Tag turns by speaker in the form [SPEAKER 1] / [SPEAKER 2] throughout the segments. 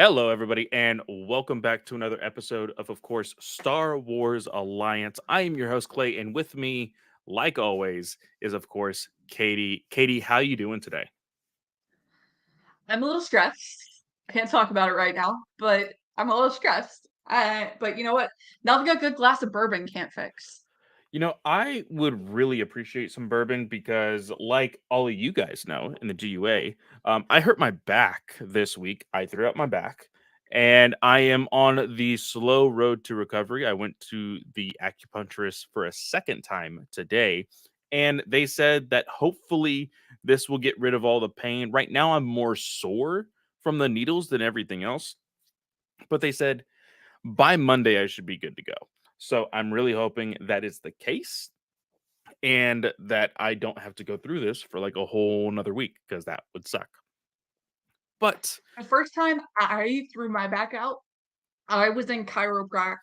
[SPEAKER 1] Hello, everybody, and welcome back to another episode of course, Star Wars Alliance. I am your host, Clay, and with me, like always, is, of course, Katie. Katie, how you doing today?
[SPEAKER 2] I'm a little stressed. I can't talk about it right now, but I'm a little stressed. But you know what? Nothing a good glass of bourbon can't fix.
[SPEAKER 1] I would really appreciate some bourbon because, like all of you guys know in the GUA, I hurt my back this week. I threw out my back, and I am on the slow road to recovery. I went to the acupuncturist for a second time today, and they said that hopefully this will get rid of all the pain. Right now, I'm more sore from the needles than everything else, but they said by Monday I should be good to go. So I'm really hoping that is the case and that I don't have to go through this for like a whole another week because that would suck. But
[SPEAKER 2] The first time I threw my back out, I was in chiropractic.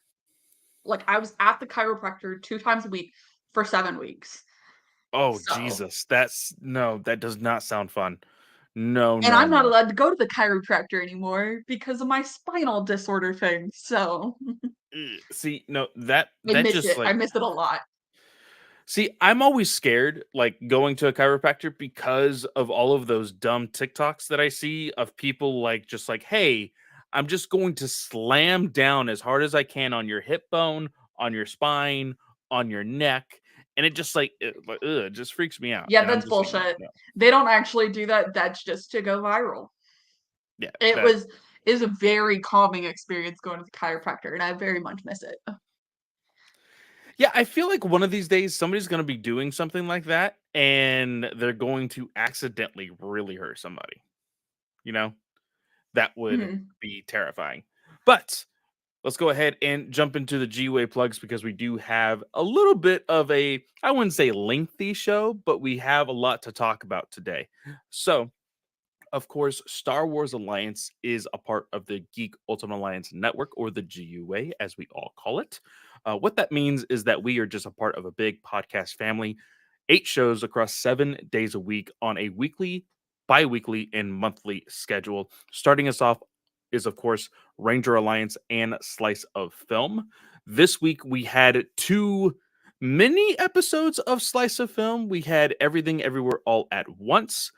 [SPEAKER 2] Like I was at the chiropractor 2 times a week for 7 weeks.
[SPEAKER 1] oh
[SPEAKER 2] So,
[SPEAKER 1] Jesus, that's no, that does not sound fun. No,
[SPEAKER 2] and
[SPEAKER 1] no,
[SPEAKER 2] I'm not
[SPEAKER 1] no.
[SPEAKER 2] allowed to go to the chiropractor anymore because of my spinal disorder thing. So,
[SPEAKER 1] See, no, that
[SPEAKER 2] I
[SPEAKER 1] that
[SPEAKER 2] miss
[SPEAKER 1] just
[SPEAKER 2] it. I
[SPEAKER 1] like
[SPEAKER 2] miss it a lot.
[SPEAKER 1] see, I'm always scared like going to a chiropractor because of all of those dumb TikToks that I see of people like just like, hey, I'm just going to slam down as hard as I can on your hip bone, on your spine, on your neck. And it just it just freaks me out.
[SPEAKER 2] Yeah,
[SPEAKER 1] And I'm
[SPEAKER 2] that's
[SPEAKER 1] just like,
[SPEAKER 2] bullshit.
[SPEAKER 1] no,
[SPEAKER 2] They don't actually do that. That's just to go viral.
[SPEAKER 1] yeah,
[SPEAKER 2] It
[SPEAKER 1] that
[SPEAKER 2] was is a very calming experience going to the chiropractor, and I very much miss it.
[SPEAKER 1] yeah, I feel like one of these days somebody's gonna be doing something like that and they're going to accidentally really hurt somebody, you know? That would
[SPEAKER 2] Mhm.
[SPEAKER 1] be terrifying. But let's go ahead and jump into the G-Way plugs because we do have a little bit of a, I wouldn't say lengthy show, but we have a lot to talk about today. So, of course, Star Wars Alliance is a part of the Geek Ultimate Alliance Network, or the GUA, as we all call it. What that means is that we are just a part of a big podcast family, 8 shows across 7 days a week on a weekly, bi weekly, and monthly schedule. Starting us off is, of course, Ranger Alliance and Slice of Film. This week we had two mini episodes of Slice of Film. We had Everything Everywhere All at Once,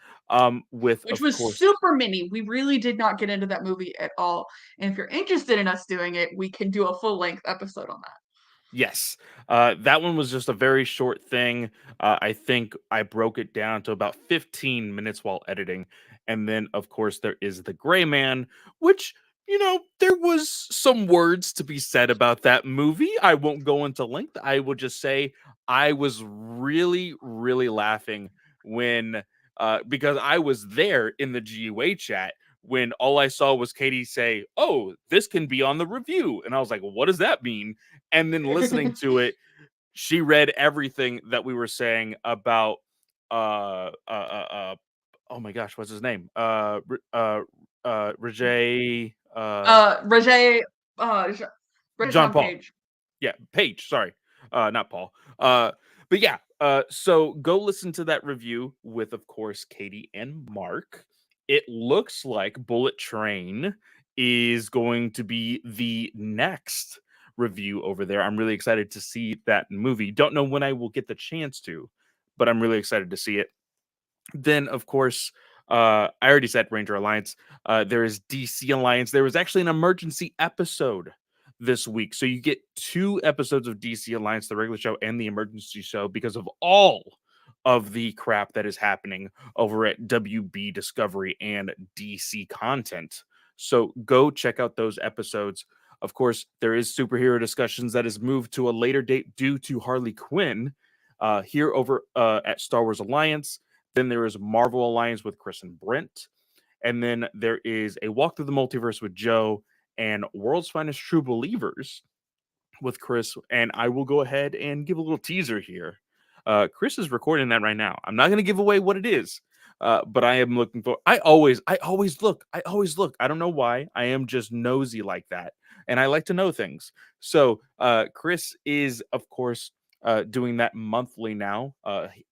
[SPEAKER 1] with,
[SPEAKER 2] Which
[SPEAKER 1] of
[SPEAKER 2] was
[SPEAKER 1] course,
[SPEAKER 2] super mini. We really did not get into that movie at all. And if you're interested in us doing it, we can do a full length episode on that.
[SPEAKER 1] yes, that one was just a very short thing. I think I broke it down to about 15 minutes while editing. And then, of course, there is The Gray Man, which, there was some words to be said about that movie. I won't go into length. I will just say I was really, really laughing when, because I was there in the GUA chat when all I saw was Katie say, "Oh, this can be on the review." And I was like, "What does that mean?" And then listening to it, she read everything that we were saying about uh uh uh, uh oh my gosh, what's his name? Rajay
[SPEAKER 2] Roger, uh,
[SPEAKER 1] John
[SPEAKER 2] John
[SPEAKER 1] Paul.
[SPEAKER 2] Page.
[SPEAKER 1] Yeah, Page, sorry. Not Paul. But yeah, so go listen to that review with, of course, Katie and Mark. It looks like Bullet Train is going to be the next review over there. I'm really excited to see that movie. Don't know when I will get the chance to, but I'm really excited to see it. Then, of course, I already said Ranger Alliance. There is DC Alliance. There was actually an emergency episode this week. So you get 2 episodes of DC Alliance, the regular show and the emergency show, because of all of the crap that is happening over at WB Discovery and DC content. So go check out those episodes. Of course, there is superhero discussions that is moved to a later date due to Harley Quinn here over at Star Wars Alliance. Then there is Marvel Alliance with Chris and Brent. And then there is a walk through the multiverse with Joe and World's Finest True Believers with Chris. And I will go ahead and give a little teaser here. Chris is recording that right now. I'm not going to give away what it is, but I am looking for. I always look. I don't know why. I am just nosy like that, and I like to know things. So Chris is, of course, doing that monthly now.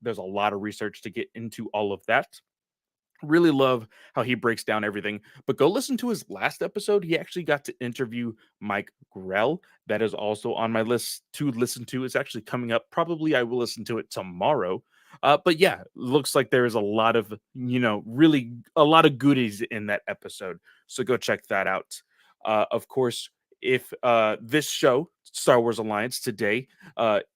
[SPEAKER 1] There's a lot of research to get into all of that. Really love how he breaks down everything. But go listen to his last episode. He actually got to interview Mike Grell. That is also on my list to listen to. It's actually coming up. Probably I will listen to it tomorrow. But yeah, looks like there is a lot of, really a lot of goodies in that episode. So go check that out. Of course, if this show, Star Wars Alliance today,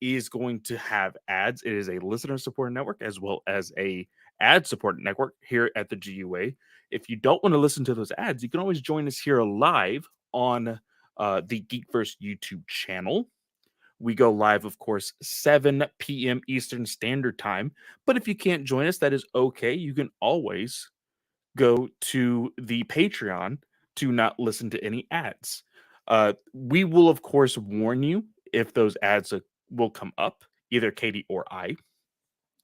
[SPEAKER 1] is going to have ads, it is a listener supported network as well as a ad supported network here at the GUA. If you don't want to listen to those ads, you can always join us here live on the Geekverse YouTube channel. We go live, of course, 7 p.m. Eastern Standard Time. But if you can't join us, that is okay. You can always go to the Patreon to not listen to any ads. We will, of course, warn you if those ads will come up, either Katie or I.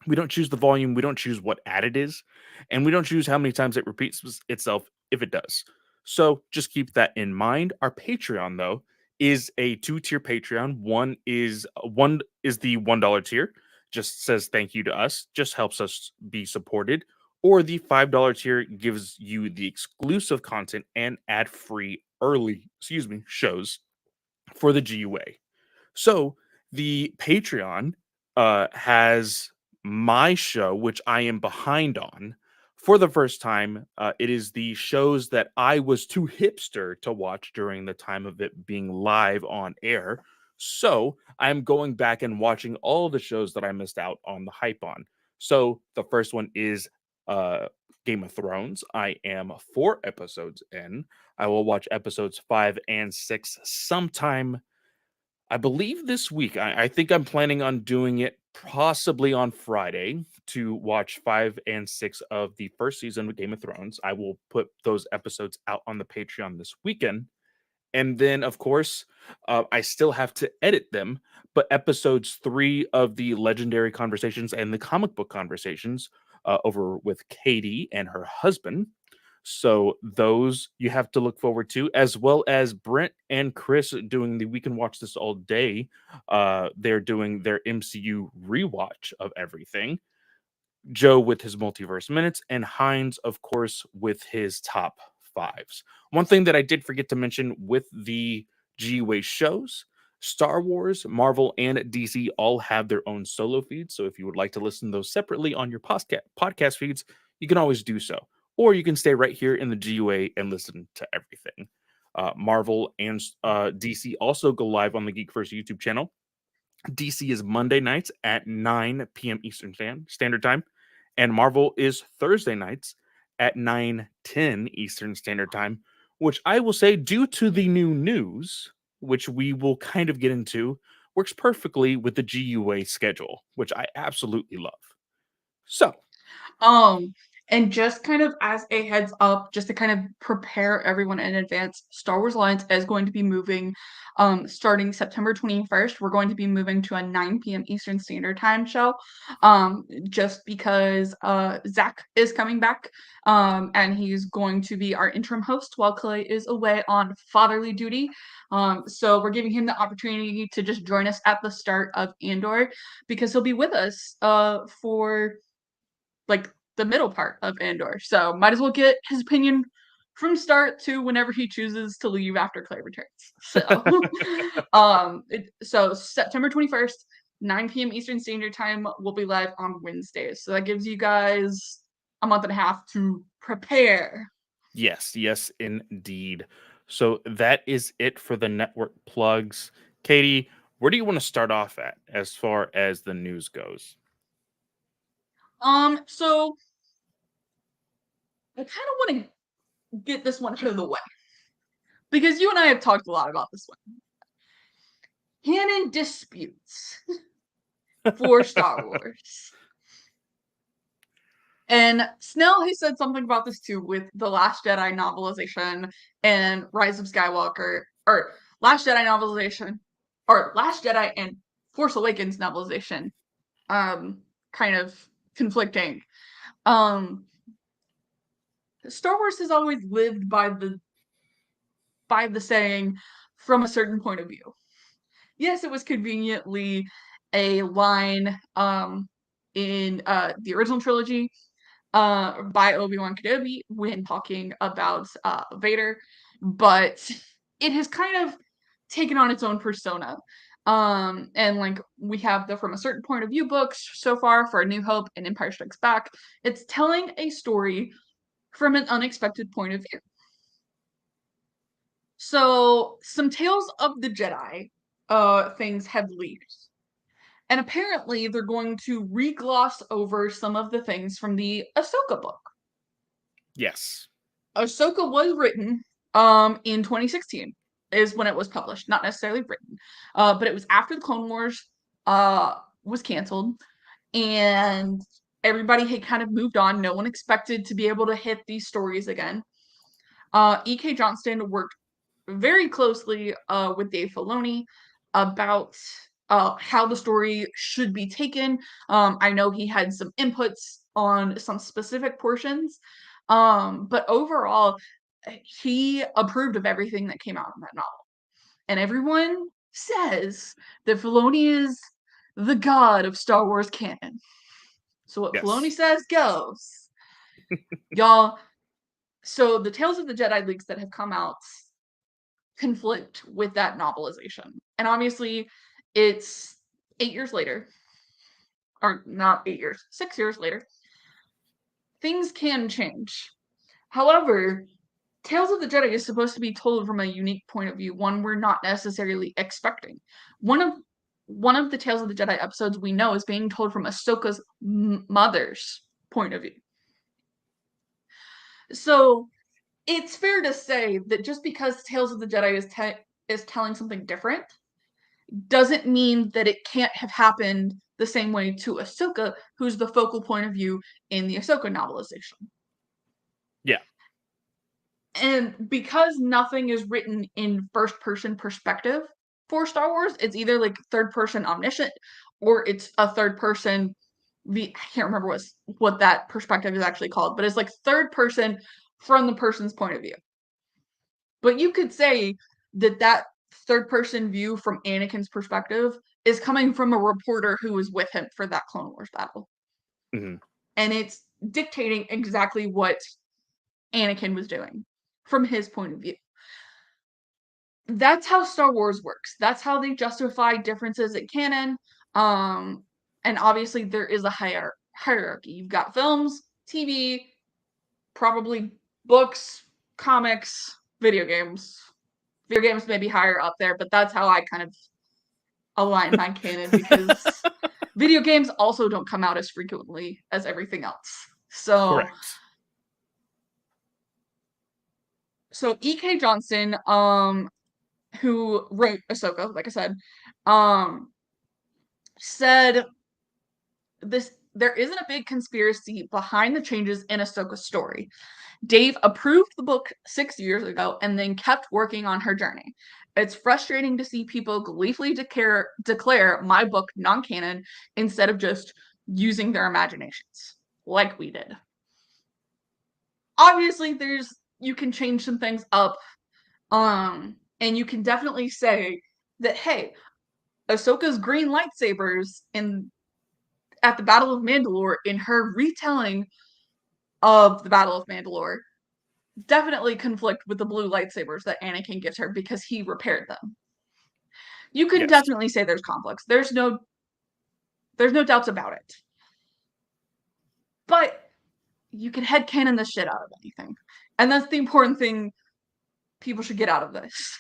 [SPEAKER 1] We don't choose the volume, we don't choose what ad it is, and we don't choose how many times it repeats itself if it does. So just keep that in mind. Our Patreon, though, is a two-tier Patreon. One is the $1 tier, just says thank you to us, just helps us be supported. Or the $5 tier gives you the exclusive content and ad-free shows for the GUA. So the Patreon has my show, which I am behind on for the first time. It is the shows that I was too hipster to watch during the time of it being live on air. So I'm going back and watching all the shows that I missed out on the hype on. So the first one is Game of Thrones. I am 4 episodes in. I will watch episodes 5 and 6 sometime, I believe, this week. I think I'm planning on doing it possibly on Friday to watch 5 and 6 of the first season of Game of Thrones. I will put those episodes out on the Patreon this weekend. And then, of course, I still have to edit them. But episodes 3 of the Legendary Conversations and the Comic Book Conversations over with Katie and her husband, so those you have to look forward to, as well as Brent and Chris doing the We Can Watch This All Day. They're doing their MCU rewatch of everything. Joe with his multiverse minutes, and Hines, of course, with his top fives. One thing that I did forget to mention with the GUA shows, Star Wars, Marvel, and DC all have their own solo feeds. So if you would like to listen to those separately on your podcast feeds, you can always do so. Or you can stay right here in the GUA and listen to everything. Marvel and DC also go live on the Geekverse YouTube channel. DC is Monday nights at 9 p.m. Eastern Standard Time, and Marvel is Thursday nights at 9:10 Eastern Standard Time, which I will say, due to the new news, which we will kind of get into, works perfectly with the GUA schedule, which I absolutely love. So,
[SPEAKER 2] Um, and just kind of as a heads up, just to kind of prepare everyone in advance, Star Wars Alliance is going to be moving, starting September 21st. We're going to be moving to a 9 p.m. Eastern Standard Time show, just because Zach is coming back, and he's going to be our interim host while Clay is away on fatherly duty. So we're giving him the opportunity to just join us at the start of Andor, because he'll be with us for like the middle part of Andor. So might as well get his opinion from start to whenever he chooses to leave after Clay returns. So so September 21st, 9 p.m. Eastern Standard Time will be live on Wednesdays. So that gives you guys a month and a half to prepare.
[SPEAKER 1] yes, indeed. So that is it for the network plugs. Katie, where do you want to start off at as far as the news goes?
[SPEAKER 2] So I kind of want to get this one out of the way, because you and I have talked a lot about this one. Canon disputes for Star Wars. And Snell has said something about this too with the Last Jedi novelization and Rise of Skywalker, or Last Jedi novelization, or Last Jedi and Force Awakens novelization, kind of conflicting. Star Wars has always lived by the saying, from a certain point of view. Yes, it was conveniently a line in the original trilogy, by Obi-Wan Kenobi when talking about Vader, but it has kind of taken on its own persona. And like we have the From a Certain Point of View books so far for A New Hope and Empire Strikes Back. It's telling a story from an unexpected point of view. So some Tales of the Jedi things have leaked. And apparently they're going to regloss over some of the things from the Ahsoka book.
[SPEAKER 1] Yes.
[SPEAKER 2] Ahsoka was written in 2016 is when it was published, not necessarily written. But it was after the Clone Wars was canceled and everybody had kind of moved on. No one expected to be able to hit these stories again. E.K. Johnston worked very closely with Dave Filoni about how the story should be taken. I know he had some inputs on some specific portions, but overall, he approved of everything that came out in that novel. And everyone says that Filoni is the god of Star Wars canon. So what Filoni
[SPEAKER 1] Yes.
[SPEAKER 2] says goes. Y'all, so the Tales of the Jedi leaks that have come out conflict with that novelization. And obviously, it's 8 years later, or not 8 years, 6 years later. Things can change. However, Tales of the Jedi is supposed to be told from a unique point of view, one we're not necessarily expecting. One of the Tales of the Jedi episodes we know is being told from Ahsoka's mother's point of view. So it's fair to say that just because Tales of the Jedi is telling something different doesn't mean that it can't have happened the same way to Ahsoka, who's the focal point of view in the Ahsoka novelization.
[SPEAKER 1] Yeah.
[SPEAKER 2] And because nothing is written in first person perspective for Star Wars, it's either like third person omniscient or it's a third person. I can't remember what that perspective is actually called, but it's like third person from the person's point of view. But you could say that third person view from Anakin's perspective is coming from a reporter who was with him for that Clone Wars battle.
[SPEAKER 1] Mm-hmm.
[SPEAKER 2] And it's dictating exactly what Anakin was doing from his point of view. That's how Star Wars works. That's how they justify differences in canon. And obviously there is a hierarchy. You've got films, TV, probably books, comics, video games. Video games may be higher up there, but that's how I kind of align my canon because video games also don't come out as frequently as everything else.
[SPEAKER 1] Correct.
[SPEAKER 2] So E.K. Johnston, who wrote Ahsoka, like I said, said there isn't a big conspiracy behind the changes in Ahsoka's story. Dave approved the book 6 years ago and then kept working on her journey. It's frustrating to see people gleefully declare my book non-canon instead of just using their imaginations, like we did. Obviously, you can change some things up, and you can definitely say that, hey, Ahsoka's green lightsabers at the Battle of Mandalore in her retelling of the Battle of Mandalore definitely conflict with the blue lightsabers that Anakin gives her because he repaired them. You can definitely say there's conflicts. There's no doubts about it. But you can headcanon the shit out of anything. And that's the important thing people should get out of this.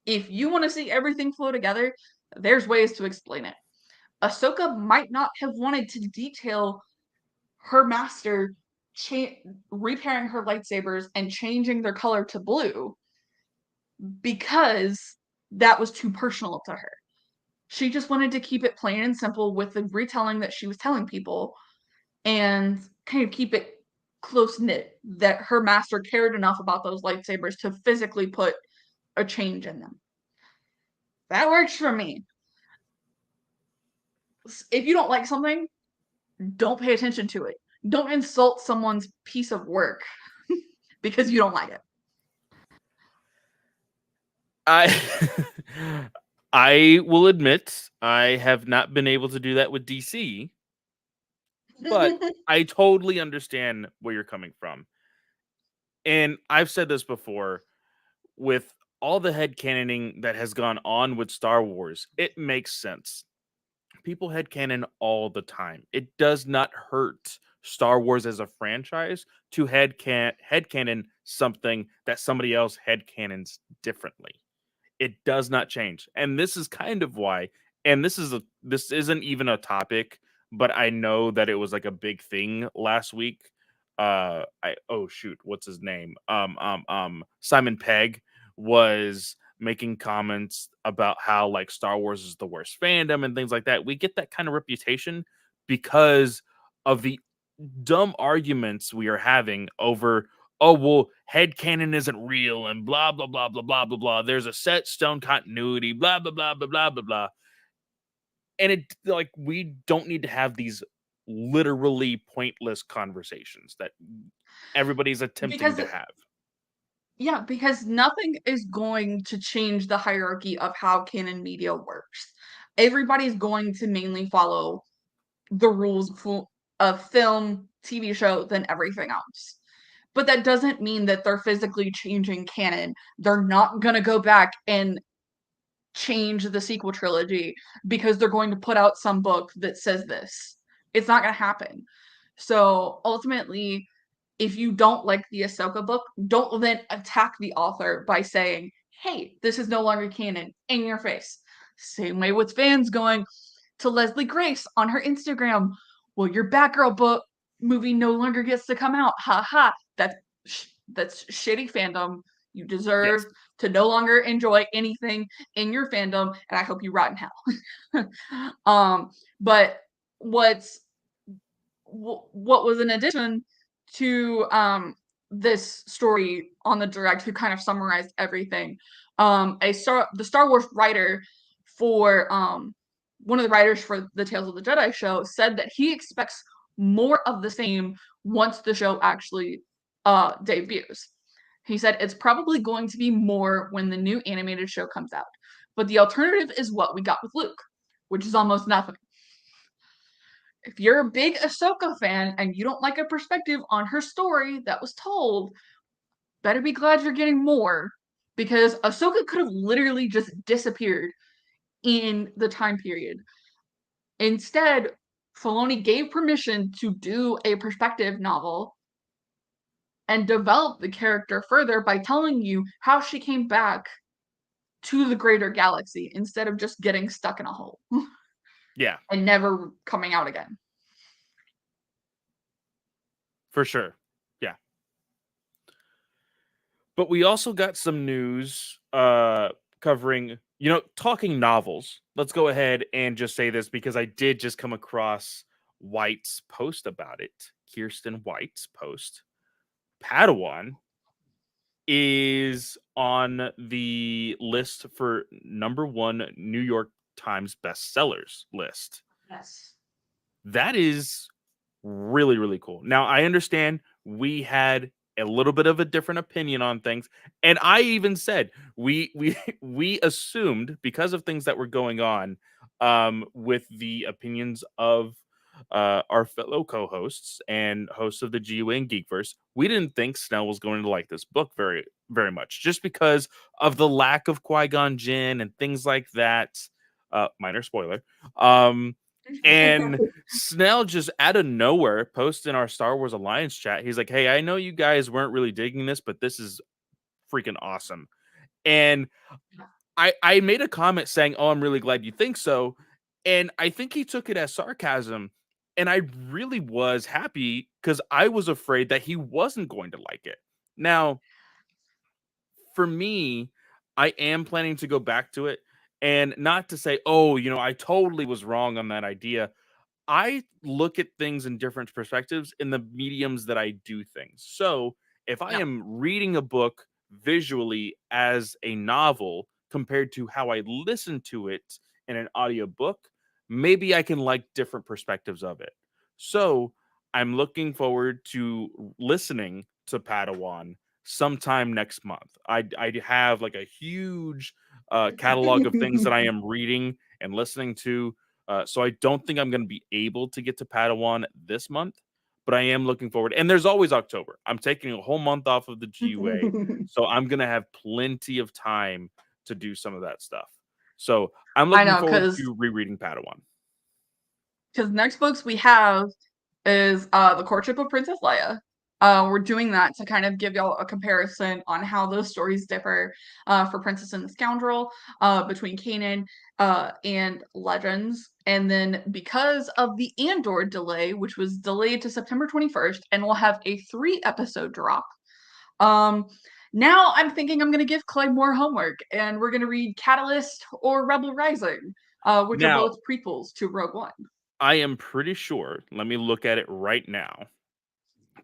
[SPEAKER 2] If you want to see everything flow together, there's ways to explain it. Ahsoka might not have wanted to detail her master repairing her lightsabers and changing their color to blue because that was too personal to her. She just wanted to keep it plain and simple with the retelling that she was telling people and kind of keep it close knit that her master cared enough about those lightsabers to physically put a change in them. That works for me. If you don't like something, don't pay attention to it. Don't insult someone's piece of work because you don't like it.
[SPEAKER 1] I will admit I have not been able to do that with DC. But I totally understand where you're coming from. And I've said this before, with all the headcanoning that has gone on with Star Wars, it makes sense. People headcanon all the time. It does not hurt Star Wars as a franchise to headcanon something that somebody else headcanons differently. It does not change. And this is kind of why, and this isn't even a topic, but I know that it was like a big thing last week. I oh shoot, what's his name? Simon Pegg was making comments about how like Star Wars is the worst fandom and things like that. We get that kind of reputation because of the dumb arguments we are having over, oh well, headcanon isn't real and blah blah blah blah blah blah blah. There's a set stone continuity, blah blah blah blah blah blah blah. And it like we don't need to have these literally pointless conversations that everybody's attempting
[SPEAKER 2] Because
[SPEAKER 1] to have.
[SPEAKER 2] yeah, because nothing is going to change the hierarchy of how canon media works. Everybody's going to mainly follow the rules of film, TV show, than everything else. But that doesn't mean that they're physically changing canon. They're not going to go back and change the sequel trilogy because they're going to put out some book that says this. It's not going to happen. So ultimately, if you don't like the Ahsoka book, don't then attack the author by saying, hey, this is no longer canon in your face. Same way with fans going to Leslie Grace on her Instagram. Well, your Batgirl book movie no longer gets to come out. Ha ha. That's shitty fandom. You
[SPEAKER 1] Yes.
[SPEAKER 2] deserve to no longer enjoy anything in your fandom, and I hope you rot in hell. But what's what was an addition to this story on the direct, who kind of summarized everything. The Star Wars writer for one of the writers for the Tales of the Jedi show said that he expects more of the same once the show actually debuts. He said it's probably going to be more when the new animated show comes out. But the alternative is what we got with Luke, which is almost nothing. If you're a big Ahsoka fan and you don't like a perspective on her story that was told, better be glad you're getting more, because Ahsoka could have literally just disappeared in the time period. Instead, Filoni gave permission to do a perspective novel and develop the character further by telling you how she came back to the greater galaxy instead of just getting stuck in a hole
[SPEAKER 1] Yeah,
[SPEAKER 2] and never coming out again.
[SPEAKER 1] for sure. Yeah. But we also got some news covering, talking novels. Let's go ahead and just say this because I did just come across White's post about it. Kirsten White's post. Padawan is on the list for #1 New York Times bestsellers list.
[SPEAKER 2] Yes.
[SPEAKER 1] That is really, really cool. Now, I understand we had a little bit of a different opinion on things, and I even said we we assumed because of things that were going on with the opinions of our fellow co-hosts and hosts of the GUA and Geekverse, we didn't think Snell was going to like this book very, very much, just because of the lack of Qui-Gon Jinn and things like that. Minor spoiler. And Snell just out of nowhere posts in our Star Wars Alliance chat. He's like, "Hey, I know you guys weren't really digging this, but this is freaking awesome." And I made a comment saying, "Oh, I'm really glad you think so." And I think he took it as sarcasm. And I really was happy because I was afraid that he wasn't going to like it. Now, for me, I am planning to go back to it, and not to say, "Oh, I totally was wrong on that idea." I look at things in different perspectives in the mediums that I do things. So if I
[SPEAKER 2] Yeah.
[SPEAKER 1] am reading a book visually as a novel compared to how I listen to it in an audiobook, maybe I can like different perspectives of it. So I'm looking forward to listening to Padawan sometime next month. I have like a huge catalog of things that I am reading and listening to. So I don't think I'm going to be able to get to Padawan this month, but I am looking forward. And there's always October. I'm taking a whole month off of the GUA, so I'm going to have plenty of time to do some of that stuff. So I'm
[SPEAKER 2] I
[SPEAKER 1] looking
[SPEAKER 2] know,
[SPEAKER 1] forward
[SPEAKER 2] because
[SPEAKER 1] to rereading Padawan.
[SPEAKER 2] next books we have is The Courtship of Princess Leia. We're doing that to kind of give y'all a comparison on how those stories differ for Princess and the Scoundrel between Kanan and Legends. And then because of the Andor delay, which was delayed to September 21st, and we'll have a 3-episode drop. Now I'm thinking I'm going to give Clay more homework, and we're going to read Catalyst or Rebel Rising, which are
[SPEAKER 1] Now,
[SPEAKER 2] both prequels to Rogue One.
[SPEAKER 1] I am pretty sure, let me look at it right now,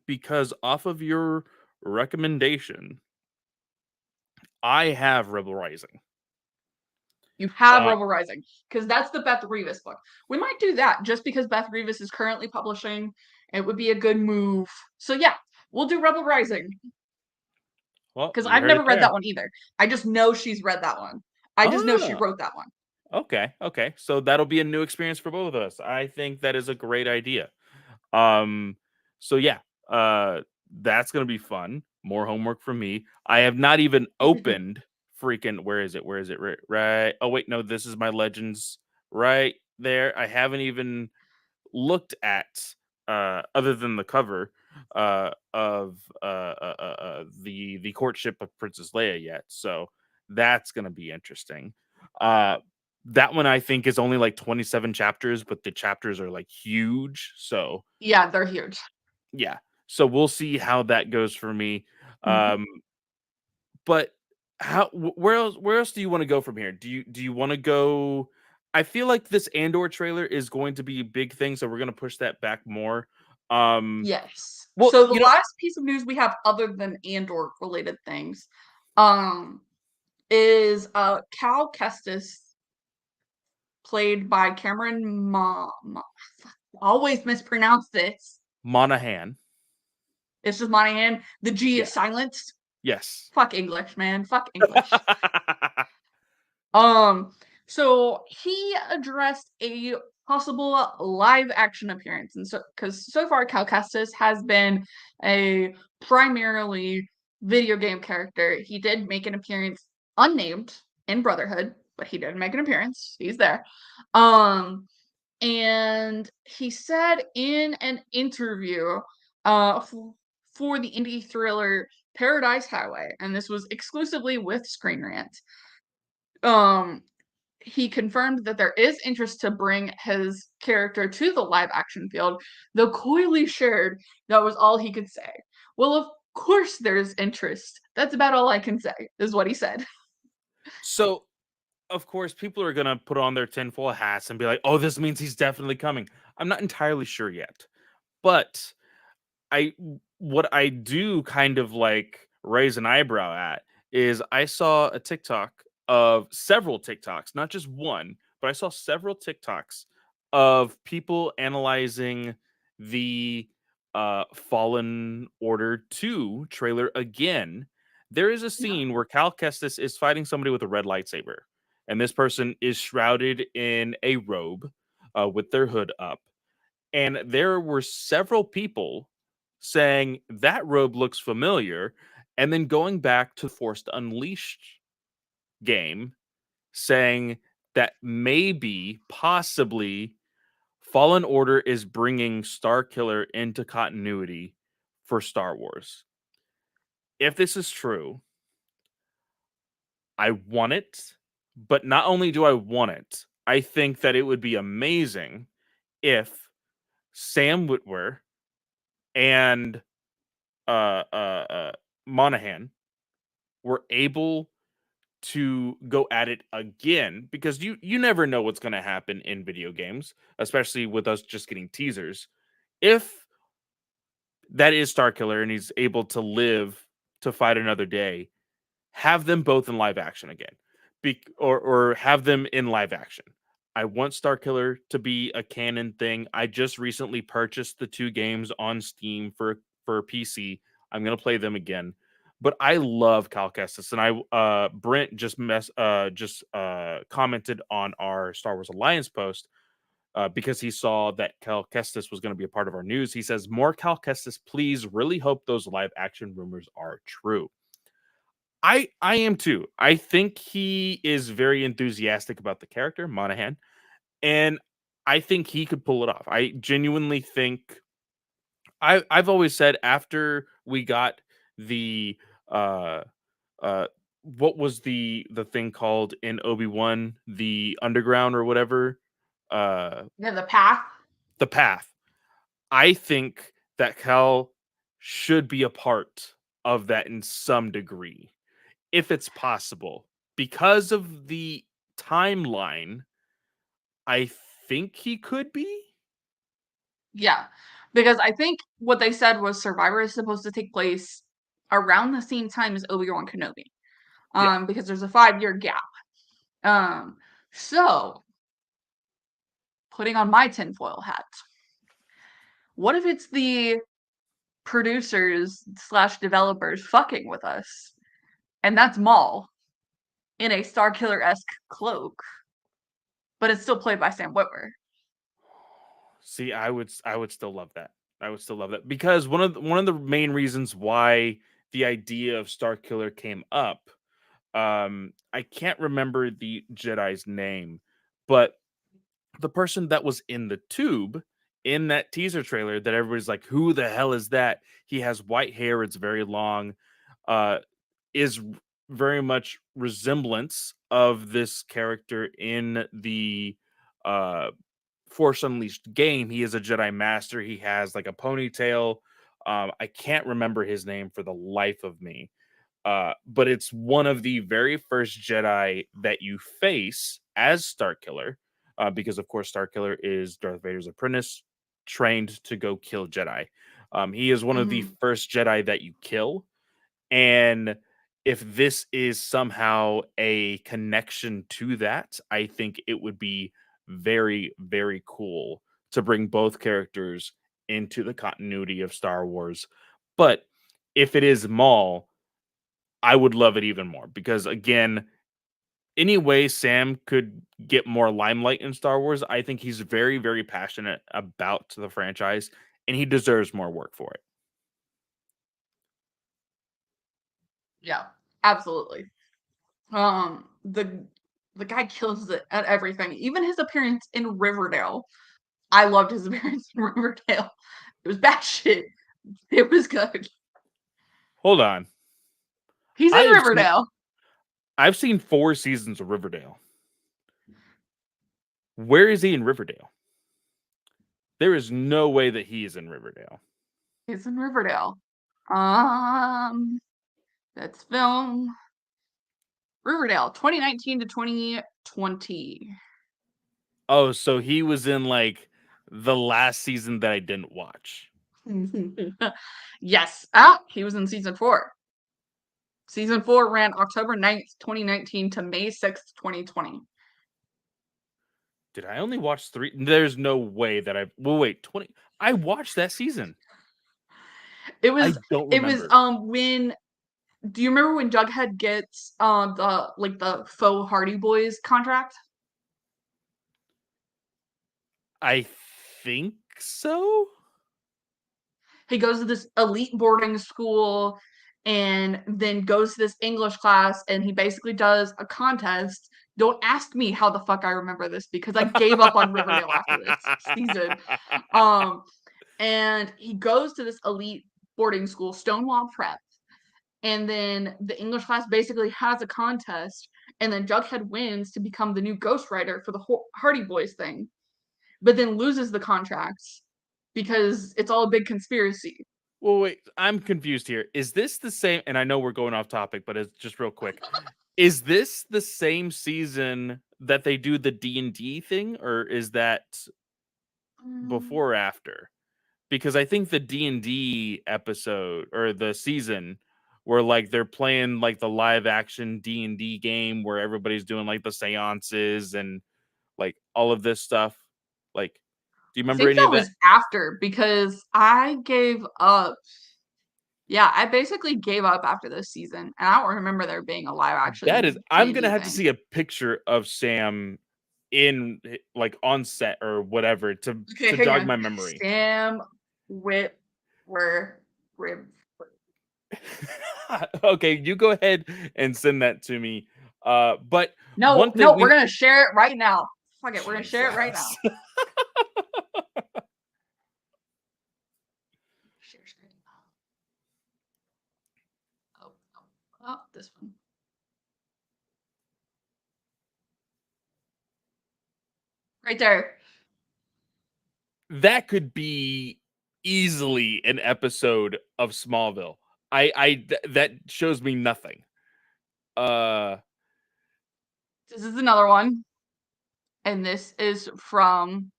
[SPEAKER 1] because off of your recommendation, I have Rebel Rising.
[SPEAKER 2] You have
[SPEAKER 1] Uh,
[SPEAKER 2] Rebel Rising, because that's the Beth Revis book. We might do that just because Beth Revis is currently publishing. It would be a good move. So yeah, we'll do Rebel Rising,
[SPEAKER 1] well,
[SPEAKER 2] because
[SPEAKER 1] you
[SPEAKER 2] I've
[SPEAKER 1] heard
[SPEAKER 2] never
[SPEAKER 1] it
[SPEAKER 2] read
[SPEAKER 1] there.
[SPEAKER 2] that one either. I just know she's read that one. I just know she
[SPEAKER 1] Ah,
[SPEAKER 2] wrote that one.
[SPEAKER 1] okay. So that'll be a new experience for both of us. I think that is a great idea. Um, so yeah, that's gonna be fun. More homework for me. I have not even opened freaking. Where is it? Where is it? Right. Oh wait, no. This is my Legends right there. I haven't even looked at other than the cover of the courtship of Princess Leia yet. So that's gonna be interesting. Uh, that one I think is only like 27 chapters, but the chapters are like huge. So
[SPEAKER 2] Yeah, they're huge.
[SPEAKER 1] yeah. So we'll see how that goes for me. Um, but where else do you want to go from here? Do you want to go? I feel like this Andor trailer is going to be a big thing, so we're gonna push that back more. Um,
[SPEAKER 2] Yes.
[SPEAKER 1] well,
[SPEAKER 2] So the last piece of news we have other than Andor related things um is Cal Kestis, played by Cameron always mispronounce this.
[SPEAKER 1] Monahan.
[SPEAKER 2] It's just Monahan. The G
[SPEAKER 1] Yeah.
[SPEAKER 2] is silenced.
[SPEAKER 1] Yes.
[SPEAKER 2] Fuck English, man. Fuck English. Um, so he addressed a possible live action appearance, and so because so far Cal Kestis has been a primarily video game character. He did make an appearance unnamed in Brotherhood, but he did make an appearance. He's there. Um, and he said in an interview, for the indie thriller Paradise Highway, and this was exclusively with Screen Rant. Um, he confirmed that there is interest to bring his character to the live action field, though coyly shared that was all he could say. Well, of course there's interest. That's about all I can say, is what he said.
[SPEAKER 1] So, of course, people are gonna put on their tinfoil hats and be like, "Oh, this means he's definitely coming." I'm not entirely sure yet, but I what I do kind of like raise an eyebrow at is I saw a TikTok of several TikToks, not just one, but I saw several TikToks of people analyzing the Fallen Order 2 trailer again. There is a
[SPEAKER 2] Yeah.
[SPEAKER 1] scene where Cal Kestis is fighting somebody with a red lightsaber, and this person is shrouded in a robe with their hood up. And there were several people saying that robe looks familiar, and then going back to Forced Unleashed game, saying that maybe, possibly, Fallen Order is bringing Starkiller into continuity for Star Wars. If this is true, I want it, but not only do I want it, I think that it would be amazing if Sam Witwer and uh, uh, uh, Monahan were able to go at it again because you never know what's going to happen in video games, especially with us just getting teasers. If that is Starkiller and he's able to live to fight another day, have them both in live action again, or have them in live action. I want Starkiller to be a canon thing. I just recently purchased the 2 games on Steam for PC. I'm gonna play them again. But I love Cal Kestis, and I Brent just commented on our Star Wars Alliance post because he saw that Cal Kestis was going to be a part of our news. He says, "More Cal Kestis, please. Really hope those live action rumors are true." I am too. I think he is very enthusiastic about the character Monahan, and I think he could pull it off. I genuinely think I've always said after we got the uh what was the thing called in Obi-Wan, the underground or whatever,
[SPEAKER 2] Yeah, the path.
[SPEAKER 1] the path. I think that Cal should be a part of that in some degree, if it's possible. Because of the timeline, I think he could be.
[SPEAKER 2] Yeah, because I think what they said was Survivor is supposed to take place around the same time as Obi-Wan Kenobi.
[SPEAKER 1] Yeah.
[SPEAKER 2] Because there's a 5-year gap. So putting on my tinfoil hat, what if it's the producers slash developers fucking with us, and that's Maul in a Starkiller-esque cloak, but it's still played by Sam Witwer.
[SPEAKER 1] See, I would still love that. I would still love that because one of the main reasons why the idea of Starkiller came up, I can't remember the Jedi's name, but the person that was in the tube in that teaser trailer that everybody's like, "Who the hell is that?" He has white hair, it's very long, uh, is very much resemblance of this character in the uh Force Unleashed game. He is a Jedi Master. He has like a ponytail. I can't remember his name for the life of me. But it's one of the very first Jedi that you face as Starkiller, because of course Starkiller is Darth Vader's apprentice, trained to go kill Jedi. He is one of the
[SPEAKER 2] Mhm.
[SPEAKER 1] first Jedi that you kill, and if this is somehow a connection to that, I think it would be very, very cool to bring both characters into the continuity of Star Wars. But if it is Maul, I would love it even more because, again, any way Sam could get more limelight in Star Wars, I think he's very, very passionate about the franchise and he deserves more work for it.
[SPEAKER 2] Yeah, absolutely. The guy kills it at everything. Even his appearance in Riverdale. I loved his appearance in Riverdale. It was bad shit. It was good.
[SPEAKER 1] Hold on.
[SPEAKER 2] He's in
[SPEAKER 1] I have seen
[SPEAKER 2] Riverdale.
[SPEAKER 1] I've seen 4 seasons of Riverdale. Where is he in Riverdale? There is no way that he is in Riverdale.
[SPEAKER 2] He's in Riverdale. Um, that's film Riverdale, 2019 to 2020.
[SPEAKER 1] Oh, so he was in like the last season that I didn't watch.
[SPEAKER 2] Yes. He was in season 4. Season 4 ran October 9th, 2019 to May 6th, 2020.
[SPEAKER 1] Did I only watch 3? There's no way that I well wait, 20 I watched that season.
[SPEAKER 2] It
[SPEAKER 1] I
[SPEAKER 2] was
[SPEAKER 1] don't
[SPEAKER 2] it was
[SPEAKER 1] remember.
[SPEAKER 2] when do you remember when Jughead gets the faux Hardy Boys contract?
[SPEAKER 1] I think so?
[SPEAKER 2] He goes to this elite boarding school and then goes to this English class and he basically does a contest. Don't ask me how the fuck I remember this because I gave up on Riverdale after this season. Um and he goes to this elite boarding school, Stonewall Prep, and then the English class basically has a contest, and then Jughead wins to become the new ghostwriter for the Hardy Boys thing, but then loses the contracts because it's all a big conspiracy.
[SPEAKER 1] Well, wait, I'm confused here. Is this the same and I know we're going off topic, but it's just real quick. Is this the same season that they do the D&D thing or is that
[SPEAKER 2] Mm,
[SPEAKER 1] before or after? Because I think the D&D episode or the season where like they're playing like the live action D&D game where everybody's doing like the seances and like all of this stuff. Like, do you
[SPEAKER 2] I
[SPEAKER 1] remember
[SPEAKER 2] think
[SPEAKER 1] any
[SPEAKER 2] that
[SPEAKER 1] of that?
[SPEAKER 2] was after because I gave up. Yeah, I basically gave up after this season, and I don't remember there being a live
[SPEAKER 1] That is
[SPEAKER 2] action D
[SPEAKER 1] I'm
[SPEAKER 2] and
[SPEAKER 1] gonna
[SPEAKER 2] D
[SPEAKER 1] have to
[SPEAKER 2] thing.
[SPEAKER 1] see a picture of Sam in like on set or whatever to
[SPEAKER 2] Okay, hang
[SPEAKER 1] jog
[SPEAKER 2] on.
[SPEAKER 1] my memory.
[SPEAKER 2] Sam Whitwer.
[SPEAKER 1] Okay, you go ahead and send that to me. But
[SPEAKER 2] No,
[SPEAKER 1] one thing
[SPEAKER 2] we're gonna share it right now. Fuck it, we're gonna share it right now.
[SPEAKER 1] Jesus.
[SPEAKER 2] Share screen. Oh, this one. Right there.
[SPEAKER 1] That could be easily an episode of Smallville. That shows me nothing.
[SPEAKER 2] This is another one. And this is from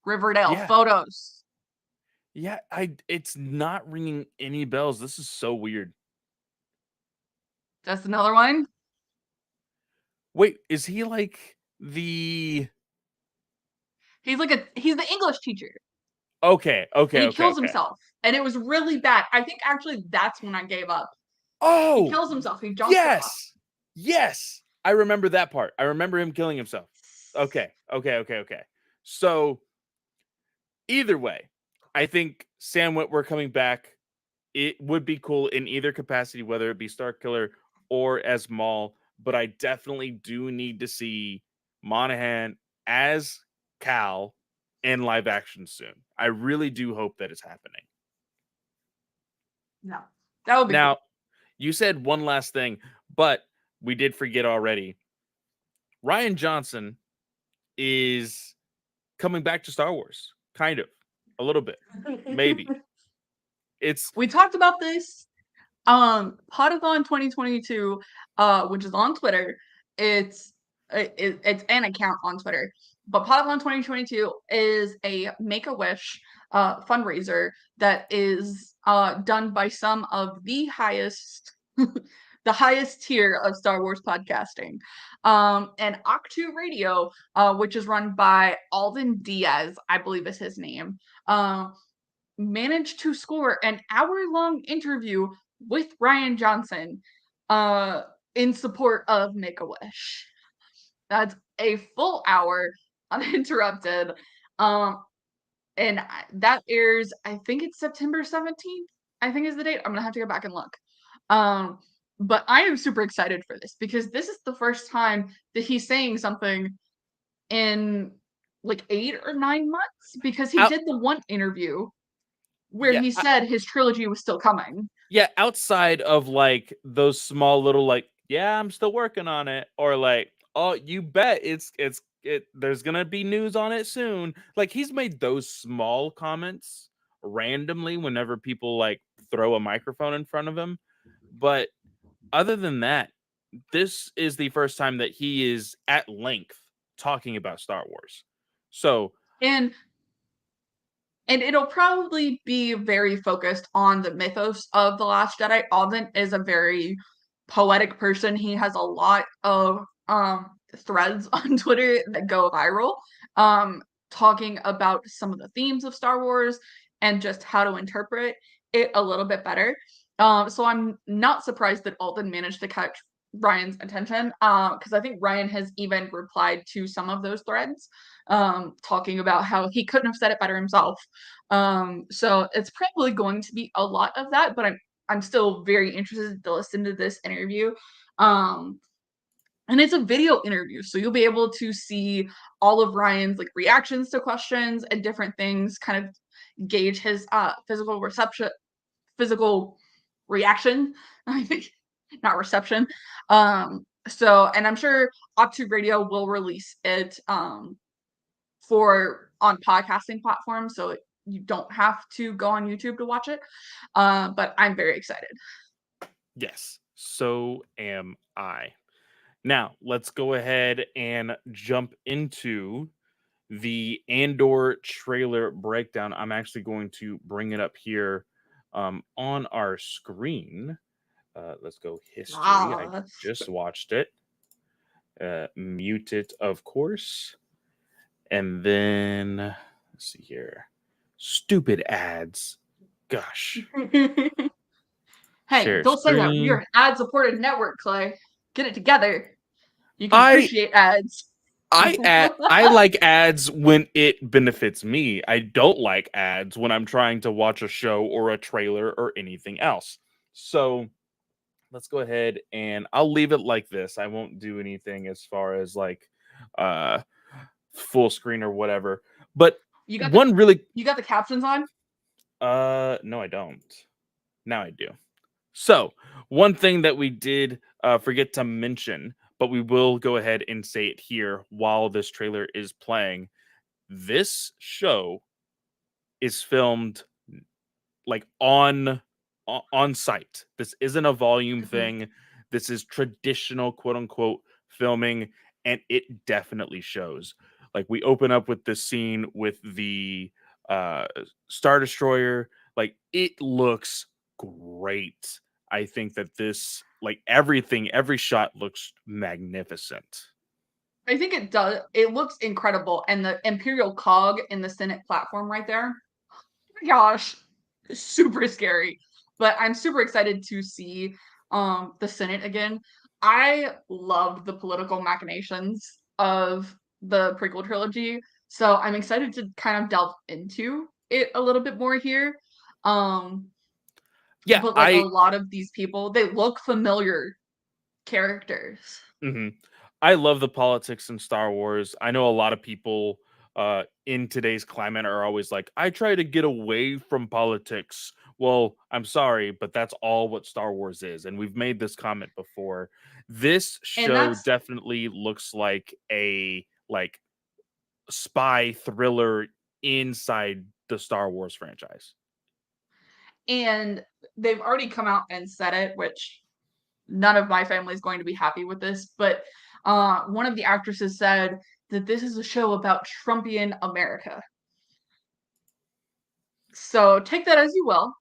[SPEAKER 2] Riverdale
[SPEAKER 1] Yeah.
[SPEAKER 2] Photos.
[SPEAKER 1] Yeah, it's not ringing any bells. This is so weird.
[SPEAKER 2] That's another one.
[SPEAKER 1] Wait, is he like the
[SPEAKER 2] He's the English teacher.
[SPEAKER 1] Okay,
[SPEAKER 2] And
[SPEAKER 1] okay,
[SPEAKER 2] he
[SPEAKER 1] okay,
[SPEAKER 2] kills
[SPEAKER 1] okay.
[SPEAKER 2] himself. And it was really bad. I think actually that's when I gave up. He
[SPEAKER 1] Oh,
[SPEAKER 2] kills himself. He jumps off.
[SPEAKER 1] yes. I remember that part. I remember him killing himself. Okay. So either way, I think Sam Witwer coming back, it would be cool in either capacity, whether it be Starkiller or as Maul. But I definitely do need to see Monahan as Cal in live action soon. I really do hope that it's happening.
[SPEAKER 2] No. That would be
[SPEAKER 1] Now,
[SPEAKER 2] cool.
[SPEAKER 1] you said one last thing, but we did forget already. Rian Johnson is coming back to Star Wars, kind of, a little bit, maybe.
[SPEAKER 2] We talked about this. Padawan 2022, which is on Twitter. It's an account on Twitter, but Padawan 2022 is a Make-A-Wish fundraiser that is done by some of the highest the highest tier of Star Wars podcasting. And Octu Radio, which is run by Alden Diaz, I believe is his name, managed to score an hour-long interview with Rian Johnson in support of Make-A-Wish. That's a full hour uninterrupted. And that airs, I think it's September 17th, I think is the date. I'm gonna have to go back and look. But I am super excited for this because this is the first time that he's saying something in like 8 or 9 months, because he did the one interview where
[SPEAKER 1] Yeah,
[SPEAKER 2] he said his trilogy was still coming.
[SPEAKER 1] yeah, outside of like those small little like, yeah, I'm still working on it, or like, oh, you bet there's gonna be news on it soon. Like he's made those small comments randomly whenever people like throw a microphone in front of him. But other than that, this is the first time that he is at length talking about Star Wars. So
[SPEAKER 2] And it'll probably be very focused on the mythos of The Last Jedi. Alden is a very poetic person. He has a lot of threads on Twitter that go viral, talking about some of the themes of Star Wars and just how to interpret it a little bit better. So I'm not surprised that Alden managed to catch Ryan's attention, because I think Ryan has even replied to some of those threads, talking about how he couldn't have said it better himself. So it's probably going to be a lot of that, but I'm still very interested to listen to this interview. And it's a video interview, so you'll be able to see all of Ryan's like reactions to questions and different things, kind of gauge his physical reaction. I think, not reception. So, and I'm sure Octu Radio will release it for on podcasting platforms, so you don't have to go on YouTube to watch it. But I'm very excited.
[SPEAKER 1] yes, so am I. Now, let's go ahead and jump into the Andor trailer breakdown. I'm actually going to bring it up here on our screen. Let's go history. I
[SPEAKER 2] Wow.
[SPEAKER 1] just watched it. Mute it, of course. And then, let's see here. Stupid ads. Gosh.
[SPEAKER 2] Hey,
[SPEAKER 1] Share
[SPEAKER 2] don't say that. We are
[SPEAKER 1] screen.
[SPEAKER 2] an ad-supported network, Clay. Get it together. You can
[SPEAKER 1] I
[SPEAKER 2] appreciate ads.
[SPEAKER 1] I like ads when it benefits me. I don't like ads when I'm trying to watch a show or a trailer or anything else. So let's go ahead and I'll leave it like this. I won't do anything as far as like uh full screen or whatever. But
[SPEAKER 2] You got the
[SPEAKER 1] one really
[SPEAKER 2] you got the captions on?
[SPEAKER 1] no I don't. Now I do. So, one thing that we did forget to mention, but we will go ahead and say it here while this trailer is playing. This show is filmed like on site. This isn't a volume
[SPEAKER 2] Mhm.
[SPEAKER 1] thing. This is traditional quote unquote filming, and it definitely shows. Like we open up with this scene with the uh Star Destroyer. Like it looks great. I think that this like everything, every shot looks magnificent.
[SPEAKER 2] I think it does. It looks incredible, and the Imperial cog in the Senate platform right there. Oh my gosh, super scary. But I'm super excited to see the Senate again. I loved the political machinations of the prequel trilogy, so I'm excited to kind of delve into it a little bit more here. Um,
[SPEAKER 1] Yeah,
[SPEAKER 2] but like a
[SPEAKER 1] I
[SPEAKER 2] lot of these people, they look familiar characters.
[SPEAKER 1] mhm. I love the politics in Star Wars. I know a lot of people in today's climate are always like, I try to get away from politics. Well, I'm sorry, but that's all what Star Wars is. And we've made this comment before. This
[SPEAKER 2] And
[SPEAKER 1] show
[SPEAKER 2] that's
[SPEAKER 1] definitely looks like a like spy thriller inside the Star Wars franchise.
[SPEAKER 2] and they've already come out and said it, which none of my family is going to be happy with this, but one of the actresses said that this is a show about Trumpian America. So take that as you will.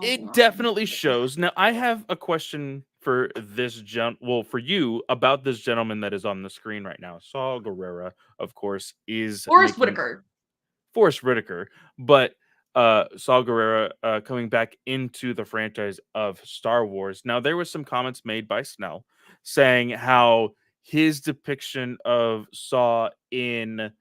[SPEAKER 1] It
[SPEAKER 2] Um,
[SPEAKER 1] definitely shows. Now, I have a question for for you about this gentleman that is on the screen right now. Saul Guerrera, of course, is
[SPEAKER 2] Forrest
[SPEAKER 1] making
[SPEAKER 2] Whitaker.
[SPEAKER 1] Forrest Whitaker, but Saul Guerrera coming back into the franchise of Star Wars. Now, there was some comments made by Snell saying how his depiction of Saw in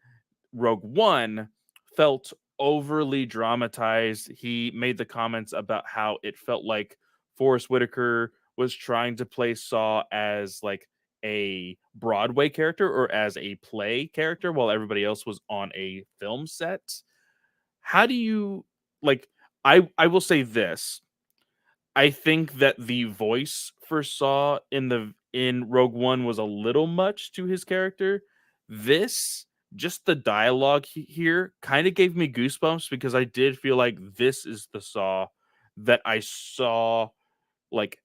[SPEAKER 1] Rogue One felt overly dramatized. He made the comments about how it felt like Forrest Whitaker was trying to play Saw as like a Broadway character or as a play character while everybody else was on a film set. How do you like I will say this. I think that the voice for Saw in Rogue One was a little much to his character. This, just the dialogue here, kind of gave me goosebumps because I did feel like this is the Saw that I saw like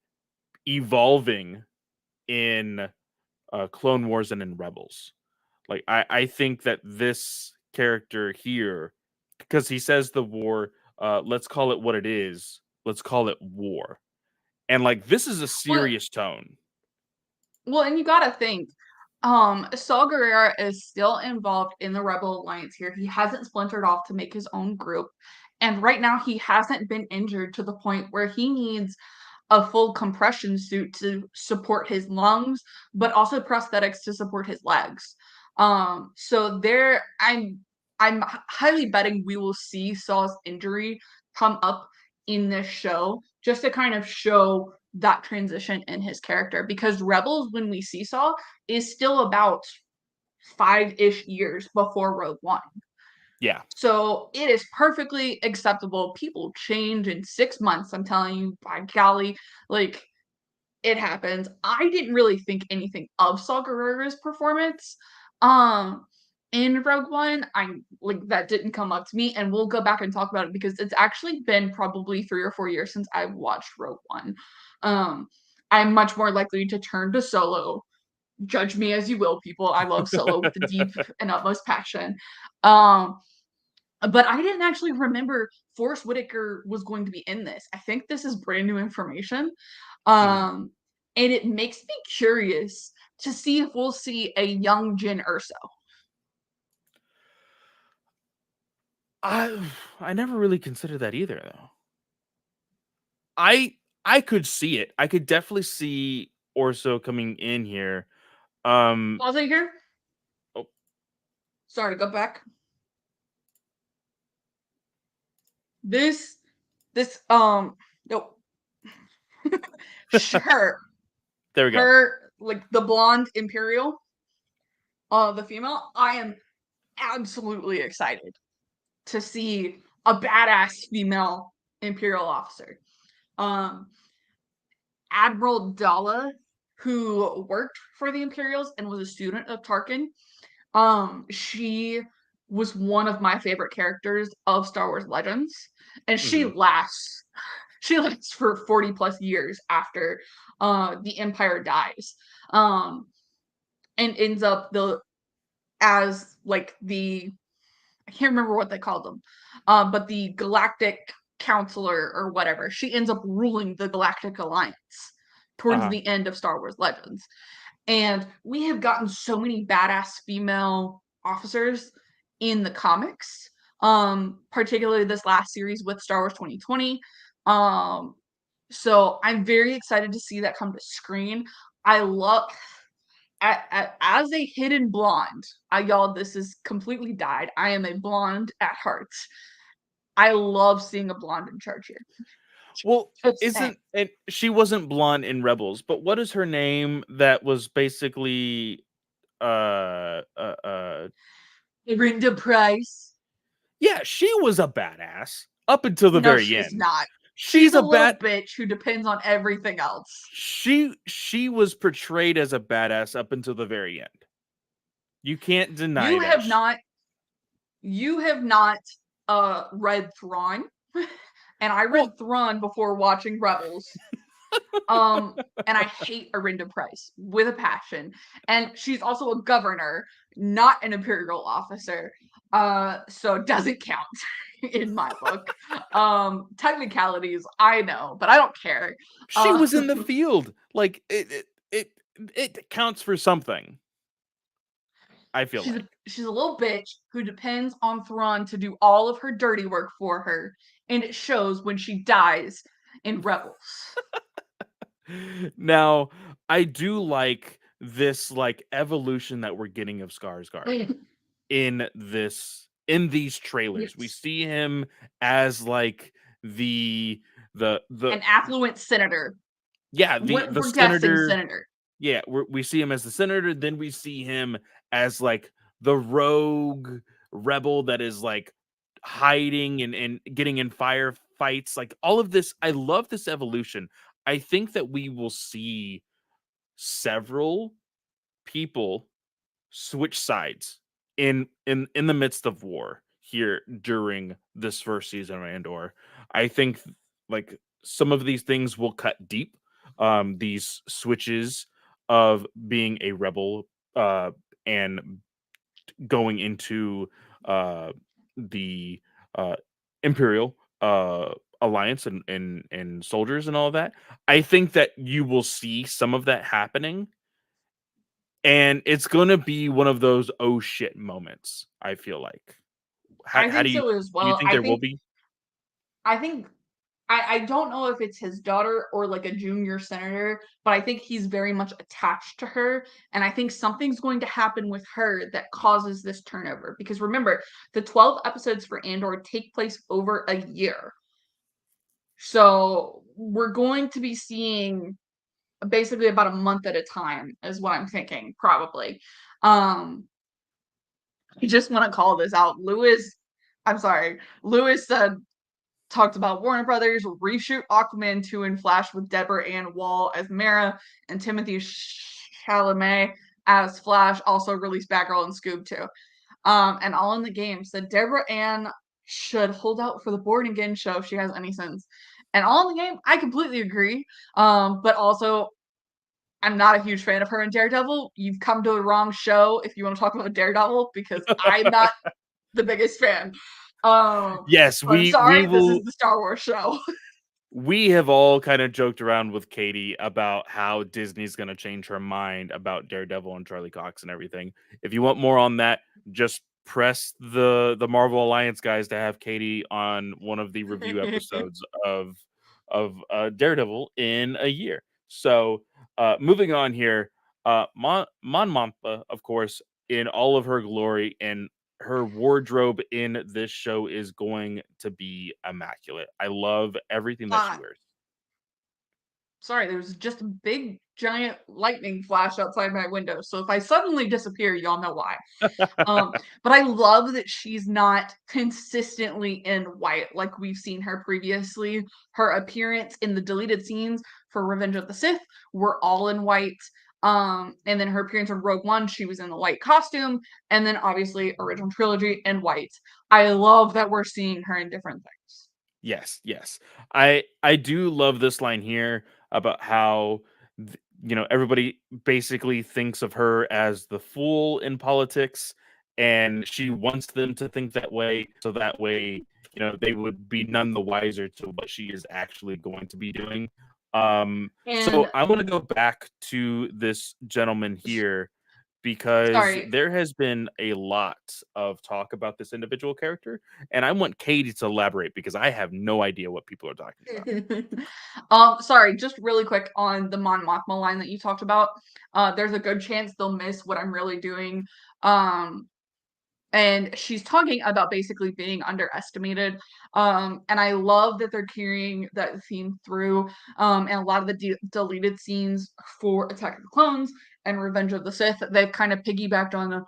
[SPEAKER 1] evolving in Clone Wars and in Rebels. Like I think that this character here, because he says the war, let's call it what it is. Let's call it war, and like this is a
[SPEAKER 2] Well,
[SPEAKER 1] serious tone.
[SPEAKER 2] and you gotta think, Saul Guerrera is still involved in the Rebel Alliance here. He hasn't splintered off to make his own group. And right now he hasn't been injured to the point where he needs a full compression suit to support his lungs, but also prosthetics to support his legs. So there, I'm highly betting we will see Saul's injury come up in this show just to kind of show that transition in his character. Because Rebels, when we see Saul, is still about 5-ish years before Rogue One.
[SPEAKER 1] Yeah,
[SPEAKER 2] So it is perfectly acceptable. People change in 6 months. I'm telling you, by golly, like it happens. I didn't really think anything of Saw Gerrera's performance. Um in Rogue One, I'm like that didn't come up to me, and we'll go back and talk about it because it's actually been probably 3 or 4 years since I've watched Rogue One. Um I'm much more likely to turn to Solo. Judge me as you will, people. I love Solo with the deep and utmost passion. Um but I didn't actually remember Forrest Whitaker was going to be in this. I think this is brand new information.
[SPEAKER 1] mhm.
[SPEAKER 2] Um, and it makes me curious to see if we'll see a young Jyn Erso.
[SPEAKER 1] I I never really considered that either though. I I could see it. I could definitely see. or so coming in here. Um,
[SPEAKER 2] Pause it here.
[SPEAKER 1] oh,
[SPEAKER 2] Sorry, go back. This, nope. Sure.
[SPEAKER 1] there we go.
[SPEAKER 2] Her, like, the blonde Imperial, the female, I am absolutely excited to see a badass female Imperial officer. Um, Admiral Dalla, who worked for the Imperials and was a student of Tarkin, she was one of my favorite characters of Star Wars Legends, and
[SPEAKER 1] Mhm.
[SPEAKER 2] she lasts for 40 plus years after the Empire dies. Um, and ends up the as like the I can't remember what they called them, but the Galactic Counselor or whatever. She ends up ruling the Galactic Alliance towards
[SPEAKER 1] Uh-huh.
[SPEAKER 2] the end of Star Wars Legends. And we have gotten so many badass female officers in the comics, particularly this last series with Star Wars 2020. So I'm very excited to see that come to screen. I love as a hidden blonde, y'all, this is completely dyed. I am a blonde at heart. I love seeing a blonde in charge here.
[SPEAKER 1] Well,
[SPEAKER 2] Just saying.
[SPEAKER 1] isn't and she wasn't blonde in Rebels, but what is her name that was basically uh uh uh
[SPEAKER 2] Rinda Price.
[SPEAKER 1] yeah, she was a badass up until the
[SPEAKER 2] No,
[SPEAKER 1] very
[SPEAKER 2] she's
[SPEAKER 1] end.
[SPEAKER 2] not. She's
[SPEAKER 1] She's
[SPEAKER 2] a
[SPEAKER 1] a
[SPEAKER 2] little
[SPEAKER 1] bad
[SPEAKER 2] bitch who depends on everything else.
[SPEAKER 1] she was portrayed as a badass up until the very end. You can't deny
[SPEAKER 2] You
[SPEAKER 1] that.
[SPEAKER 2] have not you have not read Thrawn. And I
[SPEAKER 1] Well,
[SPEAKER 2] read Thrawn before watching Rebels. And I hate Arinda Price with a passion. And she's also a governor, not an imperial officer. So it doesn't count in my book. Technicalities, I know, but I don't care.
[SPEAKER 1] she
[SPEAKER 2] Uh,
[SPEAKER 1] was in the field. Like it counts for something, I feel
[SPEAKER 2] she's a,
[SPEAKER 1] like.
[SPEAKER 2] she's a little bitch who depends on Thrawn to do all of her dirty work for her, and it shows when she dies in Rebels.
[SPEAKER 1] Now, I do like this like evolution that we're getting of Skarsgård in these trailers. We
[SPEAKER 2] Yes.
[SPEAKER 1] see him as like the
[SPEAKER 2] An affluent senator.
[SPEAKER 1] yeah, the
[SPEAKER 2] We're guessing
[SPEAKER 1] senator.
[SPEAKER 2] senator.
[SPEAKER 1] Yeah, we see him as the senator, then we see him as like the rogue rebel that is like hiding and getting in firefights. Like all of this, I love this evolution. I think that we will see several people switch sides in the midst of war here during this first season of Andor. I think like some of these things will cut deep. These switches of being a rebel and going into the uh, Imperial alliance and soldiers and all that. I think that you will see some of that happening, and it's gonna be one of those "oh shit" moments, I feel like.
[SPEAKER 2] I
[SPEAKER 1] How
[SPEAKER 2] think
[SPEAKER 1] do you
[SPEAKER 2] so as
[SPEAKER 1] do you
[SPEAKER 2] well.
[SPEAKER 1] think there will be?
[SPEAKER 2] I think I don't know if it's his daughter or like a junior senator, but I think he's very much attached to her. And I think something's going to happen with her that causes this turnover. Because remember, the 12 episodes for Andor take place over a year. So we're going to be seeing basically about a month at a time, is what I'm thinking, probably. Um, I just want to call this out. I'm sorry, Lewis said talked about Warner Brothers reshoot Aquaman 2 and Flash with Deborah Ann Wall as Mara and Timothy Chalamet as Flash, also released Batgirl and Scoob too. And all in the game said Deborah Ann should hold out for the Born Again show if she has any sense. And all in the game, I completely agree. But also, I'm not a huge fan of her in Daredevil. You've come to the wrong show if you want to talk about Daredevil because I'm not the biggest fan.
[SPEAKER 1] Yes,
[SPEAKER 2] So I'm
[SPEAKER 1] we
[SPEAKER 2] sorry, this is
[SPEAKER 1] will.
[SPEAKER 2] the Star Wars show.
[SPEAKER 1] We have all kind of joked around with Katie about how Disney's going to change her mind about Daredevil and Charlie Cox and everything. If you want more on that, just press the Marvel Alliance guys to have Katie on one of the review episodes of Daredevil in a year. So Moving on here, Mon Mothma, of course, in all of her glory, and her wardrobe in this show is going to be immaculate. I love everything that she
[SPEAKER 2] Uh,
[SPEAKER 1] wears.
[SPEAKER 2] sorry, there was just a big giant lightning flash outside my window. So if I suddenly disappear, y'all know why. Um, but I love that she's not consistently in white like we've seen her previously. Her appearance in the deleted scenes for Revenge of the Sith were all in white. And then her appearance in Rogue One, she was in the white costume, and then obviously original trilogy in white. I love that we're seeing her in different things.
[SPEAKER 1] Yes, yes. I do love this line here about how everybody basically thinks of her as the fool in politics, and she wants them to think that way so that way, they would be none the wiser to what she is actually going to be doing. So
[SPEAKER 2] And
[SPEAKER 1] I want to go back to this gentleman here because
[SPEAKER 2] sorry,
[SPEAKER 1] there has been a lot of talk about this individual character, and I want Katie to elaborate because I have no idea what people are talking about.
[SPEAKER 2] sorry, just really quick on the Mon Mothma line that you talked about. There's a good chance they'll miss what I'm really doing. Um, and she's talking about basically being underestimated. And I love that they're carrying that theme through. And a lot of the deleted scenes for Attack of the Clones and Revenge of the Sith, they've kind of piggybacked on the,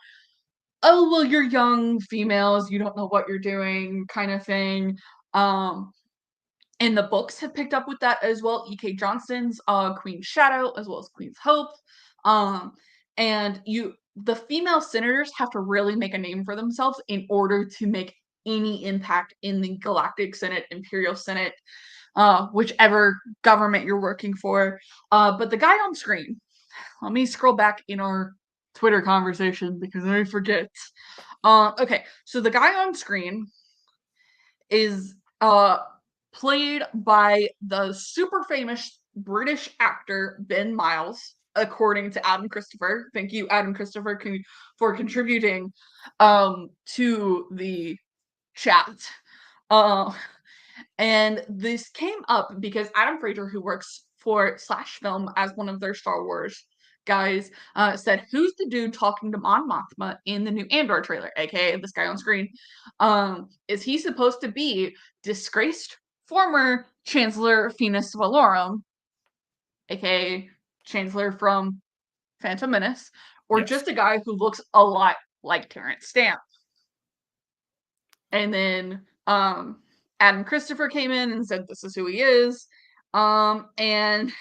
[SPEAKER 2] oh, well, you're young females, you don't know what you're doing kind of thing. Um, and the books have picked up with that as well. E.K. Johnston's Queen's Shadow, as well as Queen's Hope. Um, and the female senators have to really make a name for themselves in order to make any impact in the Galactic Senate, Imperial Senate, whichever government you're working for. But the guy on screen, let me scroll back in our Twitter conversation because I forget. Okay, so the guy on screen is played by the super famous British actor Ben Miles, according to Adam Christopher. Thank you, Adam Christopher, for contributing to the chat. Uh, and this came up because Adam Fraser, who works for Slash Film as one of their Star Wars guys, said, "Who's the dude talking to Mon Mothma in the new Andor trailer, aka this guy on screen? Is he supposed to be disgraced former Chancellor Phoenix Valorum, aka Chancellor from Phantom Menace, or
[SPEAKER 1] Yes.
[SPEAKER 2] just a guy who looks a lot like Terrence Stamp?" And then Adam Christopher came in and said, "This is who he is." And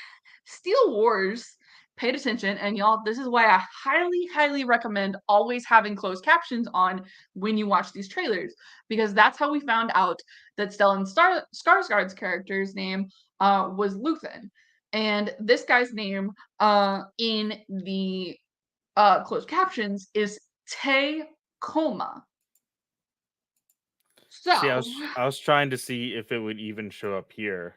[SPEAKER 2] Steel Wars paid attention, and y'all, this is why I highly, highly recommend always having closed captions on when you watch these trailers, because that's how we found out that Stellan Skarsgård's character's name was Luthen. And this guy's name in the closed captions is Te Koma.
[SPEAKER 1] See,
[SPEAKER 2] So,
[SPEAKER 1] I was trying to see if it would even show up here,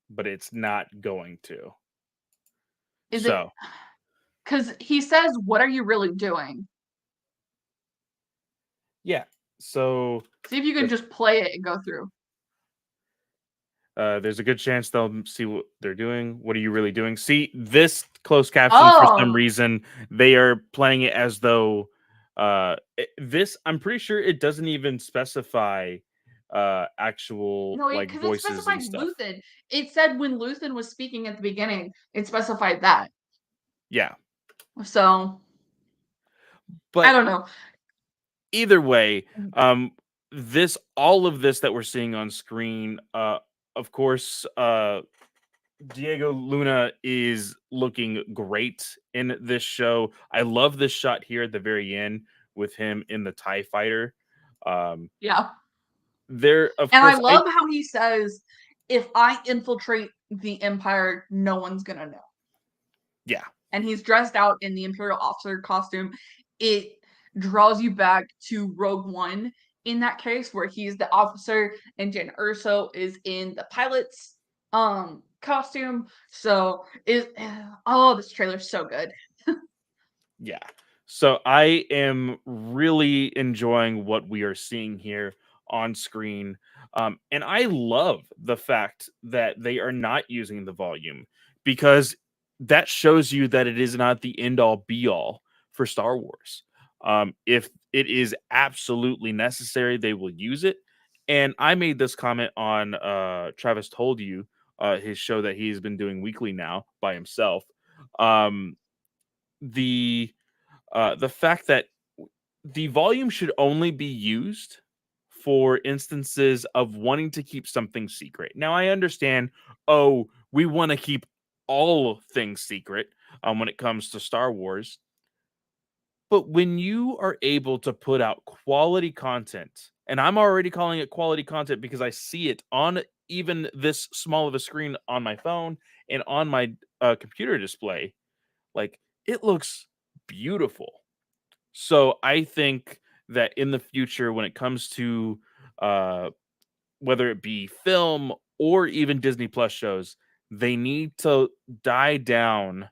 [SPEAKER 1] but it's not going to.
[SPEAKER 2] is it
[SPEAKER 1] So,
[SPEAKER 2] because he says, "What are you really doing?"
[SPEAKER 1] yeah. So
[SPEAKER 2] See if you can
[SPEAKER 1] the
[SPEAKER 2] just play it and go through.
[SPEAKER 1] there's a good chance they'll see what they're doing. What are you really doing? See, this closed caption for some
[SPEAKER 2] Oh,
[SPEAKER 1] reason they are playing it as though this I'm pretty sure it doesn't even specify actual
[SPEAKER 2] no,
[SPEAKER 1] like
[SPEAKER 2] because it
[SPEAKER 1] voices
[SPEAKER 2] specified
[SPEAKER 1] and stuff.
[SPEAKER 2] Luthen. It said when Luthen was speaking at the beginning, it specified that.
[SPEAKER 1] Yeah.
[SPEAKER 2] So, I
[SPEAKER 1] But
[SPEAKER 2] don't know.
[SPEAKER 1] either way, this all of this that we're seeing on screen, of course, Diego Luna is looking great in this show. I love this shot here at the very end with him in the TIE fighter. Um,
[SPEAKER 2] Yeah.
[SPEAKER 1] there, of
[SPEAKER 2] And I
[SPEAKER 1] course, I
[SPEAKER 2] love how he says, if I infiltrate the Empire, no one's going to know.
[SPEAKER 1] yeah,
[SPEAKER 2] And he's dressed out in the Imperial officer costume. It draws you back to Rogue One in that case, where he's the officer and Jen Urso is in the pilot's costume. So it oh, this trailer's so good.
[SPEAKER 1] yeah. So I am really enjoying what we are seeing here on screen. And I love the fact that they are not using the volume because that shows you that it is not the end all be all for Star Wars. If it is absolutely necessary, they will use it. And I made this comment on Travis Told You, his show that he's been doing weekly now by himself. Um, the fact that the volume should only be used for instances of wanting to keep something secret. Now, I understand, oh, we want to keep all things secret when it comes to Star Wars. But when you are able to put out quality content, and I'm already calling it quality content because I see it on even this small of a screen on my phone and on my computer display, like it looks beautiful. So I think that in the future, when it comes to uh, whether it be film or even Disney Plus shows, they need to die down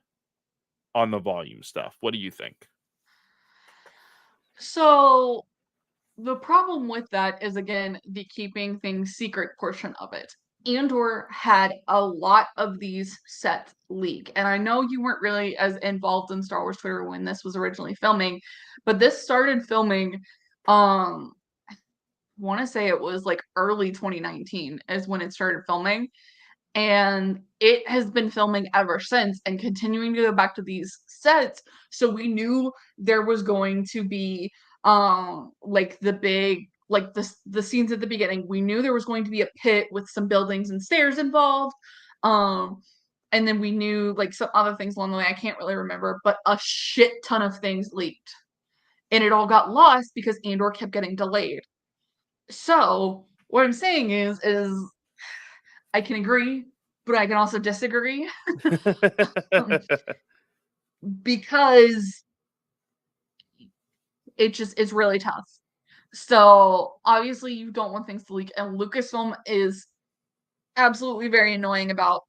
[SPEAKER 1] on the volume stuff. What do you think?
[SPEAKER 2] So the problem with that is again the keeping things secret portion of it. Andor had a lot of these sets leak, and I know you weren't really as involved in Star Wars Twitter when this was originally filming, but this started filming. I want to say it was like early 2019 is when it started filming, and it has been filming ever since and continuing to go back to these sets. So we knew there was going to be like the big like the scenes at the beginning. We knew there was going to be a pit with some buildings and stairs involved. um and then we knew like some other things along the way. I can't really remember, but a shit ton of things leaked, and it all got lost because Andor kept getting delayed. So what I'm saying is I can agree, but I can also disagree. um, because it's really tough. So obviously you don't want things to leak, and Lucasfilm is absolutely very annoying about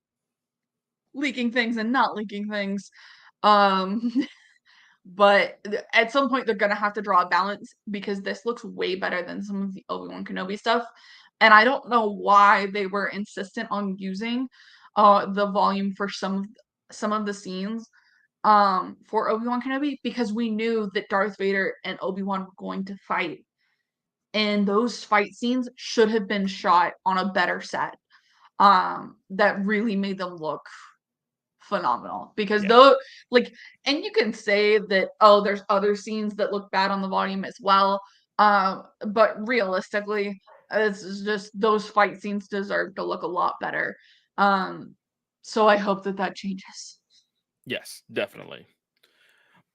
[SPEAKER 2] leaking things and not leaking things. Um but at some point they're gonna have to draw a balance because this looks way better than some of the Obi-Wan Kenobi stuff. And I don't know why they were insistent on using the volume for some of the scenes for Obi-Wan Kenobi, because we knew that Darth Vader and Obi-Wan were going to fight. And those fight scenes should have been shot on a better set. That really made them look phenomenal. Because
[SPEAKER 1] Yeah.
[SPEAKER 2] though like, and you can say that, oh, there's other scenes that look bad on the volume as well. But realistically, it's just those fight scenes deserve to look a lot better. Um, so I hope that that changes.
[SPEAKER 1] Yes, definitely.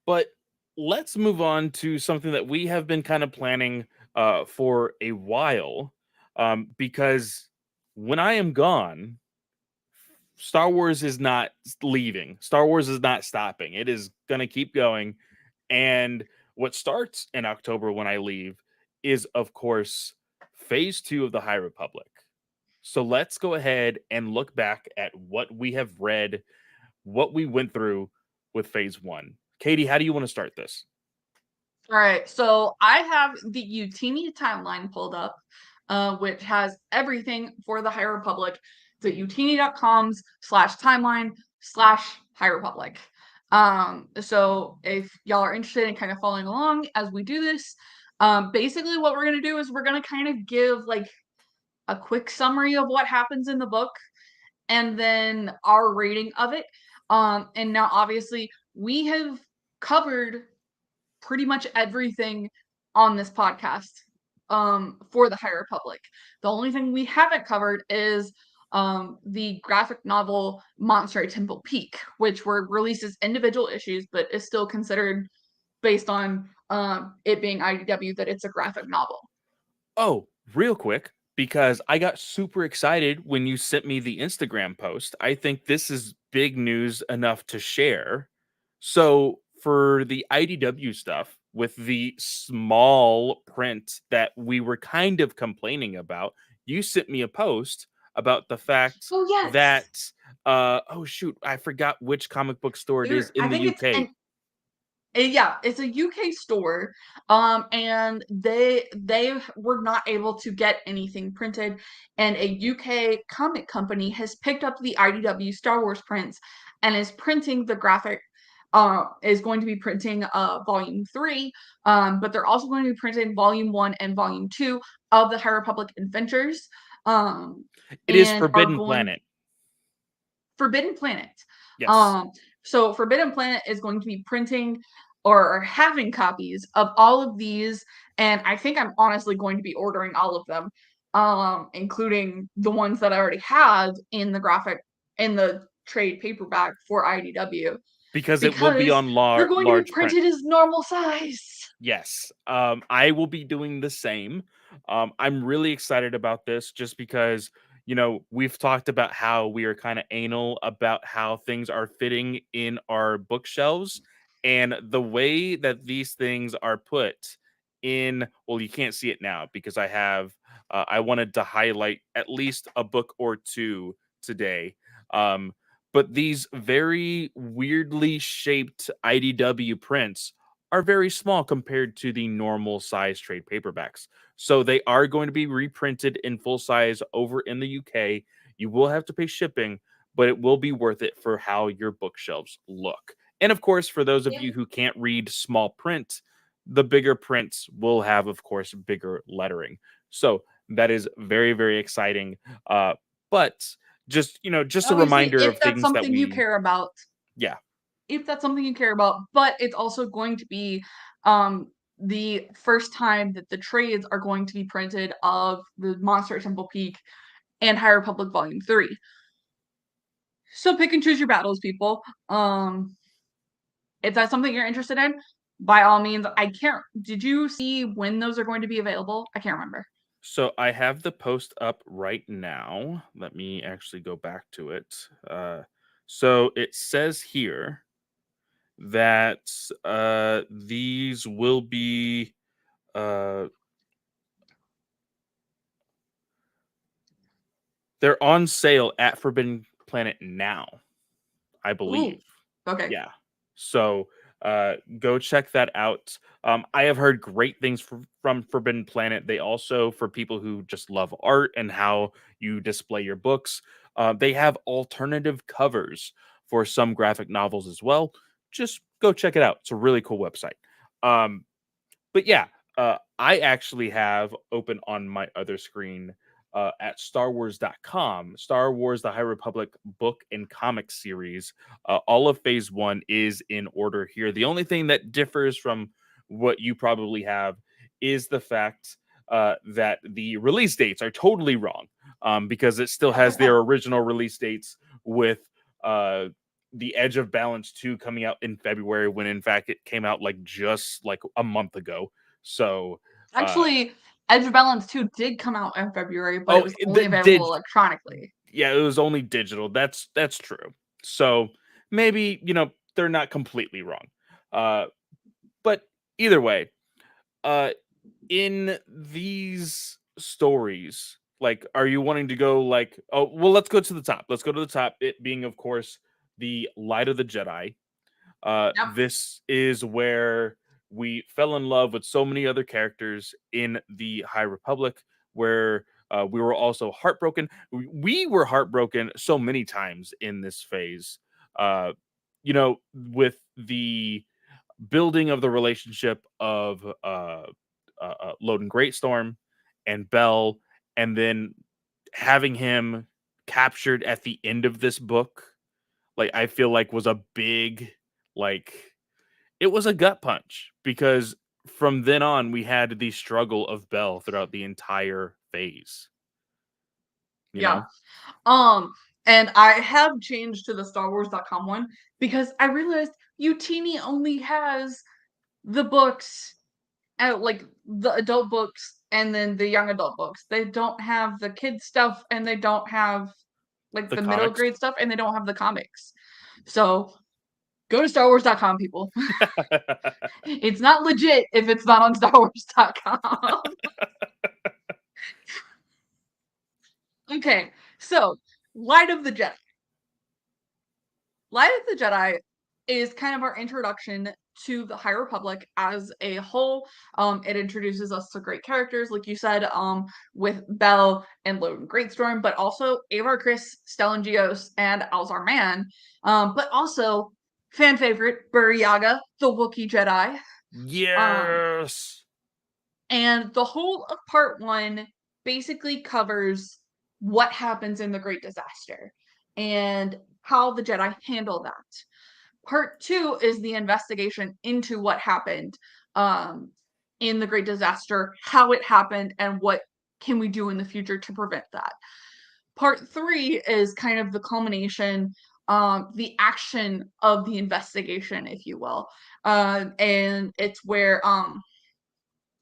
[SPEAKER 1] But let's move on to something that we have been kind of planning for a while, because when I am gone, Star Wars is not leaving. Star Wars is not stopping. It is going to keep going. And what starts in October when I leave is, of course, phase 2 of the High Republic. So let's go ahead and look back at what we have read, what we went through with phase 1. Katie, how do you want to start this?
[SPEAKER 2] All right, so I have the Utini timeline pulled up, which has everything for the High Republic. It's at utini.com/timeline/High Republic. So if y'all are interested in kind of following along as we do this, basically what we're gonna do is we're gonna kind of give like a quick summary of what happens in the book, and then our rating of it. And now obviously we have covered pretty much everything on this podcast for the High Republic. The only thing we haven't covered is the graphic novel Monster at Temple Peak, which were released as individual issues, but is still considered, based on it being IDW, that it's a graphic novel.
[SPEAKER 1] Oh, real quick, because I got super excited when you sent me the Instagram post. I think this is big news enough to share. So, for the IDW stuff with the small print that we were kind of complaining about, you sent me a post about the fact
[SPEAKER 2] Oh yes,
[SPEAKER 1] that oh shoot, I forgot which comic book store it is
[SPEAKER 2] I
[SPEAKER 1] in the
[SPEAKER 2] think it's
[SPEAKER 1] UK.
[SPEAKER 2] Yeah, it's a UK store, and they were not able to get anything printed, and a UK comic company has picked up the IDW Star Wars prints and is printing the graphic. Is going to be printing volume 3, but they're also going to be printing volume 1 and volume 2 of the High Republic Adventures, um,
[SPEAKER 1] It is
[SPEAKER 2] and are
[SPEAKER 1] Forbidden
[SPEAKER 2] going
[SPEAKER 1] Planet.
[SPEAKER 2] Forbidden Planet.
[SPEAKER 1] Yes.
[SPEAKER 2] Um, so Forbidden Planet is going to be printing or having copies of all of these, and I think I'm honestly going to be ordering all of them, including the ones that I already have in the trade paperback for IDW,
[SPEAKER 1] Because it will be
[SPEAKER 2] because
[SPEAKER 1] on
[SPEAKER 2] they're going to be
[SPEAKER 1] large print.
[SPEAKER 2] printed as normal size.
[SPEAKER 1] Yes. I will be doing the same. I'm really excited about this just because, we've talked about how we are kind of anal about how things are fitting in our bookshelves. And the way that these things are put in, well, you can't see it now because I wanted to highlight at least a book or two today. Um, but these very weirdly shaped IDW prints are very small compared to the normal size trade paperbacks. So they are going to be reprinted in full size over in the UK. You will have to pay shipping, but it will be worth it for how your bookshelves look. And of course, for those of you who can't read small print, the bigger prints will have, of course, bigger lettering. So that is very, very exciting. But just a
[SPEAKER 2] Obviously,
[SPEAKER 1] reminder
[SPEAKER 2] if
[SPEAKER 1] of
[SPEAKER 2] that's
[SPEAKER 1] things that
[SPEAKER 2] something you
[SPEAKER 1] we,
[SPEAKER 2] care about,
[SPEAKER 1] yeah.
[SPEAKER 2] but it's also going to be um the first time that the trades are going to be printed of the Monster at Temple Peak and High Republic Volume 3. So pick and choose your battles, people. If that's something you're interested in, by all means, I can't did you see when those are going to be available? I can't remember.
[SPEAKER 1] So I have the post up right now. Let me actually go back to it. So it says here that these will be uh, they're on sale at Forbidden Planet now, I believe.
[SPEAKER 2] Ooh. Okay.
[SPEAKER 1] Yeah. So go check that out. I have heard great things from Forbidden Planet. They also, for people who just love art and how you display your books, they have alternative covers for some graphic novels as well. Just go check it out. It's a really cool website. But yeah, I actually have open on my other screen at starwars.com, Star Wars The High Republic book and comic series. All of phase one is in order here. The only thing that differs from what you probably have is the fact that the release dates are totally wrong, because it still has their original release dates with the Edge of Balance 2 coming out in February, when in fact it came out just like a month ago. So
[SPEAKER 2] Actually, Edge of Balance 2 did come out in February, but it
[SPEAKER 1] oh,
[SPEAKER 2] was only
[SPEAKER 1] that
[SPEAKER 2] available
[SPEAKER 1] did,
[SPEAKER 2] electronically.
[SPEAKER 1] yeah, it was only digital. That's true. So maybe, they're not completely wrong. Uh but either way, uh in these stories, like, are you wanting to go like, oh, well, let's go to the top. Let's go to the top, it being, of course, the Light of the Jedi.
[SPEAKER 2] Yep.
[SPEAKER 1] This is where we fell in love with so many other characters in the High Republic, where we were also heartbroken. We were heartbroken so many times in this phase, with the building of the relationship of Loden Greatstorm and Bell, and then having him captured at the end of this book, like, I feel like was a big, like, it was a gut punch, because from then on we had the struggle of Bell throughout the entire phase, you
[SPEAKER 2] Yeah.
[SPEAKER 1] know?
[SPEAKER 2] And I have changed to the StarWars.com one because I realized Utini only has the books, like the adult books and then the young adult books. They don't have the kids stuff and they don't have like
[SPEAKER 1] The
[SPEAKER 2] the middle
[SPEAKER 1] comics.
[SPEAKER 2] grade stuff and they don't have the comics. So go to StarWars.com, people. It's not legit if it's not on StarWars.com. Okay, so Light of the Jedi. Light of the Jedi is kind of our introduction to the High Republic as a whole. It introduces us to great characters, like you said, with Bell and Loden Greatstorm, but also Avar Kriss, Stellan Gios, and Alzar Mann. But also fan favorite Buri Yaga, the Wookiee Jedi.
[SPEAKER 1] Yes.
[SPEAKER 2] And the whole of part one basically covers what happens in the Great Disaster and how the Jedi handle that. Part two is the investigation into what happened in the Great Disaster, how it happened, and what can we do in the future to prevent that. Part three is kind of the culmination, the action of the investigation, if you will. And it's where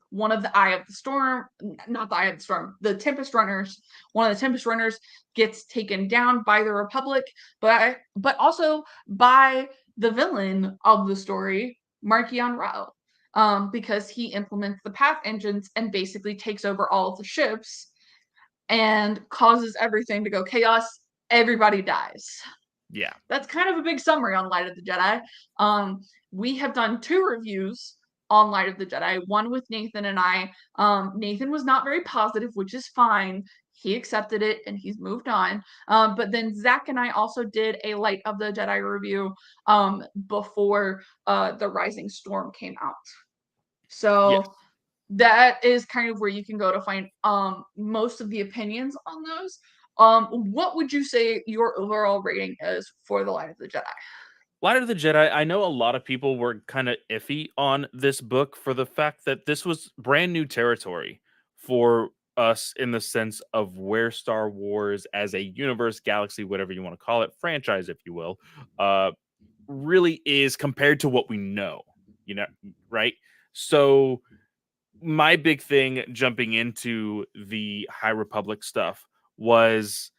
[SPEAKER 2] one of the Eye of the Storm, not the Eye of the Storm, the Tempest Runners, one of the Tempest Runners gets taken down by the Republic, but also by the villain of the story, Markion Rao, because he implements the path engines and basically takes over all of the ships and causes everything to go chaos. Everybody dies.
[SPEAKER 1] Yeah.
[SPEAKER 2] That's kind of a big summary on Light of the Jedi. We have done 2 reviews on Light of the Jedi, one with Nathan and I. Nathan was not very positive, which is fine. He accepted it and he's moved on. But then Zach and I also did a Light of the Jedi review before The Rising Storm came out.
[SPEAKER 1] Yes.
[SPEAKER 2] So that is kind of where you can go to find most of the opinions on those. What would you say your overall rating is for The Light of the Jedi?
[SPEAKER 1] Light of the Jedi, I know a lot of people were kind of iffy on this book for the fact that this was brand new territory for us in the sense of where Star Wars as a universe, galaxy, whatever you want to call it, franchise, if you will, really is compared to what we know, you know, right? So my big thing jumping into the High Republic stuff was,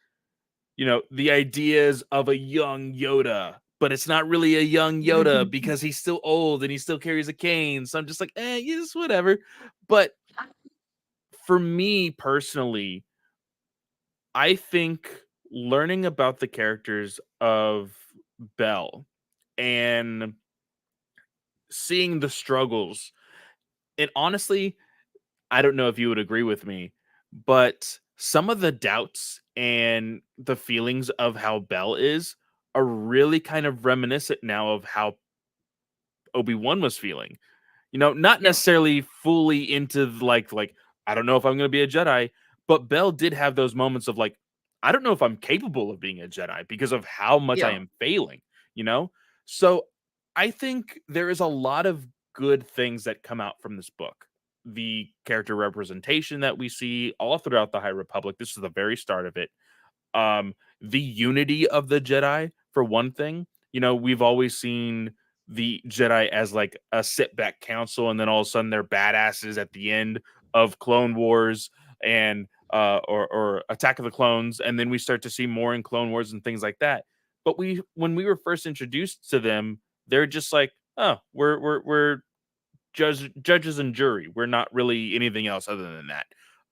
[SPEAKER 1] the ideas of a young Yoda, but it's not really a young Yoda because he's still old and he still carries a cane. So I'm just like, yes, whatever. But for me personally, I think learning about the characters of Bell and seeing the struggles, and honestly, I don't know if you would agree with me, but some of the doubts and the feelings of how Bell is are really kind of reminiscent now of how Obi-Wan was feeling. Not
[SPEAKER 2] Yeah,
[SPEAKER 1] necessarily fully into like I don't know if I'm going to be a Jedi, but Bell did have those moments of like I don't know if I'm capable of being a Jedi because of how much I
[SPEAKER 2] yeah.
[SPEAKER 1] am failing, you know? So I think there is a lot of good things that come out from this book. The character representation that we see all throughout the High Republic. This is the very start of it. The unity of the Jedi, for one thing. We've always seen the Jedi as like a sit back council, and then all of a sudden they're badasses at the end of Clone Wars and or Attack of the Clones, and then we start to see more in Clone Wars and things like that. But when we were first introduced to them, they're just like, oh, we're judges and jury. We're not really anything else other than that.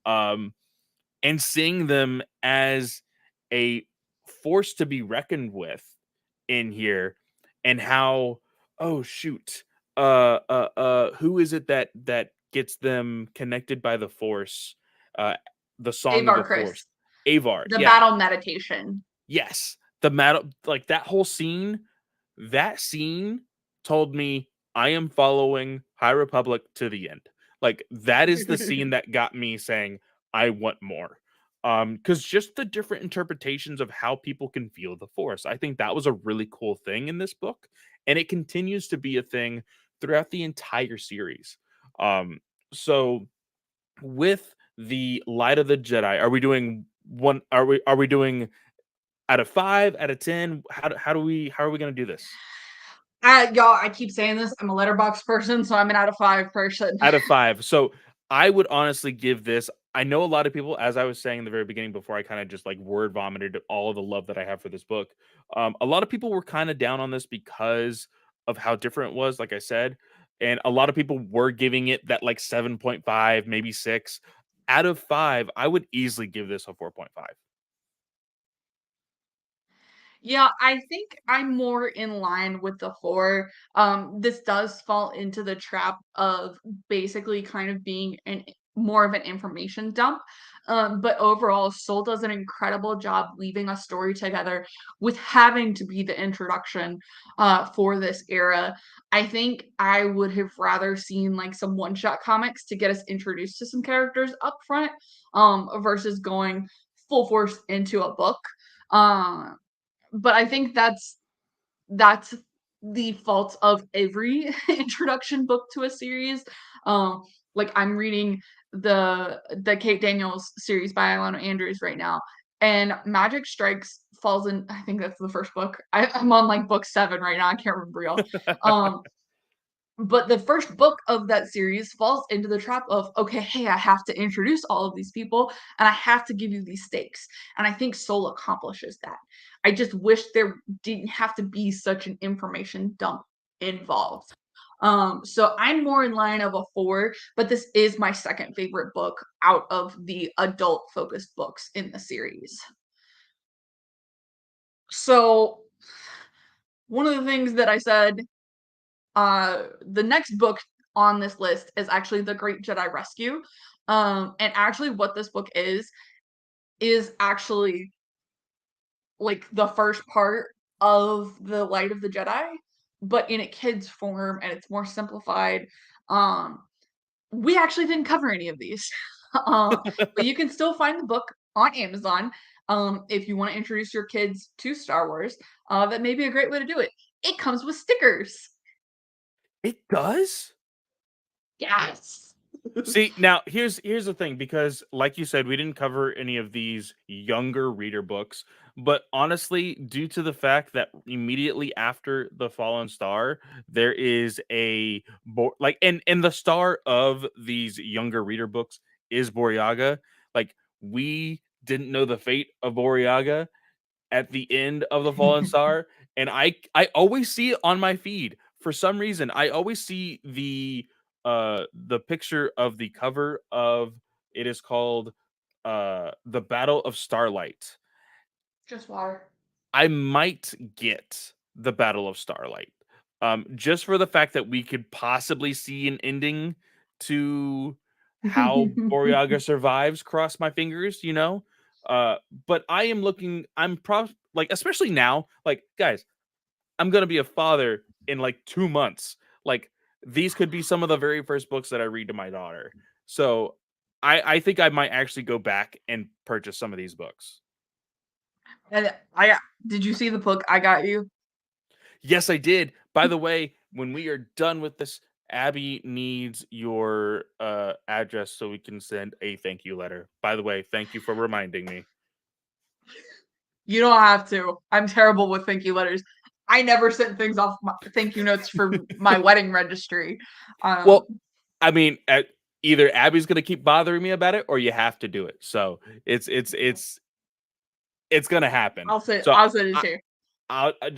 [SPEAKER 1] And seeing them as a force to be reckoned with in here, and how, oh shoot, who is it that gets them connected by the force, uh the song of the
[SPEAKER 2] Avar
[SPEAKER 1] force?
[SPEAKER 2] Kriss,
[SPEAKER 1] Avar,
[SPEAKER 2] the
[SPEAKER 1] yeah.
[SPEAKER 2] battle meditation.
[SPEAKER 1] Yes, the metal, like that whole scene. That scene told me I am following High Republic to the end. Like that is the scene that got me saying I want more. Because just the different interpretations of how people can feel the Force, I think that was a really cool thing in this book, and it continues to be a thing throughout the entire series. So with the Light of the Jedi, are we doing one? Are we doing out of 5, out of 10? How are we going to do this?
[SPEAKER 2] Y'all, I keep saying this. I'm a letterbox person, so I'm an out of 5 person.
[SPEAKER 1] Out of 5. So I would honestly give this. I know a lot of people, as I was saying in the very beginning, before I kind of just like word vomited all of the love that I have for this book. A lot of people were kind of down on this because of how different it was, like I said. And a lot of people were giving it that like 7.5, maybe 6. Out of 5, I would easily give this a 4.5.
[SPEAKER 2] Yeah, I think I'm more in line with the 4. This does fall into the trap of basically kind of being an more of an information dump. But overall, Soul does an incredible job weaving a story together with having to be the introduction for this era. I think I would have rather seen like some one-shot comics to get us introduced to some characters up front, versus going full force into a book. Uh, but I think that's the fault of every introduction book to a series. Um, like I'm reading the Kate Daniels series by Alana Andrews right now, and Magic Strikes falls in. I think that's the first book. I'm on like book 7 right now. I can't remember y'all. Um, but the first book of that series falls into the trap of, okay, hey, I have to introduce all of these people and I have to give you these stakes. And I think Soul accomplishes that. I just wish there didn't have to be such an information dump involved. So I'm more in line of a 4, but this is my second favorite book out of the adult focused books in the series. So one of the things that I said, the next book on this list is actually The Great Jedi Rescue. And actually what this book is actually like the first part of the Light of the Jedi, but in a kid's form and it's more simplified. Um, we actually didn't cover any of these. But you can still find the book on Amazon. If you want to introduce your kids to Star Wars, that may be a great way to do it. It comes with stickers.
[SPEAKER 1] It does?
[SPEAKER 2] Yes.
[SPEAKER 1] See, now here's the thing, because like you said, we didn't cover any of these younger reader books, but honestly, due to the fact that immediately after The Fallen Star, there is like, and the star of these younger reader books is Boryaga. Like, we didn't know the fate of Boryaga at the end of The Fallen Star, and I always see it on my feed. For some reason, I always see the picture of the cover of, it is called The Battle of Starlight.
[SPEAKER 2] Just water.
[SPEAKER 1] I might get The Battle of Starlight. Just for the fact that we could possibly see an ending to how Boryaga survives, cross my fingers, you know? Uh, but I am looking, like, especially now, like, guys, I'm gonna be a father in like 2 months. Like, these could be some of the very first books that I read to my daughter. So I think I might actually go back and purchase some of these books.
[SPEAKER 2] And I did you see the book I got you?
[SPEAKER 1] Yes, I did. By the way, when we are done with this, Abby needs your address so we can send a thank you letter. By the way, thank you for reminding me.
[SPEAKER 2] You don't have to. I'm terrible with thank you letters. I never sent things off my thank you notes for my wedding registry. Um,
[SPEAKER 1] Well, I mean, either Abby's gonna keep bothering me about it, or you have to do it. So it's gonna happen. So
[SPEAKER 2] I'll send it
[SPEAKER 1] I,
[SPEAKER 2] to you.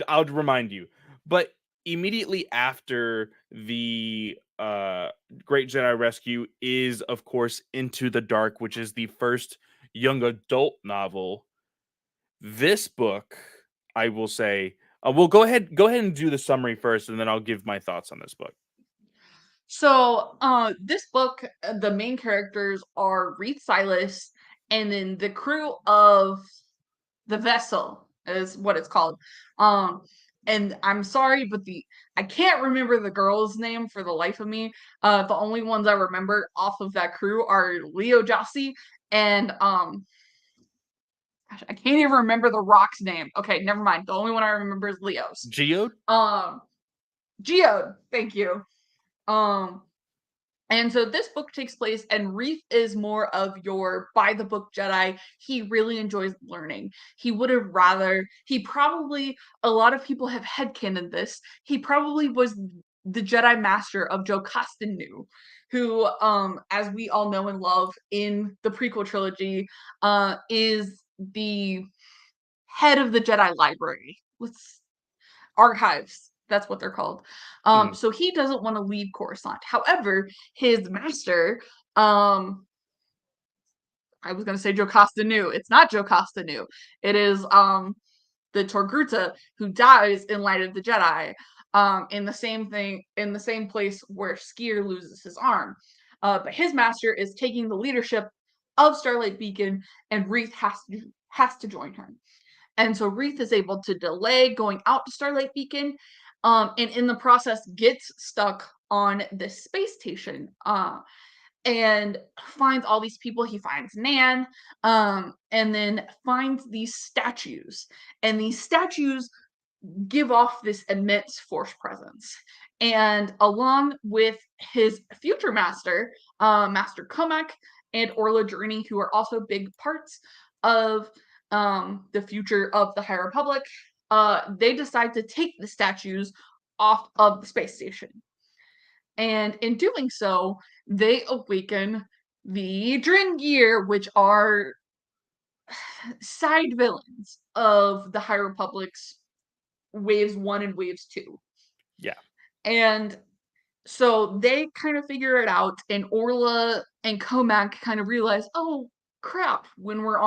[SPEAKER 1] I'll remind you. But immediately after the Great Jedi Rescue is, of course, Into the Dark, which is the first young adult novel. This book, I will say, well, go ahead and do the summary first, and then I'll give my thoughts on this book.
[SPEAKER 2] So, this book, the main characters are Reed Silas, and then the crew of the vessel is what it's called. Um, and I'm sorry, but the I can't remember the girl's name for the life of me. The only ones I remember off of that crew are Leo Jossi and gosh, I can't even remember the rock's name. Okay, never mind. The only one I remember is Leo's.
[SPEAKER 1] Geode?
[SPEAKER 2] Um, Geode, thank you. Um, and so this book takes place, and Reef is more of your by the book Jedi. He really enjoys learning. He would have rather, he probably, a lot of people have headcanon this, he probably was the Jedi Master of Joe Costanu, who, as we all know and love in the prequel trilogy, is the head of the Jedi Library. Let's archives. That's what they're called.
[SPEAKER 1] Mhm.
[SPEAKER 2] So he doesn't want to leave Coruscant. However, his master, um, I was gonna say Joe Costanu. It's not Joe Costanu. It is the Togruta, who dies in Light of the Jedi, in the same place where Skier loses his arm. But his master is taking the leadership of Starlight Beacon, and Reath has to join her. And so Reath is able to delay going out to Starlight Beacon, and in the process gets stuck on this space station, and finds all these people. He finds Nan, and then finds these statues. And these statues give off this immense force presence. And along with his future master, Master Comac and Orla Journey, who are also big parts of the future of the High Republic, they decide to take the statues off of the space station. And in doing so, they awaken the Dringir, which are side villains of the High Republic's waves 1 and waves 2.
[SPEAKER 1] Yeah.
[SPEAKER 2] And so they kind of figure it out, and Orla and Comac kind of realize, oh crap, when they're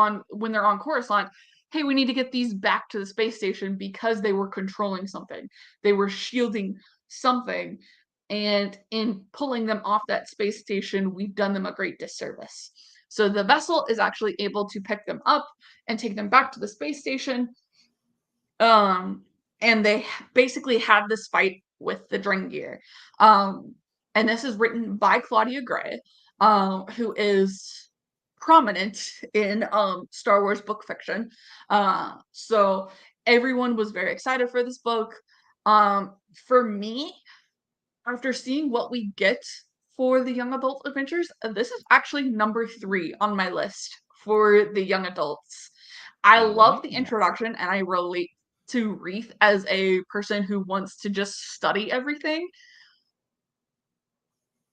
[SPEAKER 2] on Coruscant, hey, we need to get these back to the space station because they were controlling something. They were shielding something. And in pulling them off that space station, we've done them a great disservice. So the vessel is actually able to pick them up and take them back to the space station. And they basically have this fight with the Dringir. And this is written by Claudia Gray, who is prominent in Star Wars book fiction. So everyone was very excited for this book. For me, after seeing what we get for the young adult adventures, this is actually number 3 on my list for the young adults. I love the introduction, and I relate to Reath as a person who wants to just study everything.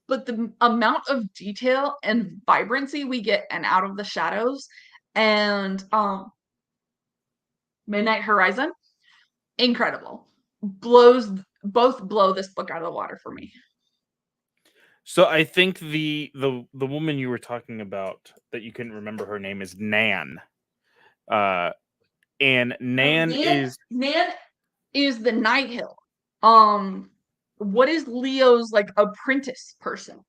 [SPEAKER 2] But the amount of detail and vibrancy we get in Out of the Shadows and Midnight Horizon, incredible. Both blow this book out of the water for me.
[SPEAKER 1] So I think the woman you were talking about that you couldn't remember her name is Nan. And Nan is
[SPEAKER 2] the Nighthill. What is Leo's like apprentice person?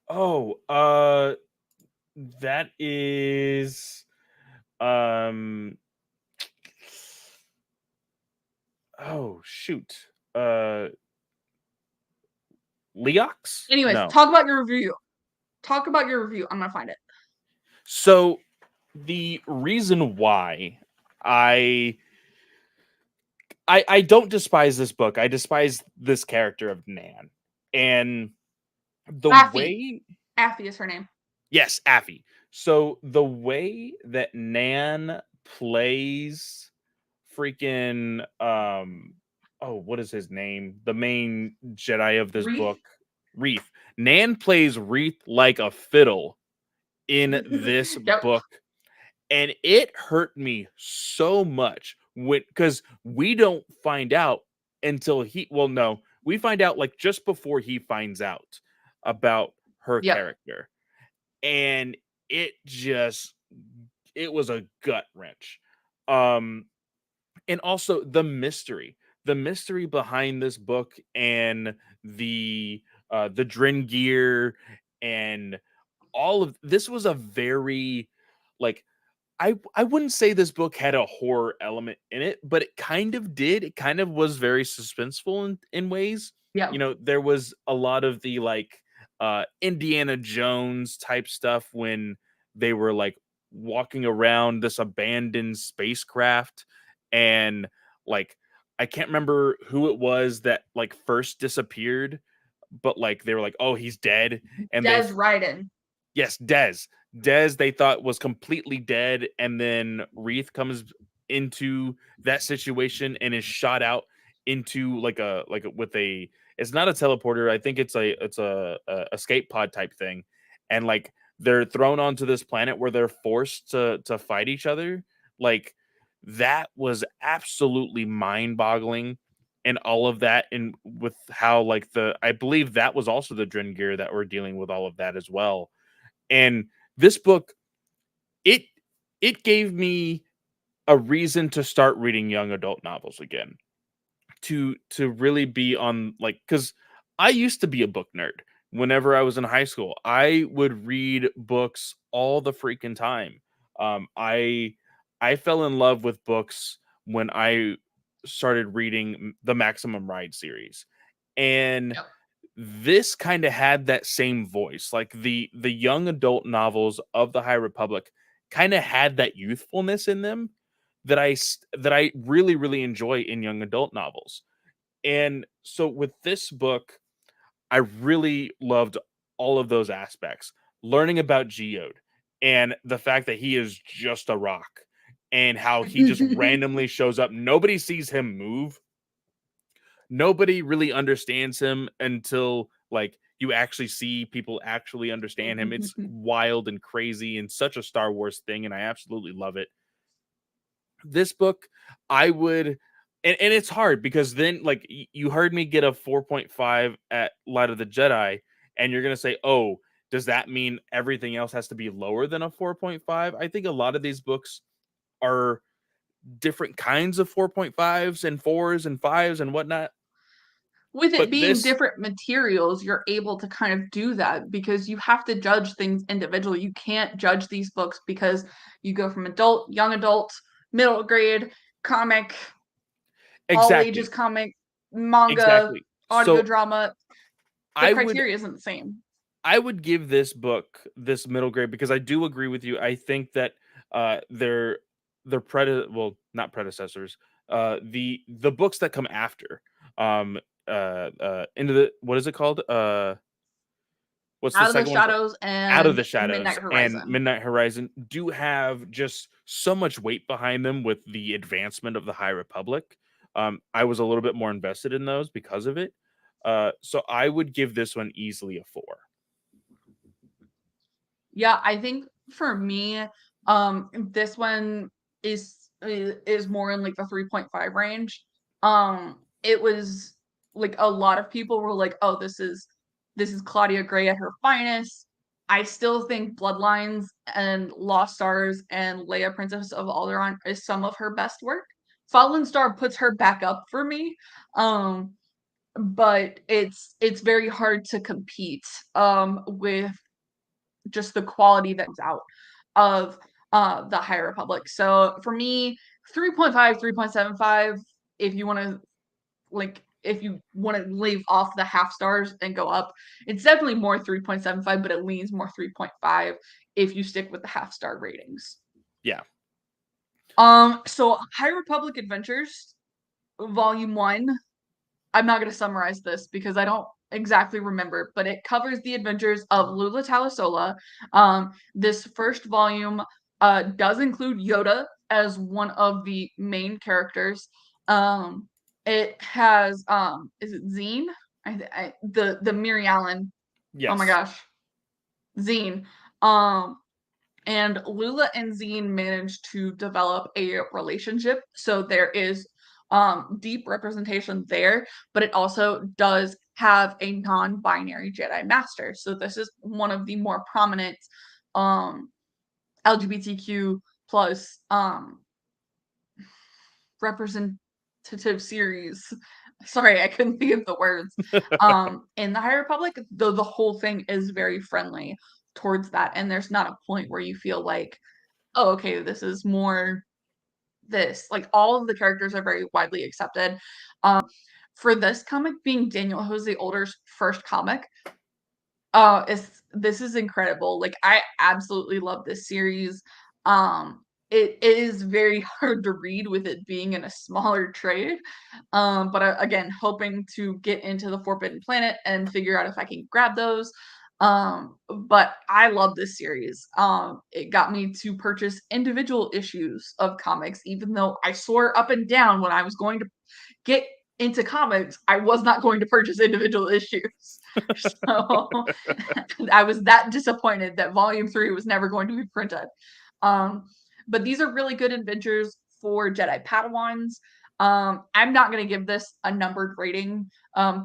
[SPEAKER 1] Oh, that is oh shoot. Leox?
[SPEAKER 2] Anyways,
[SPEAKER 1] No.
[SPEAKER 2] talk about your review. I'm gonna find it.
[SPEAKER 1] So the reason why I don't despise this book. I despise this character of Nan. And the way
[SPEAKER 2] Affy is her name.
[SPEAKER 1] Yes, Affy. So the way that Nan plays freaking what is his name? The main Jedi of this book, Reath. Nan plays Reath like a fiddle in this book. And it hurt me so much because we don't find out until we find out like just before he finds out about her character. And it was a gut wrench. And also the mystery behind this book and the Dringir and all of this was a very like I wouldn't say this book had a horror element in it, but it kind of did. It kind of was very suspenseful in ways.
[SPEAKER 2] Yeah.
[SPEAKER 1] You know, there was a lot of the like Indiana Jones type stuff when they were like walking around this abandoned spacecraft and like I can't remember who it was that like first disappeared, but like they were like, oh, he's dead. And
[SPEAKER 2] Des Ryden.
[SPEAKER 1] Yes, Des they thought was completely dead, and then Reath comes into that situation and is shot out into it's not a teleporter. I think it's a escape pod type thing, and like they're thrown onto this planet where they're forced to fight each other. Like that was absolutely mind boggling. And all of that, and with how like I believe that was also the Dringir that were dealing with all of that as well. And this book, it gave me a reason to start reading young adult novels again. To really be on, like, because I used to be a book nerd. Whenever I was in high school, I would read books all the freaking time. I fell in love with books when I started reading the Maximum Ride series, and
[SPEAKER 2] Yep.
[SPEAKER 1] this kind of had that same voice. Like the young adult novels of the High Republic kind of had that youthfulness in them that that I really really enjoy in young adult novels. And so with this book, I really loved all of those aspects. Learning about Geode and the fact that he is just a rock and how he just randomly shows up. Nobody sees him move. Nobody really understands him until like you actually see people actually understand him. It's wild and crazy and such a Star Wars thing, and I absolutely love it. This book, I would, and it's hard because then like you heard me get a 4.5 at Light of the Jedi, and you're gonna say, oh, does that mean everything else has to be lower than a 4.5? I think a lot of these books are different kinds of 4.5s and 4s and 5s and whatnot.
[SPEAKER 2] With it
[SPEAKER 1] But
[SPEAKER 2] being
[SPEAKER 1] this
[SPEAKER 2] different materials, you're able to kind of do that because you have to judge things individually. You can't judge these books because you go from adult, young adult, middle grade, comic, all ages
[SPEAKER 1] exactly,
[SPEAKER 2] comic, manga,
[SPEAKER 1] exactly.
[SPEAKER 2] audio
[SPEAKER 1] So
[SPEAKER 2] drama. The
[SPEAKER 1] I would
[SPEAKER 2] criteria isn't the same.
[SPEAKER 1] I would give this book this middle grade because I do agree with you. I think that their not predecessors, the books that come after, um into the, what is it called? What's the
[SPEAKER 2] Out of the
[SPEAKER 1] second one called?
[SPEAKER 2] Shadows
[SPEAKER 1] Out of
[SPEAKER 2] and
[SPEAKER 1] the
[SPEAKER 2] Midnight
[SPEAKER 1] Shadows and
[SPEAKER 2] Horizon.
[SPEAKER 1] Midnight Horizon do have just so much weight behind them with the advancement of the High Republic. I was a little bit more invested in those because of it. So I would give this one easily a 4.
[SPEAKER 2] Yeah, I think for me, this one is more in like the 3.5 range. It was like a lot of people were like, "Oh, this is Claudia Gray at her finest." I still think Bloodlines and Lost Stars and Leia Princess of Alderaan is some of her best work. Fallen Star puts her back up for me. Um, but it's very hard to compete with just the quality that comes out of the High Republic. So for me, 3.5, 3.75, if you want to if you want to leave off the half stars and go up, it's definitely more 3.75, but it leans more 3.5 if you stick with the half star ratings.
[SPEAKER 1] Yeah.
[SPEAKER 2] So High Republic Adventures Volume 1, I'm not going to summarize this because I don't exactly remember, but it covers the adventures of Lula Talasola. This first volume does include Yoda as one of the main characters. It has is it Zine? The Miri Allen. Oh my
[SPEAKER 1] Yes.
[SPEAKER 2] gosh, Zine. Um, and Lula and Zine managed to develop a relationship. So there is deep representation there, but it also does have a non-binary Jedi Master. So this is one of the more prominent um, LGBTQ plus representative series. Sorry, I couldn't think of the words. In the High Republic, though the whole thing is very friendly towards that, and there's not a point where you feel like, oh, okay, this is more this. Like all of the characters are very widely accepted. For this comic being Daniel Jose Older's first comic, this is incredible. Like I absolutely love this series. It is very hard to read with it being in a smaller trade. But again, hoping to get into the Forbidden Planet and figure out if I can grab those. But I love this series. It got me to purchase individual issues of comics, even though I swore up and down when I was going to get into comics, I was not going to purchase individual issues. So I was that disappointed that volume 3 was never going to be printed. Um, but these are really good adventures for Jedi Padawans. I'm not going to give this a numbered rating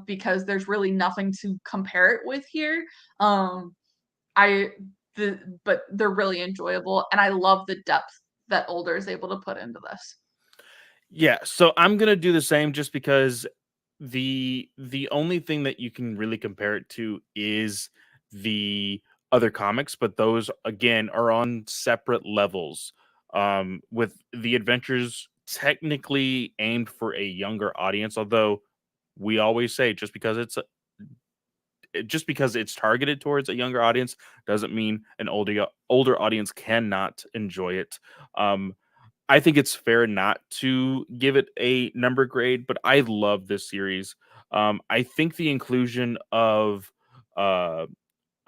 [SPEAKER 2] because there's really nothing to compare it with here. Um, I but they're really enjoyable, and I love the depth that Older is able to put into this.
[SPEAKER 1] Yeah, so I'm gonna do the same just because the only thing that you can really compare it to is the other comics, but those again are on separate levels. With the adventures technically aimed for a younger audience, although we always say just because it's targeted towards a younger audience doesn't mean an older audience cannot enjoy it. Um, I think it's fair not to give it a number grade, but I love this series. I think the inclusion of uh,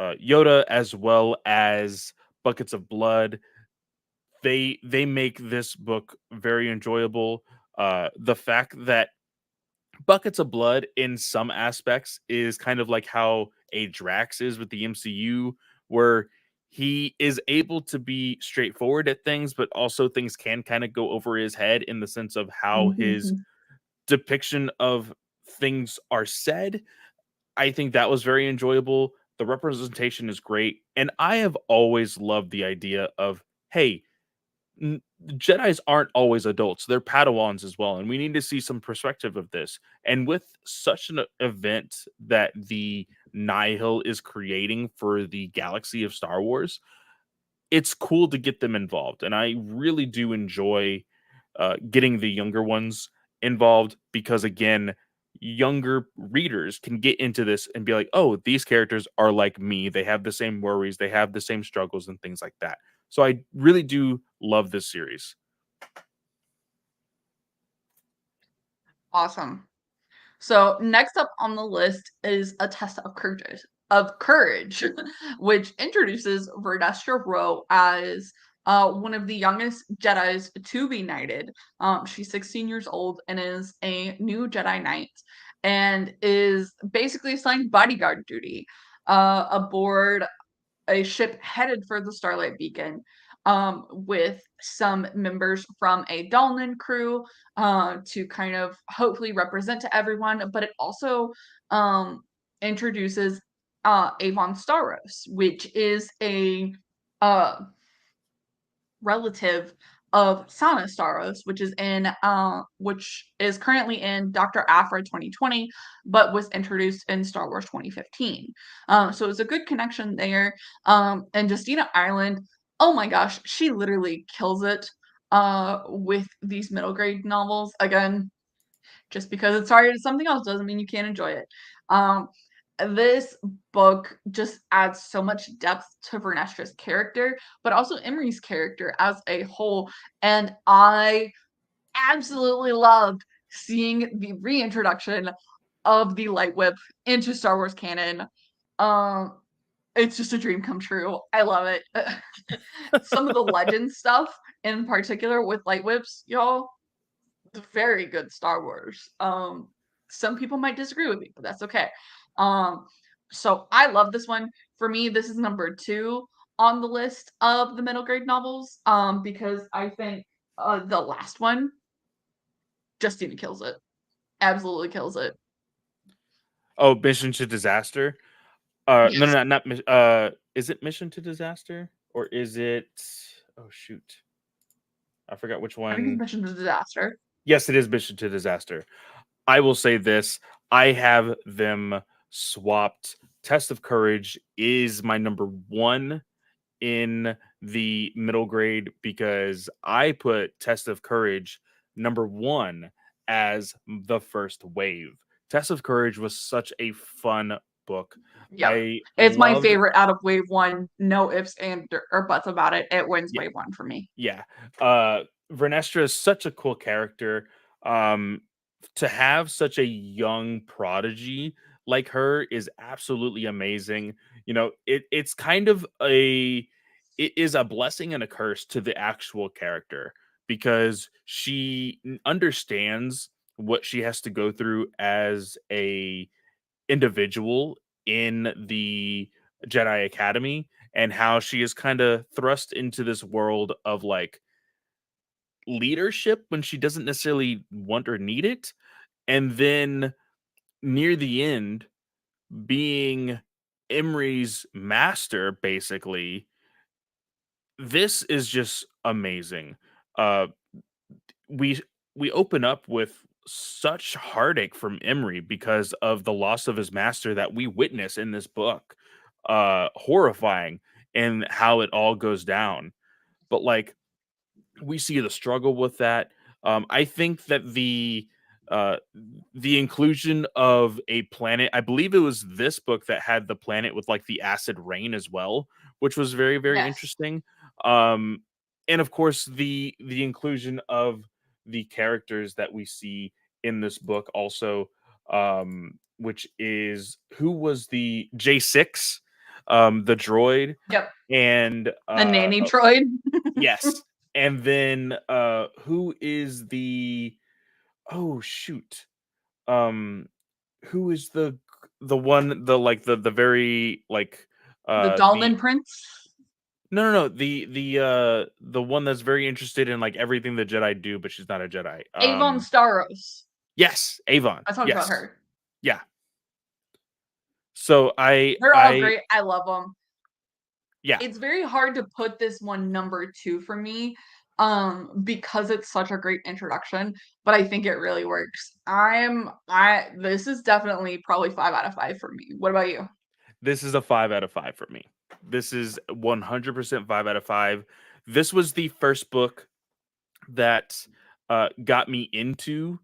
[SPEAKER 1] Yoda as well as Buckets of Blood, they make this book very enjoyable. The fact that Buckets of Blood in some aspects is kind of like how a Drax is with the MCU, where he is able to be straightforward at things, but also things can kind of go over his head in the sense of how his
[SPEAKER 2] Mhm.
[SPEAKER 1] depiction of things are said. I think that was very enjoyable. The representation is great. And I have always loved the idea of, hey, Jedis aren't always adults; they're Padawans as well, and we need to see some perspective of this. And with such an event that the Nihil is creating for the galaxy of Star Wars, it's cool to get them involved, and I really do enjoy getting the younger ones involved because, again, younger readers can get into this and be like, "Oh, these characters are like me. They have the same worries, they have the same struggles, and things like that." So I really do love this series.
[SPEAKER 2] Awesome. So next up on the list is a test of courage, which introduces Verdestra Rowe as one of the youngest Jedi's to be knighted. She's 16 years old and is a new Jedi Knight, and is basically assigned bodyguard duty aboard a ship headed for the Starlight Beacon, with some members from a Dalnan crew to kind of hopefully represent to everyone. But it also introduces Avon Staros, which is a uh, relative of Sana Staros, which is currently in Dr. Aphra 2020, but was introduced in Star Wars 2015. So it's a good connection there. And Justina Ireland, oh my gosh, she literally kills it with these middle grade novels. Again, just because it's started as something else doesn't mean you can't enjoy it. Um, this book just adds so much depth to Vernestra's character, but also Emery's character as a whole. And I absolutely loved seeing the reintroduction of the light whip into Star Wars canon. Um, it's just a dream come true. I love it. Some of the legend stuff in particular with light whips, y'all, very good Star Wars. Some people might disagree with me, but that's okay. Um, so I love this one. For me, this is number 2 on the list of the middle grade novels. Because I think the last one, Justina kills it. Absolutely kills it.
[SPEAKER 1] Oh, Mission to Disaster? No,
[SPEAKER 2] Yes,
[SPEAKER 1] no, not is it Mission to Disaster or is it? Oh shoot, I forgot which
[SPEAKER 2] I think it's
[SPEAKER 1] one.
[SPEAKER 2] Mission to Disaster.
[SPEAKER 1] Yes, it is Mission to Disaster. I will say this: I have them swapped. Test of Courage is my number one in the middle grade because I put Test of Courage number one as the first wave. Test of Courage was such a fun book.
[SPEAKER 2] Yep.
[SPEAKER 1] I
[SPEAKER 2] It's my
[SPEAKER 1] loved,
[SPEAKER 2] favorite out of wave one. No ifs and or buts about it. It wins
[SPEAKER 1] yeah,
[SPEAKER 2] wave one for me.
[SPEAKER 1] yeah. Vernestra is such a cool character. Um, to have such a young prodigy like her is absolutely amazing. You know, it's kind of it is a blessing and a curse to the actual character because she understands what she has to go through as a individual in the Jedi Academy and how she is kind of thrust into this world of like leadership when she doesn't necessarily want or need it. And then near the end, being Emery's master, basically, this is just amazing. uh, we we open up with such heartache from Emery because of the loss of his master that we witness in this book. Horrifying and how it all goes down. But like we see the struggle with that. I think that uh, the inclusion of a planet, I believe it was this book that had the planet with like the acid rain as well, which was very very
[SPEAKER 2] Yes.
[SPEAKER 1] interesting. Um, and of course the inclusion of the characters that we see in this book also, which is who was the J6, the droid,
[SPEAKER 2] Yep.
[SPEAKER 1] and
[SPEAKER 2] The nanny droid.
[SPEAKER 1] yes. And then who is the oh shoot. Um who is the one the very like
[SPEAKER 2] The
[SPEAKER 1] the
[SPEAKER 2] Dalden Prince.
[SPEAKER 1] no, the one that's very interested in like everything the Jedi do, but she's not a Jedi.
[SPEAKER 2] Avon Staros.
[SPEAKER 1] Yes, Avon.
[SPEAKER 2] I talked about
[SPEAKER 1] Yes.
[SPEAKER 2] her.
[SPEAKER 1] Yeah. So
[SPEAKER 2] They're all great. I love them.
[SPEAKER 1] yeah,
[SPEAKER 2] It's very hard to put this one number 2 for me, because it's such a great introduction, but I think it really works. I this is definitely probably 5 out of 5 for me. What about you?
[SPEAKER 1] this is a 5 out of 5 for me. This is 100% 5 out of 5. This was the first book that got me into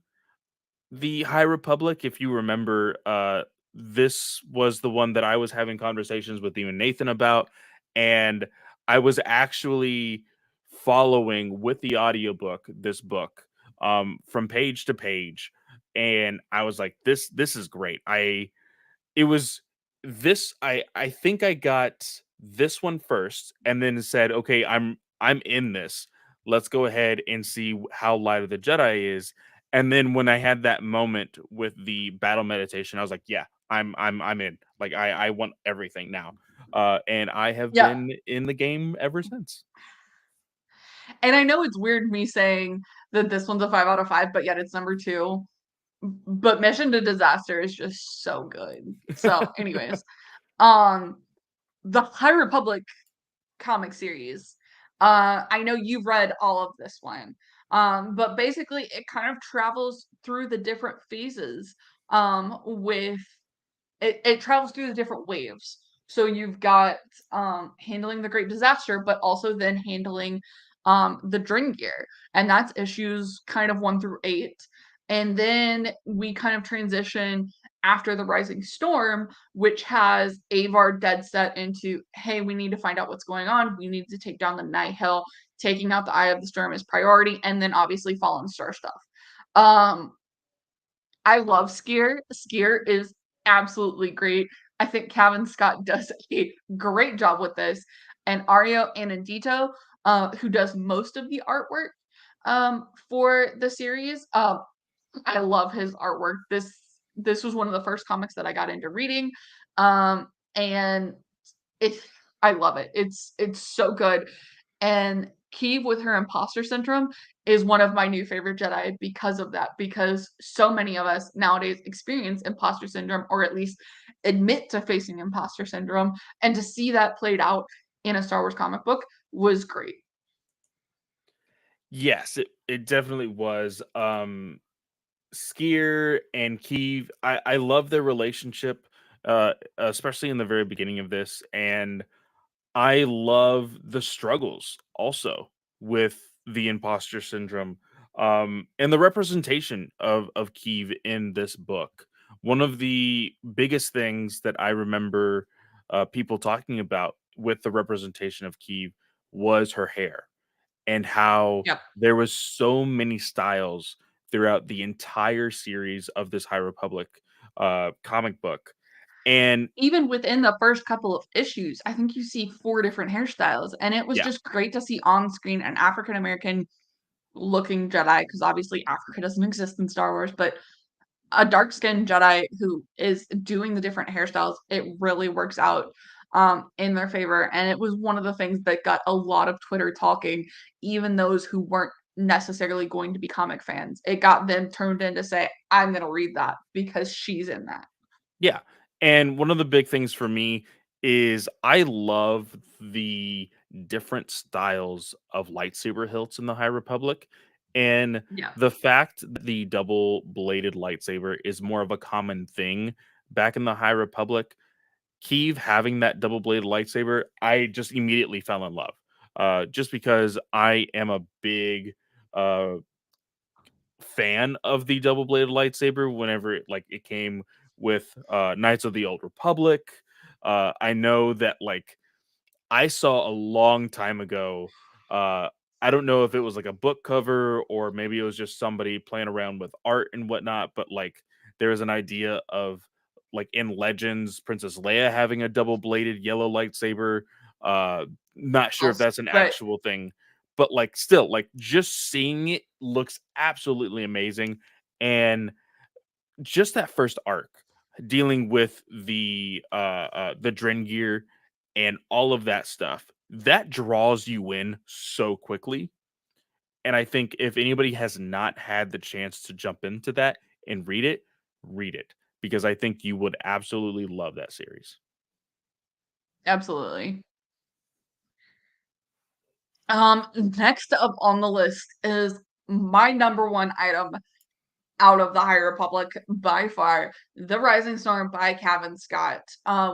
[SPEAKER 1] the High Republic. If you remember, this was the one that I was having conversations with you and Nathan about, and I was actually following with the audiobook this book from page to page, and I was like, this is great. It was this I think I got this one first and then said, "Okay, I'm in this. Let's go ahead and see how Light of the Jedi is." And then when I had that moment with the battle meditation, I was like, "Yeah, I'm in. Like I want everything now." And I have
[SPEAKER 2] Yeah.
[SPEAKER 1] been in the game ever since.
[SPEAKER 2] And I know it's weird me saying that this one's a 5 out of 5, but yet it's number 2. But Mission to Disaster is just so good. So, anyways, um, the High Republic comic series. I know you've read all of this one. But basically it kind of travels through the different phases with it travels through the different waves. So you've got handling the Great Disaster, but also then handling the Gear, and that's issues kind of 1 through 8. And then we kind of transition after the Rising Storm, which has Avar dead set into, hey, we need to find out what's going on. We need to take down the Night Hill. Taking out the Eye of the Storm is priority, and then obviously Fallen Star stuff. Um, I love Skier. Skier is absolutely great. I think Kevin Scott does a great job with this. And Ario Anandito, who does most of the artwork for the series, I love his artwork. This was one of the first comics that I got into reading, and it I love it. It's so good. And Kyiv with her imposter syndrome is one of my new favorite Jedi because of that. Because so many of us nowadays experience imposter syndrome, or at least admit to facing imposter syndrome, and to see that played out in a Star Wars comic book was great.
[SPEAKER 1] Yes, it definitely was. Skier and Kiev, I love their relationship, especially in the very beginning of this, and I love the struggles also with the imposter syndrome, and the representation of Kiev in this book. One of the biggest things that I remember people talking about with the representation of Kiev was her hair and how
[SPEAKER 2] Yep.
[SPEAKER 1] there was so many styles throughout the entire series of this High Republic comic book. And
[SPEAKER 2] Even within the first couple of issues, I think you see 4 different hairstyles, and it was
[SPEAKER 1] yeah,
[SPEAKER 2] just great to see on screen an African American looking Jedi, because obviously Africa doesn't exist in Star Wars, but a dark skinned Jedi who is doing the different hairstyles, it really works out in their favor. And it was one of the things that got a lot of Twitter talking, even those who weren't necessarily going to be comic fans. It got them turned in to say, I'm going to read that because she's in that.
[SPEAKER 1] yeah. And one of the big things for me is I love the different styles of lightsaber hilts in the High Republic. And
[SPEAKER 2] Yeah.
[SPEAKER 1] the fact that the double bladed lightsaber is more of a common thing back in the High Republic, Keeve having that double bladed lightsaber, I just immediately fell in love. Just because I am a big uh, fan of the double bladed lightsaber whenever it came with Knights of the Old Republic. I know that I saw a long time ago. Uh, I don't know if it was like a book cover or maybe it was just somebody playing around with art and whatnot, but there was an idea of in Legends, Princess Leia having a double bladed yellow lightsaber. Uh, Not sure if
[SPEAKER 2] Else,
[SPEAKER 1] that's an
[SPEAKER 2] but
[SPEAKER 1] actual thing, but still, just seeing it looks absolutely amazing. And just that first arc dealing with the Dren gear and all of that stuff that draws you in so quickly. And I think if anybody has not had the chance to jump into that and read it because I think you would absolutely love that series.
[SPEAKER 2] absolutely. Next up on the list is my number one item out of the High Republic by far, The Rising Storm by Cavan Scott,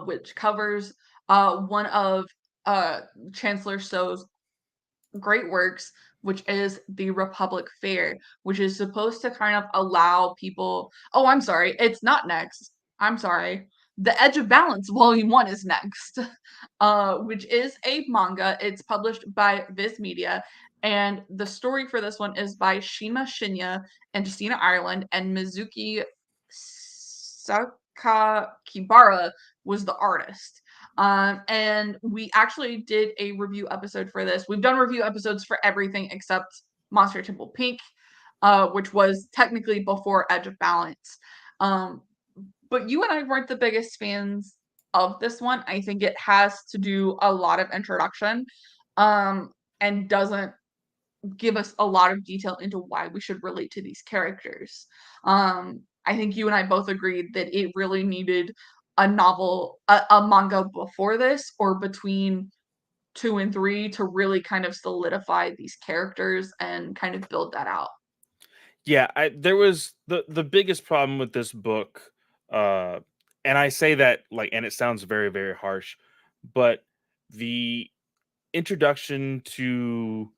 [SPEAKER 2] which covers one of uh Chancellor Stowe's great works, which is the Republic Fair, which is supposed to kind of allow people. Oh, I'm sorry, it's not next. I'm sorry. The Edge of Balance Volume 1 is next, which is a manga. It's published by Viz Media, and the story for this one is by Shima Shinya and Justina Ireland, and Mizuki Sakakibara was the artist. And we actually did a review episode for this. We've done review episodes for everything except Monster Temple Pink, which was technically before Edge of Balance. Um, but you and I weren't the biggest fans of this one. I think it has to do a lot of introduction, and doesn't give us a lot of detail into why we should relate to these characters. I think you and I both agreed that it really needed a novel, a manga before this or between 2 and 3 to really kind of solidify these characters and kind of build that out.
[SPEAKER 1] Yeah, there was the biggest problem with this book, uh, and I say that and it sounds very very harsh, but the introduction to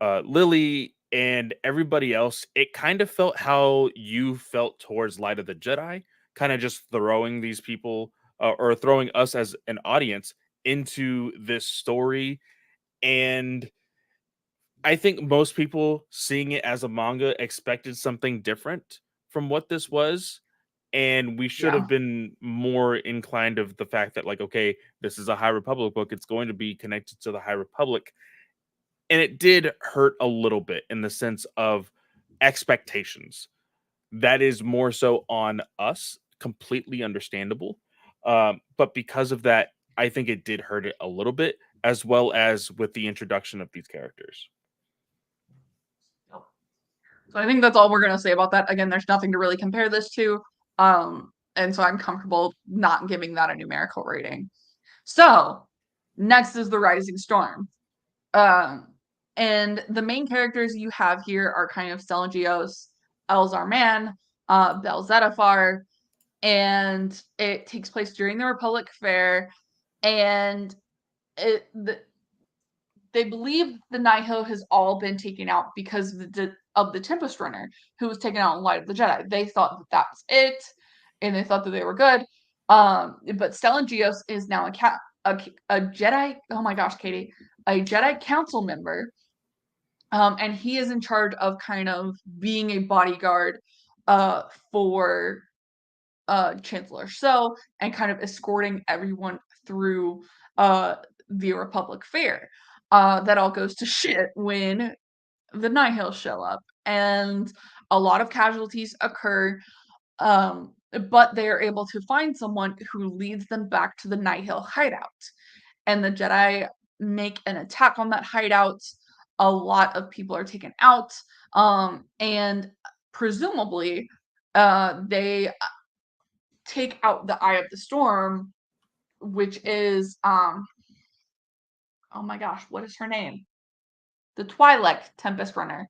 [SPEAKER 1] Lily and everybody else, it kind of felt how you felt towards Light of the Jedi, kind of just throwing these people or throwing us as an audience into this story. And I think most people seeing it as a manga expected something different from what this was. And we should
[SPEAKER 2] Yeah.
[SPEAKER 1] have been more inclined of the fact that, okay, this is a High Republic book. It's going to be connected to the High Republic. And it did hurt a little bit in the sense of expectations. That is more so on us, completely understandable. But because of that, I think it did hurt it a little bit, as well as with the introduction of these characters.
[SPEAKER 2] So I think that's all we're going to say about that. Again, there's nothing to really compare this to. And so I'm comfortable not giving that a numerical rating. So next is The Rising Storm. Um, and the main characters you have here are kind of Stelangios, Elzar Mann, Bel Zettifar, and it takes place during the Republic Fair. And they believe the Nihil has all been taken out because of the Tempest Runner, who was taken out in Light of the Jedi. They thought that that was it, and they thought that they were good. But Stellan Geos is now a Jedi. Oh my gosh, Katie, a Jedi Council member, and he is in charge of kind of being a bodyguard, for Chancellor So, and kind of escorting everyone through uh, the Republic Fair. That all goes to shit when the Nihil show up, and a lot of casualties occur. But they are able to find someone who leads them back to the Nihil hideout, and the Jedi make an attack on that hideout. A lot of people are taken out, and presumably, they take out the Eye of the Storm which is oh my gosh, what is her name? The Twi'lek Tempest Runner.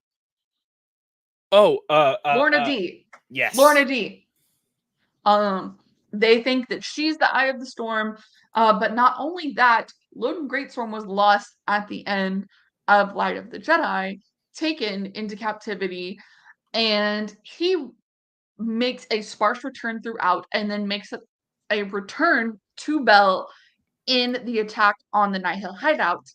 [SPEAKER 1] Oh,
[SPEAKER 2] Lorna D.
[SPEAKER 1] yes.
[SPEAKER 2] Lorna D. They think that she's the Eye of the Storm, but not only that, Loden Greatstorm was lost at the end of Light of the Jedi, taken into captivity, and he makes a sparse return throughout, and then makes a return to Bell in the attack on the Night Hill hideout.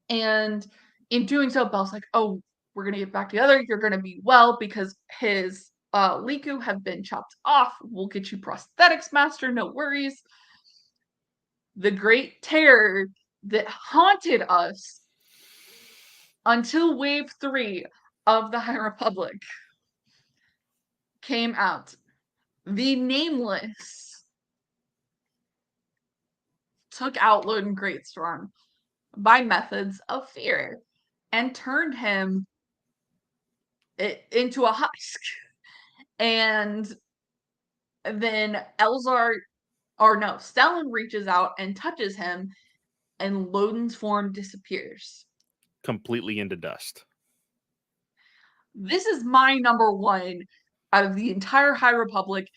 [SPEAKER 2] And in doing so, Bell's like, "Oh, we're gonna get back together. You're gonna be well because his Liku have been chopped off. We'll get you prosthetics, Master. No worries." The great terror that haunted us until Wave 3 of the High Republic came out. The Nameless took out Loden Greatstorm by methods of fear and turned him into a husk. And then Stellan reaches out and touches him, and Loden's form disappears.
[SPEAKER 1] Completely into dust.
[SPEAKER 2] This is my number one out of the entire High Republic.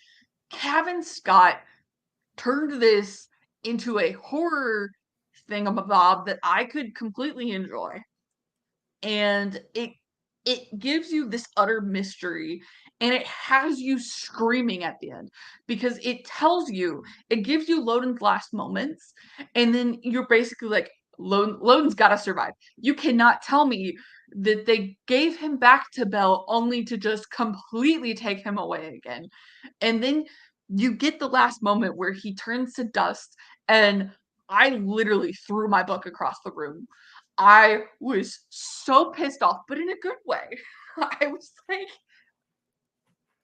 [SPEAKER 2] Cavan Scott turned this into a horror thingamabob that I could completely enjoy. And it gives you this utter mystery, and it has you screaming at the end because it gives you Loden's last moments, and then you're basically like, Loden's gotta survive. You cannot tell me that they gave him back to Bell only to just completely take him away again. And then you get the last moment where he turns to dust, and I literally threw my book across the room. I was so pissed off, but in a good way. I was like,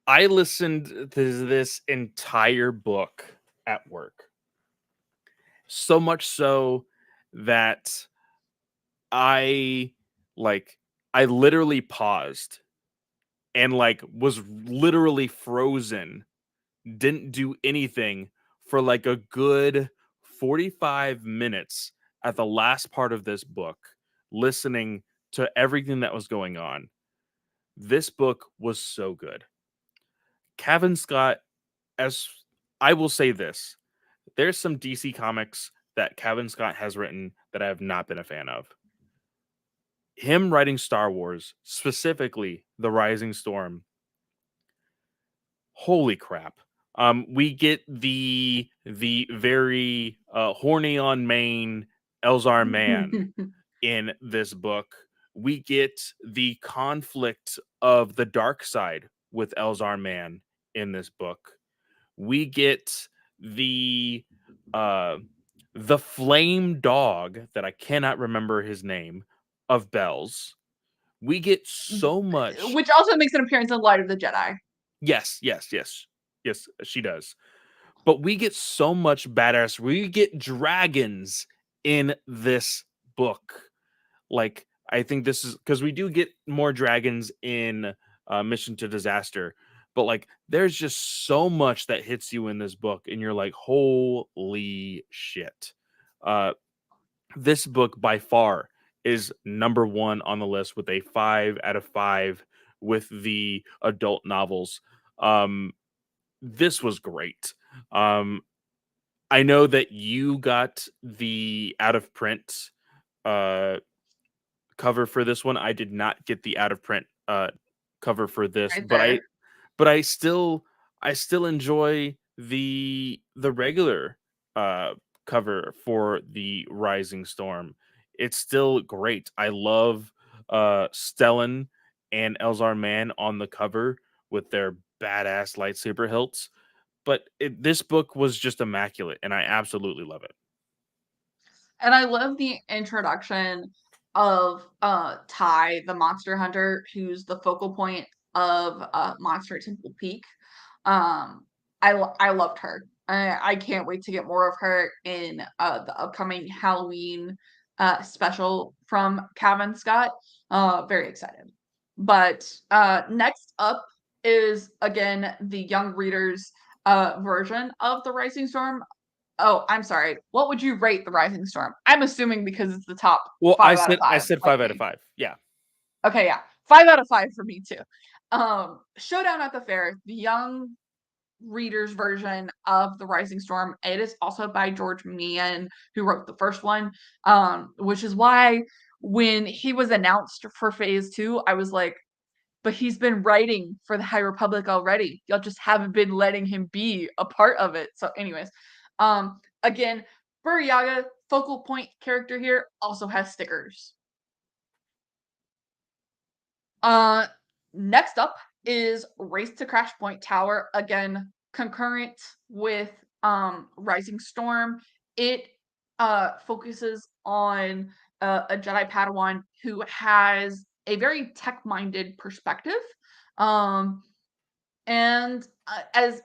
[SPEAKER 1] I listened to this entire book at work. So much so that I literally paused and was literally frozen, didn't do anything for like a good 45 minutes at the last part of this book, listening to everything that was going on. This book was so good. Cavan Scott, as I will say this, there's some DC comics that Cavan Scott has written that I have not been a fan of. Him writing Star Wars, specifically The Rising Storm, holy crap. We get the very horny on main Elzar man in this book. We get the conflict of the dark side with Elzar man in this book. We get the flame dog that I cannot remember his name of Bells. We get so much,
[SPEAKER 2] which also makes an appearance in Light of the Jedi.
[SPEAKER 1] Yes, she does. But we get so much badass. We get dragons in this book. Like, I think this is because we do get more dragons in Mission to Disaster, but like, there's just so much that hits you in this book, and you're like, holy shit. This book by far is number one on the list with a 5 out of 5 with the adult novels. This was great. I know that you got the out of print cover for this one. I did not get the out of print cover for this,
[SPEAKER 2] Right
[SPEAKER 1] but
[SPEAKER 2] there.
[SPEAKER 1] I still enjoy the regular cover for the Rising Storm. It's still great. I love Stellan and Elzar Man on the cover with their badass lightsaber hilts. But this book was just immaculate, and I absolutely love it.
[SPEAKER 2] And I love the introduction of Ty, the monster hunter, who's the focal point of Monster at Temple Peak. I loved her. I can't wait to get more of her in the upcoming Halloween special from Cavan Scott. Very excited. But next up is again the young readers version of the Rising Storm. Oh, I'm sorry. What would you rate The Rising Storm? I'm assuming because it's the top
[SPEAKER 1] Well,
[SPEAKER 2] 5 out of 5.
[SPEAKER 1] I said
[SPEAKER 2] Like
[SPEAKER 1] 5 out of
[SPEAKER 2] me.
[SPEAKER 1] 5. Yeah.
[SPEAKER 2] Okay, yeah. 5 out of 5 for me too. Showdown at the Fair, the young reader's version of The Rising Storm. It is also by George Meehan, who wrote the first one. Which is why when he was announced for phase 2, I was like, but he's been writing for the High Republic already. Y'all just haven't been letting him be a part of it. So, anyways, again, Buryaga, focal point character here, also has stickers. Uh, Next up is Race to Crash Point Tower. Again, concurrent with Rising Storm. It focuses on a Jedi Padawan who has a very tech-minded perspective. Um, and as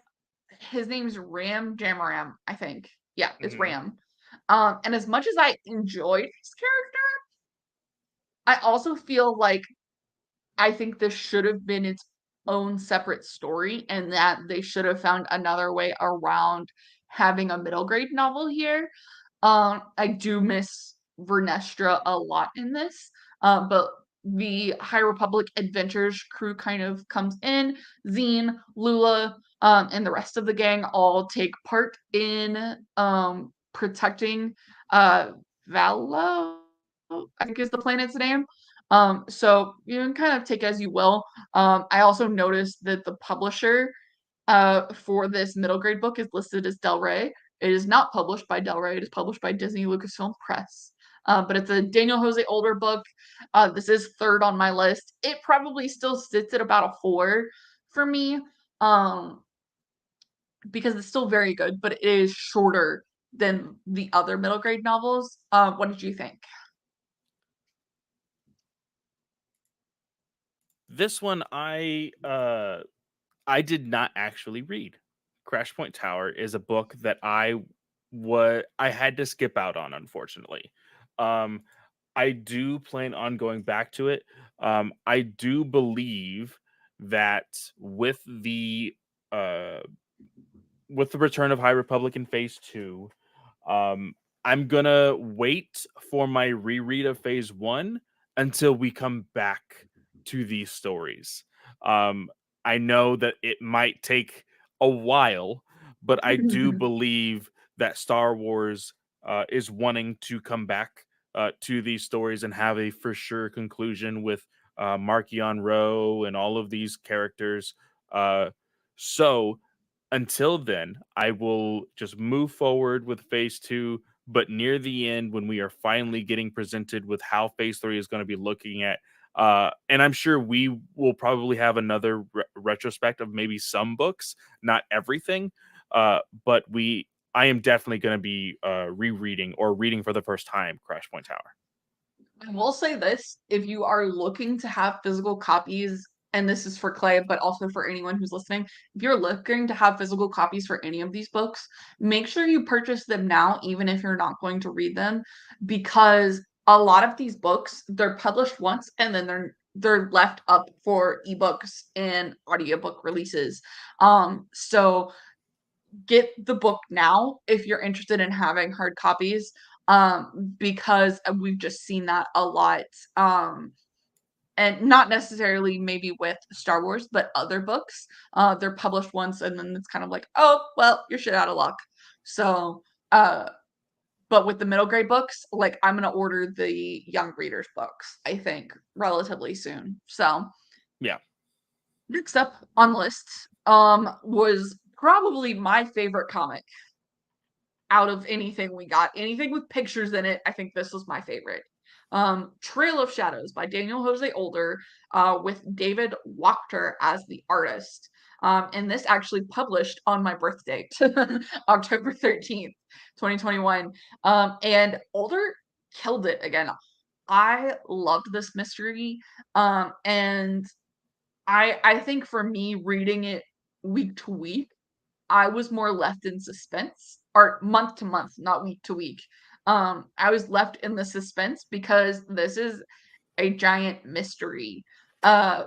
[SPEAKER 2] his name's Ram Jamaram, I think. Yeah, it's
[SPEAKER 1] Mhm.
[SPEAKER 2] Ram. And as much as I enjoyed his character, I also feel like I think this should have been its own separate story and that they should have found another way around having a middle grade novel here. I do miss Vernestra a lot in this, but the High Republic Adventures crew kind of comes in. Zine, Lula, and the rest of the gang all take part in protecting Valo, I think is the planet's name. So you can kind of take as you will. I also noticed that the publisher for this middle grade book is listed as Del Rey. It is not published by Del Rey. It is published by Disney Lucasfilm Press. But it's a Daniel Jose Older book. This is third on my list. It probably still sits at about a 4 for me, because it's still very good, but it is shorter than the other middle grade novels. What did you think?
[SPEAKER 1] This one I did not actually read. Crash Point Tower is a book that I had to skip out on, unfortunately. Um, I do plan on going back to it. I do believe that uh, with the return of High Republic in Phase 2, um, I'm gonna wait for my reread of Phase 1 until we come back to these stories. Um, I know that it might take a while, but I do believe that Star Wars is wanting to come back to these stories and have a for sure conclusion with Markion Rowe and all of these characters. So until then, I will just move forward with phase 2, but near the end when we are finally getting presented with how phase 3 is going to be looking at and I'm sure we will probably have another retrospect of maybe some books, not everything. But I am definitely going to be rereading or reading for the first time Crash Point Tower.
[SPEAKER 2] I will say this, if you are looking to have physical copies, and this is for Clay, but also for anyone who's listening, if you're looking to have physical copies for any of these books, make sure you purchase them now, even if you're not going to read them, because a lot of these books, they're published once and then they're left up for ebooks and audiobook releases. So get the book now if you're interested in having hard copies, because we've just seen that a lot, and not necessarily maybe with Star Wars but other books. They're published once and then it's kind of like, oh well, you're shit out of luck. So but with the middle grade books, like I'm gonna order the young readers books, I think, relatively soon. So
[SPEAKER 1] Yeah.
[SPEAKER 2] next up on the list was probably my favorite comic out of anything we got. Anything with pictures in it, I think this was my favorite. Trail of Shadows by Daniel Jose Older, with David Wachter as the artist. And this actually published on my birthday, October 13th, 2021. And Older killed it again. I loved this mystery. And I think for me reading it week to week, I was more left in suspense, or month to month, not week to week. I was left in the suspense because this is a giant mystery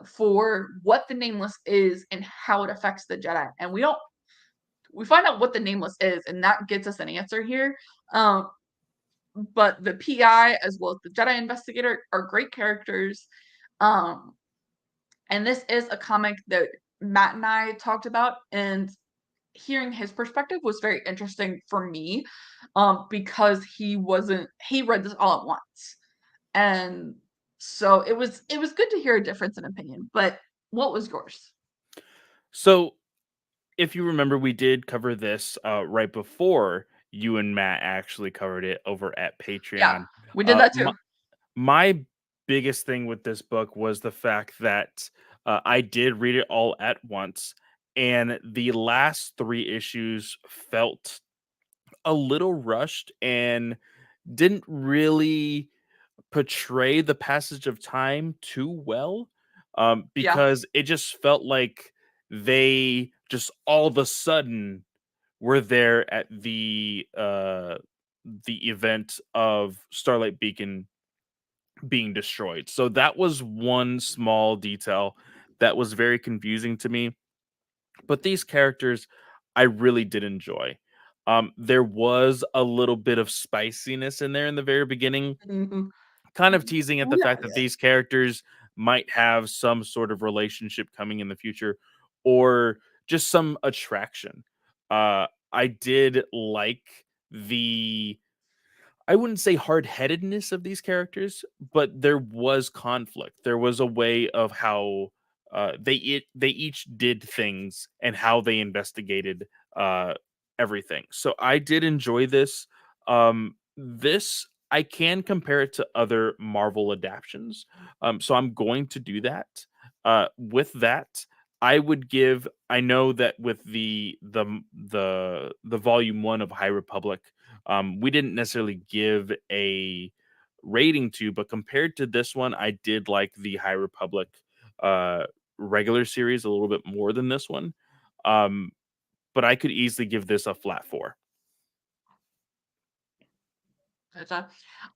[SPEAKER 2] for what the Nameless is and how it affects the Jedi. And we find out what the Nameless is, and that gets us an answer here. Um, but the PI as well as the Jedi Investigator are great characters. Um, and this is a comic that Matt and I talked about, and hearing his perspective was very interesting for me, because he read this all at once, and so it was good to hear a difference in opinion. But what was yours?
[SPEAKER 1] So, if you remember, we did cover this right before you and Matt actually covered it over at
[SPEAKER 2] Yeah,
[SPEAKER 1] Patreon.
[SPEAKER 2] we did
[SPEAKER 1] Uh,
[SPEAKER 2] that
[SPEAKER 1] my,
[SPEAKER 2] too.
[SPEAKER 1] my biggest thing with this book was the fact that I did read it all at once, and the last three issues felt a little rushed and didn't really portray the passage of time too well,
[SPEAKER 2] Yeah,
[SPEAKER 1] because it just felt like they just all of a sudden were there at the event of Starlight Beacon being destroyed. So that was one small detail that was very confusing to me. But these characters I really did enjoy. There was a little bit of spiciness in there in the very beginning,
[SPEAKER 2] mhm.
[SPEAKER 1] kind of teasing at the fact that
[SPEAKER 2] Yes.
[SPEAKER 1] these characters might have some sort of relationship coming in the future, or just some attraction. I did like the, I wouldn't say hard-headedness of these characters, but there was conflict. There was a way of how they each did things and how they investigated uh, everything. So I did enjoy this. This I can compare it to other Marvel adaptions. So I'm going to do that. With that, I would give. I know that with the volume one of High Republic, we didn't necessarily give a rating to, but compared to this one, I did like the High Republic uh, regular series a little bit more than this one. Um, but I could easily give this a flat four.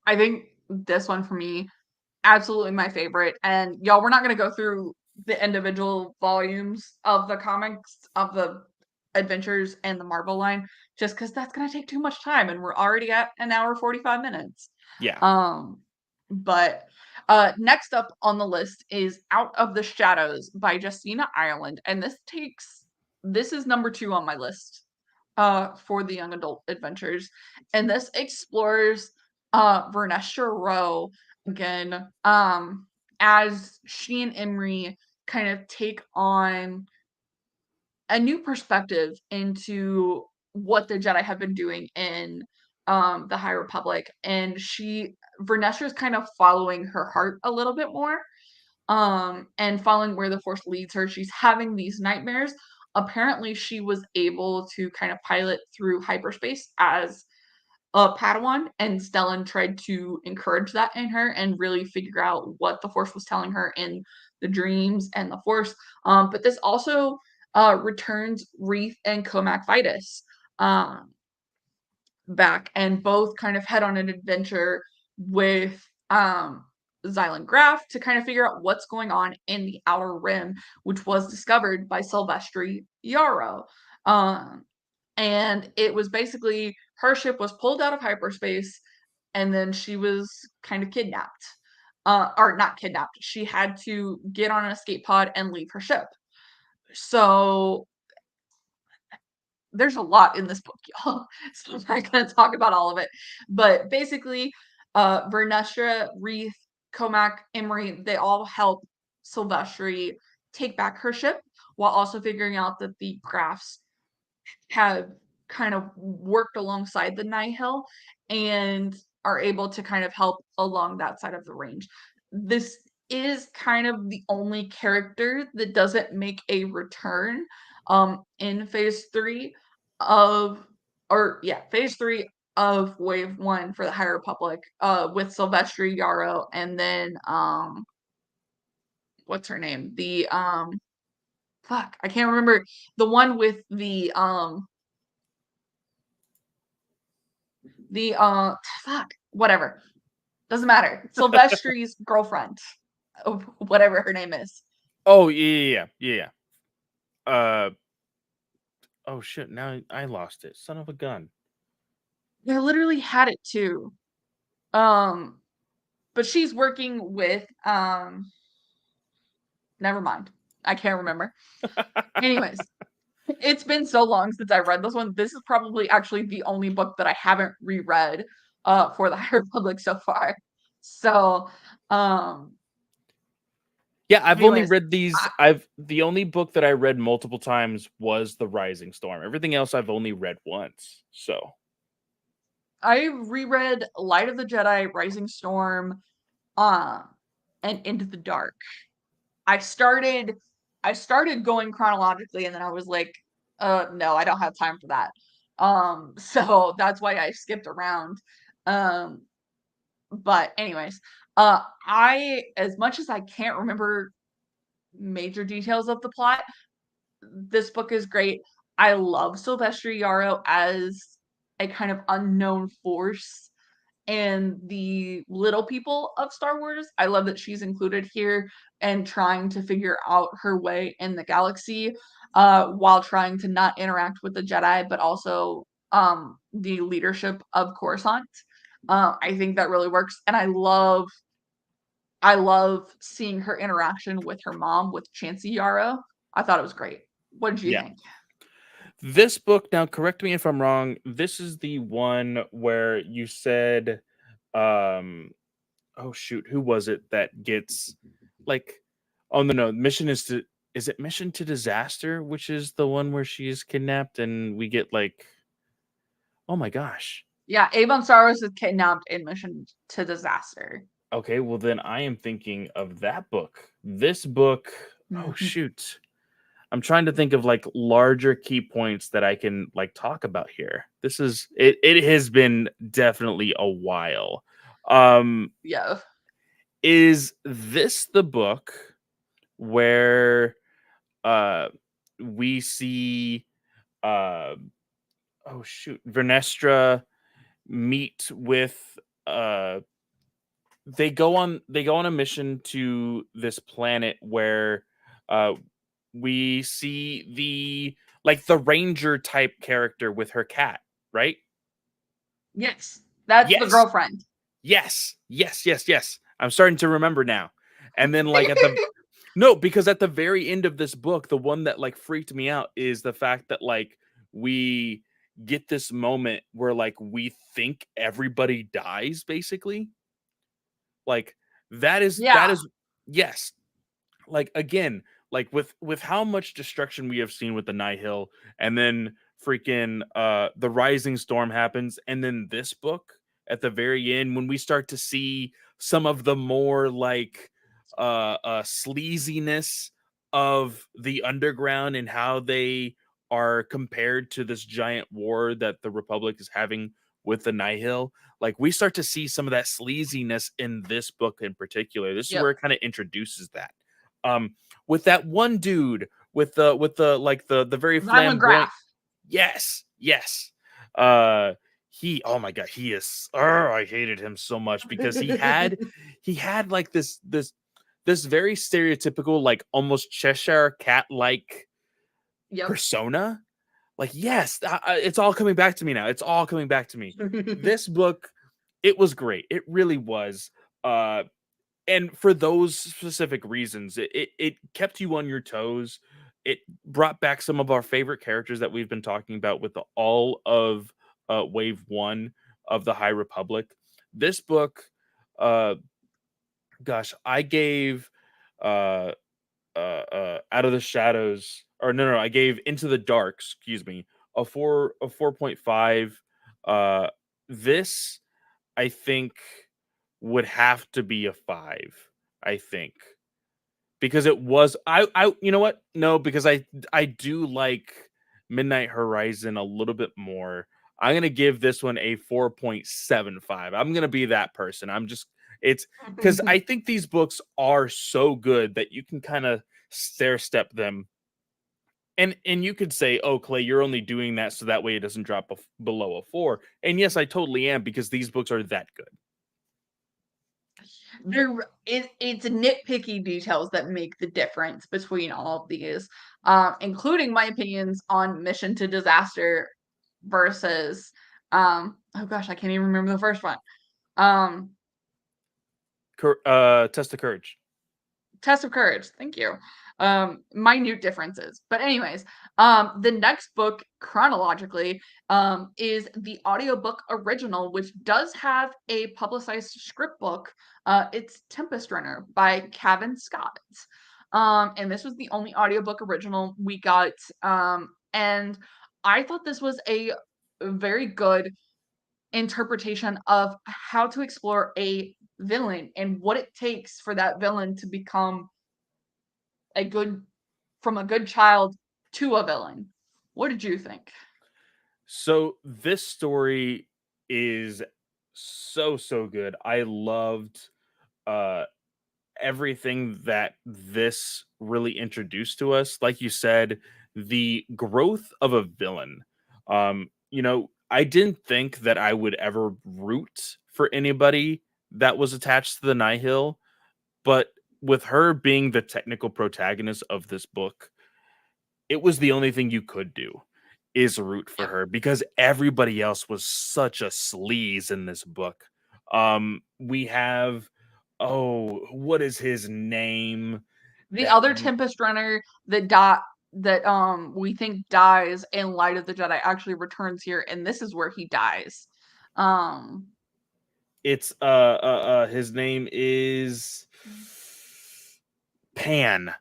[SPEAKER 2] I think this one for me, absolutely my favorite. And y'all, we're not gonna go through the individual volumes of the comics of the adventures and the Marvel line, just because that's gonna take too much time, and we're already at an hour 45 minutes.
[SPEAKER 1] Yeah.
[SPEAKER 2] Um, but next up on the list is Out of the Shadows by Justina Ireland, and this is number 2 on my list for the young adult adventures, and this explores Vernestra Rowe again, as she and Emery kind of take on a new perspective into what the Jedi have been doing in the High Republic, and Vernestra is kind of following her heart a little bit more, and following where the Force leads her. She's having these nightmares. Apparently, she was able to kind of pilot through hyperspace as a Padawan, and Stellan tried to encourage that in her and really figure out what the Force was telling her in the dreams and the Force. But this also returns Reith and Comac Vitus um, back, and both kind of head on an adventure with Xylan Graf to kind of figure out what's going on in the Outer Rim, which was discovered by Silvestri Yarrow. Um, and it was basically her ship was pulled out of hyperspace, and then she was kind of kidnapped. Or not kidnapped. She had to get on an escape pod and leave her ship. So there's a lot in this book, y'all. So I'm not gonna talk about all of it. But basically, Vernestra, Reith, Comac, Emery, they all help Silvestri take back her ship while also figuring out that the Grafs have kind of worked alongside the Nihil and are able to kind of help along that side of the range. This is kind of the only character that doesn't make a return in phase 3 of phase 3 of wave 1 for the High Republic with Silvestri Yarrow, and then what's her name? The fuck, I can't remember, the one with the fuck, whatever. Doesn't matter. Silvestri's girlfriend, whatever her name is.
[SPEAKER 1] Oh yeah, yeah, yeah, yeah. Oh shit! Now I lost it. Son of a gun.
[SPEAKER 2] I literally had it too. Um, but she's working with never mind. I can't remember. Anyways, it's been so long since I read this one. This is probably actually the only book that I haven't reread for the High Republic so far. So, um
[SPEAKER 1] Yeah, I've only
[SPEAKER 2] anyways,
[SPEAKER 1] read these.
[SPEAKER 2] I,
[SPEAKER 1] The only book that I read multiple times was The Rising Storm. Everything else I've only read once. So
[SPEAKER 2] I reread Light of the Jedi, Rising Storm, uh, and Into the Dark. I started I started going chronologically and then I was like, no, I don't have time for that. So that's why I skipped around. Um, but anyways, I as much as I can't remember major details of the plot, this book is great. I love Sylvester Yarrow as a kind of unknown force and the little people of Star Wars. I love that she's included here and trying to figure out her way in the galaxy while trying to not interact with the Jedi, but also the leadership of Coruscant. I think that really works, and I love seeing her interaction with her mom, with Chancey Yarrow. I thought it was great. What did you
[SPEAKER 1] yeah,
[SPEAKER 2] think?
[SPEAKER 1] this book. Now, correct me if I'm wrong. This is the one where you said, oh shoot, who was it that gets like? Oh no, mission is to. Is it Mission to Disaster, which is the one where she is kidnapped and we get like, oh my gosh.
[SPEAKER 2] Yeah, Avon Saros is kidnapped in Mission to Disaster.
[SPEAKER 1] Okay, well then I am thinking of that book. This book, oh
[SPEAKER 2] Mhm.
[SPEAKER 1] shoot. I'm trying to think of like larger key points that I can like talk about here. This is it has been definitely a while. Um
[SPEAKER 2] Yeah.
[SPEAKER 1] is this the book where uh we see uh oh shoot, Vernestra meet with they go on a mission to this planet where uh we see the like the ranger type character with her cat, right?
[SPEAKER 2] Yes. That's the
[SPEAKER 1] Yes.
[SPEAKER 2] girlfriend.
[SPEAKER 1] Yes. I'm starting to remember now. And then like at the no, because at the very end of this book, the one that like freaked me out is the fact that like we get this moment where like we think everybody dies basically. Like that
[SPEAKER 2] Yeah.
[SPEAKER 1] is yes, like again, like with how much destruction we have seen with the Nihil, and then freaking the Rising Storm happens, and then this book at the very end when we start to see some of the more like sleaziness of the underground and how they are compared to this giant war that the Republic is having with the Nihil. Like we start to see some of that sleaziness in this book in particular. This is
[SPEAKER 2] Yep.
[SPEAKER 1] where it kind of introduces that with that one dude with the like the very
[SPEAKER 2] Rylan
[SPEAKER 1] flamboyant.
[SPEAKER 2] Graff.
[SPEAKER 1] Yes. uh he, oh my god, he is, I hated him so much because he had like this very stereotypical like almost Cheshire cat like
[SPEAKER 2] Yep.
[SPEAKER 1] persona. Like yes, it's all coming back to me now. It's all coming back to me. This book, it was great, it really was. uh and for those specific reasons, it kept you on your toes. It brought back some of our favorite characters that we've been talking about with all of wave one of the High Republic. This book, uh gosh, I gave uh Out of the Shadows, or no, I gave Into the Dark, excuse me, a 4.5. uh this, I think, would have to be a 5, I think. Because it was, I you know what? No, because I do like Midnight Horizon a little bit more. I'm going to give this one a 4.75. I'm going to be that person. I'm just it's cuz I think these books are so good that you can kind of stair step them. And you could say, "Oh, Clay, you're only doing that so that way it doesn't drop below a 4." And yes, I totally am, because these books are that good.
[SPEAKER 2] It's nitpicky details that make the difference between all of these, including my opinions on Mission to Disaster versus oh gosh, I can't even remember the first one. Um,
[SPEAKER 1] Test of Courage.
[SPEAKER 2] Test of Courage. Thank you. Minute differences. But anyways, the next book chronologically is the audiobook original, which does have a publicized script book. It's Tempest Runner by Cavan Scott. And this was the only audiobook original we got. And I thought this was a very good interpretation of how to explore a villain and what it takes for that villain to become a good from a good child to a villain. What did you think?
[SPEAKER 1] So this story is so good. I loved uh everything that this really introduced to us. Like you said, the growth of a villain. I didn't think that I would ever root for anybody that was attached to the Nihil, but with her being the technical protagonist of this book, it was the only thing you could do is root for
[SPEAKER 2] Yeah.
[SPEAKER 1] her because everybody else was such a sleaze in this book. We have what is his name?
[SPEAKER 2] The
[SPEAKER 1] That
[SPEAKER 2] other Tempest Runner that we think dies in Light of the Jedi actually returns here, and this is where he dies. Um
[SPEAKER 1] it's his name is Pan.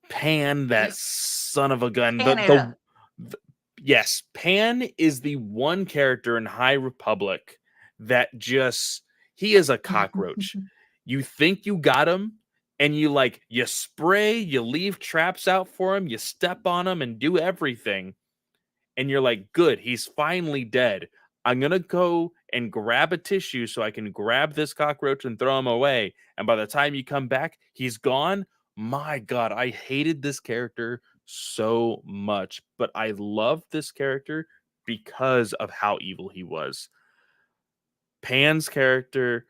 [SPEAKER 1] Pan, that
[SPEAKER 2] yeah,
[SPEAKER 1] son of a gun.
[SPEAKER 2] Canada.
[SPEAKER 1] The yes, Pan is the one character in High Republic that just he is a cockroach. You think you got him, and you spray, you leave traps out for him, you step on him and do everything, and you're like, good, he's finally dead. I'm gonna go and grab a tissue so I can grab this cockroach and throw him away. And by the time you come back, he's gone. My God, I hated this character so much, but I loved this character because of how evil he was. Pan's character,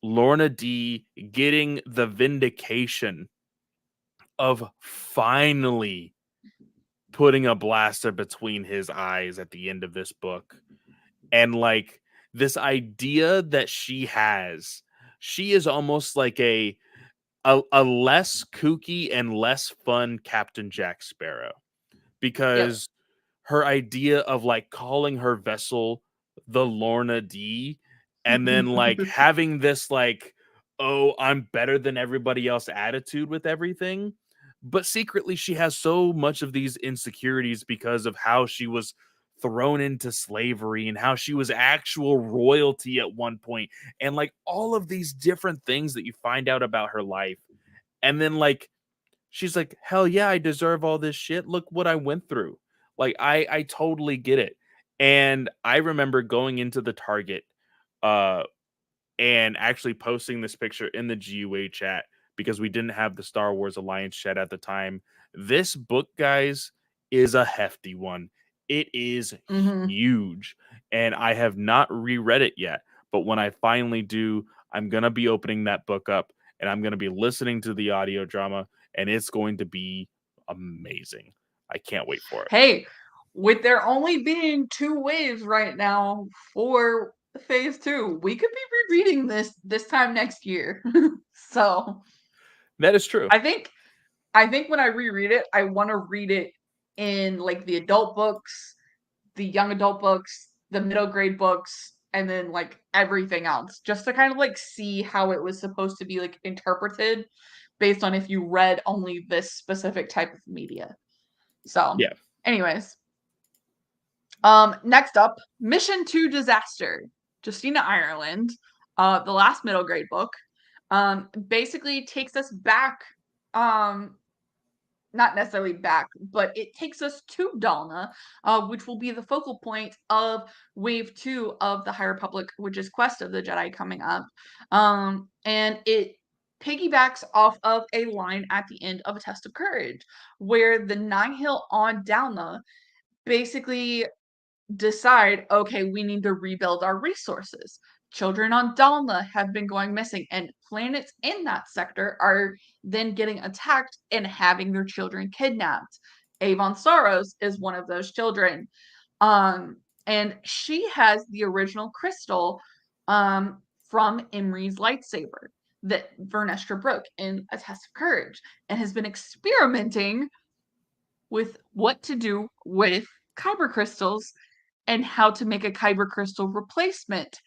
[SPEAKER 1] Lorna D, getting the vindication of finally putting a blaster between his eyes at the end of this book. And this idea that she is almost like a less kooky and less fun Captain Jack Sparrow,
[SPEAKER 2] Yep.
[SPEAKER 1] because her idea of calling her vessel the Lorna D, and then having this oh, I'm better than everybody else attitude with everything, but secretly she has so much of these insecurities because of how she was thrown into slavery and how she was actual royalty at one point, and all of these different things that you find out about her life. And then she's like, hell yeah, I deserve all this shit. Look what I went through. I totally get it. And I remember going into the Target uh and actually posting this picture in the GUA chat because we didn't have the Star Wars Alliance chat at the time. This book, guys, is a hefty one. It is
[SPEAKER 2] hmm
[SPEAKER 1] huge, and I have not reread it yet. But when I finally do, I'm going to be opening that book up and I'm going to be listening to the audio drama, and it's going to be amazing. I can't wait for it.
[SPEAKER 2] Hey, with there only being two waves right now for phase two, we could be rereading this time next year. So
[SPEAKER 1] That is true.
[SPEAKER 2] I think when I reread it, I want to read it in like the adult books, the young adult books, the middle grade books, and then like everything else, just to kind of like see how it was supposed to be like interpreted based on if you read only this specific type of media. So,
[SPEAKER 1] Yeah.
[SPEAKER 2] anyways, next up, Mission to Disaster, Justina Ireland, the last middle grade book, basically takes us back, um, not necessarily back, but it takes us to Dalna, which will be the focal point of Wave 2 of the High Republic, which is Quest of the Jedi coming up. And it piggybacks off of a line at the end of A Test of Courage, where the Nihil on Dalna basically decide, okay, we need to rebuild our resources. children on Dalla have been going missing, and planets in that sector are then getting attacked and having their children kidnapped. Avon Saros is one of those children. And she has the original crystal from Imri's lightsaber that Vernestra broke in a test of courage and has been experimenting with what to do with kyber crystals and how to make a kyber crystal replacement.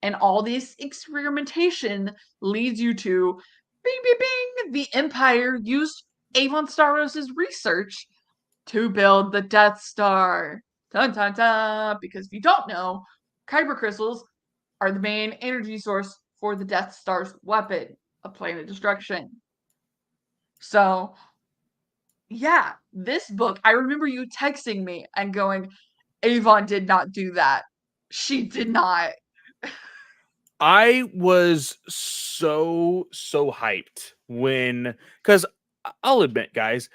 [SPEAKER 2] And all this experimentation leads you to bing, bing, bing. The Empire used Avon Staros's research to build the Death Star. Dun dun dun. Because if you don't know, kyber crystals are the main energy source for the Death Star's weapon, a planet destruction. So, yeah, this book, I remember you texting me and going, Avon did not do that. She did not.
[SPEAKER 1] I was so hyped when, because I'll admit, guys,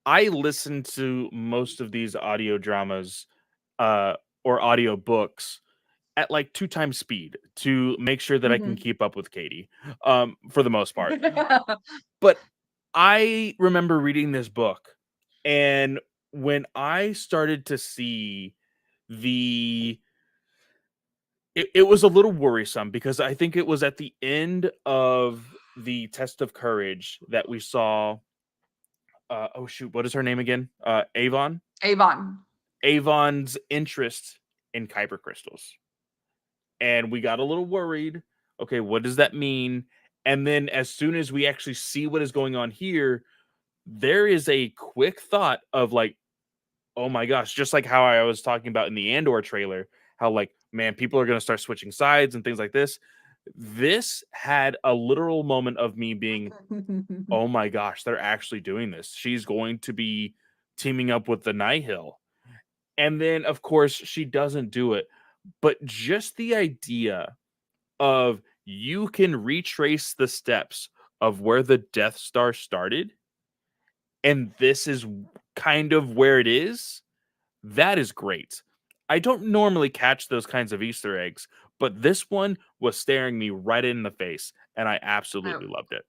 [SPEAKER 1] I listen to most of these audio dramas uh or audio books at like 2 times speed to make sure that I can
[SPEAKER 2] Mhm.
[SPEAKER 1] keep up with Katie, for the most part. But I remember reading this book, and when I started to see the it was a little worrisome because I think it was at the end of the test of courage that we saw oh shoot, what is her name again? Avon.
[SPEAKER 2] Avon.
[SPEAKER 1] Avon's interest in kyber crystals. And we got a little worried. Okay, what does that mean? And then as soon as we actually see what is going on here, there is a quick thought of like, oh my gosh, just like how I was talking about in the Andor trailer, how like, man, people are going to start switching sides and things like this. This had a literal moment of me being, oh my gosh, they're actually doing this. She's going to be teaming up with the Nihil. And then, of course, she doesn't do it. But just the idea of you can retrace the steps of where the Death Star started, and this is kind of where it is, that is great. I don't normally catch those kinds of Easter eggs, but this one was staring me right in the face, and I
[SPEAKER 2] Oh,
[SPEAKER 1] absolutely loved it.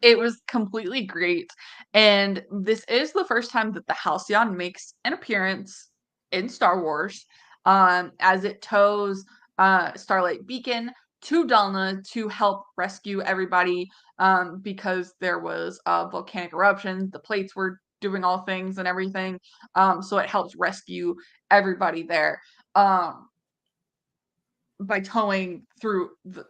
[SPEAKER 2] it was completely great. And this is the first time that the Halcyon makes an appearance in Star Wars, as it tows Starlight Beacon to Dalna to help rescue everybody, because there was a volcanic eruption. The plates were doing all things and everything. So it helps rescue everybody there. Um, by towing through the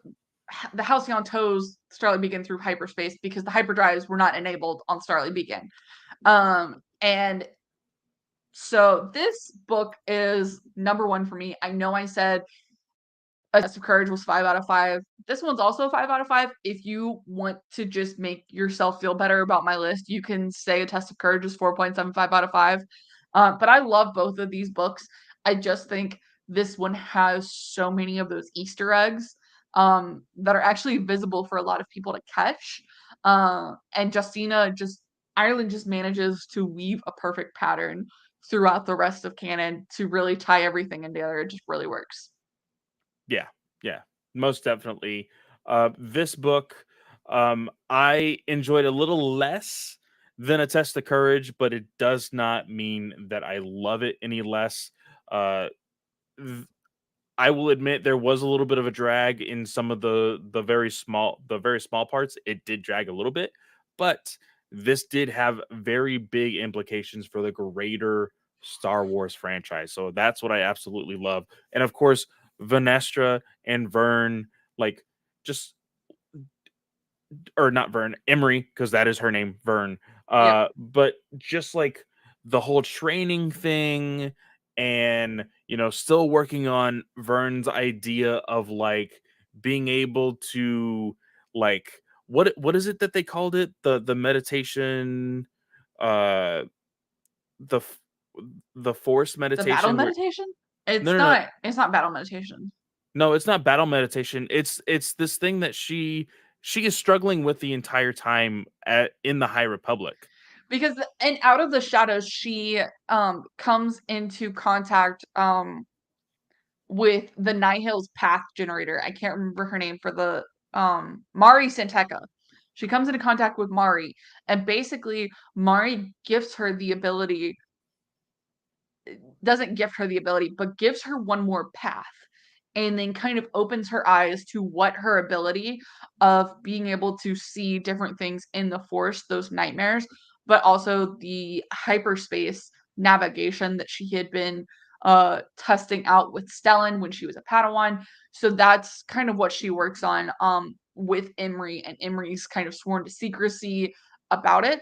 [SPEAKER 2] Halcyon tows Starlight Beacon through hyperspace because the hyperdrives were not enabled on Starlight Beacon. And so this book is number one for me. I know I said A Test of Courage was 5 out of 5. This one's also 5 out of 5. If you want to just make yourself feel better about my list, you can say A Test of Courage is 4.75 out of 5. But I love both of these books. I just think this one has so many of those Easter eggs that are actually visible for a lot of people to catch. And Ireland just manages to weave a perfect pattern throughout the rest of canon to really tie everything together. It just really works.
[SPEAKER 1] Yeah, yeah, most definitely. This book, I enjoyed a little less than A Test of Courage, but it does not mean that I love it any less. Uh, I will admit there was a little bit of a drag in some of the very small parts. It did drag a little bit, but this did have very big implications for the greater Star Wars franchise. So that's what I absolutely love. And of course, Vanestra and Vern, like just or not Vern, Emery, because that is her name, Vern.
[SPEAKER 2] Yep.
[SPEAKER 1] But just like the whole training thing, and still working on Vern's idea of like being able to like what is it that they called it? The meditation, uh, the f- the force
[SPEAKER 2] The battle
[SPEAKER 1] meditation where
[SPEAKER 2] meditation?
[SPEAKER 1] no
[SPEAKER 2] It's
[SPEAKER 1] no no
[SPEAKER 2] not it's not battle meditation.
[SPEAKER 1] no, it's not battle meditation. It's this thing that she is struggling with the entire time in the High Republic.
[SPEAKER 2] Because and out of the shadows she comes into contact with the Nihil's path generator. I can't remember her name for the Mari Santeca. She comes into contact with Mari, and basically Mari gives her the ability, doesn't gift her the ability, but gives her one more path, and then kind of opens her eyes to what her ability of being able to see different things in the Force, those nightmares, but also the hyperspace navigation that she had been testing out with Stellan when she was a Padawan. So that's kind of what she works on with Imri, and Imri's kind of sworn to secrecy about it.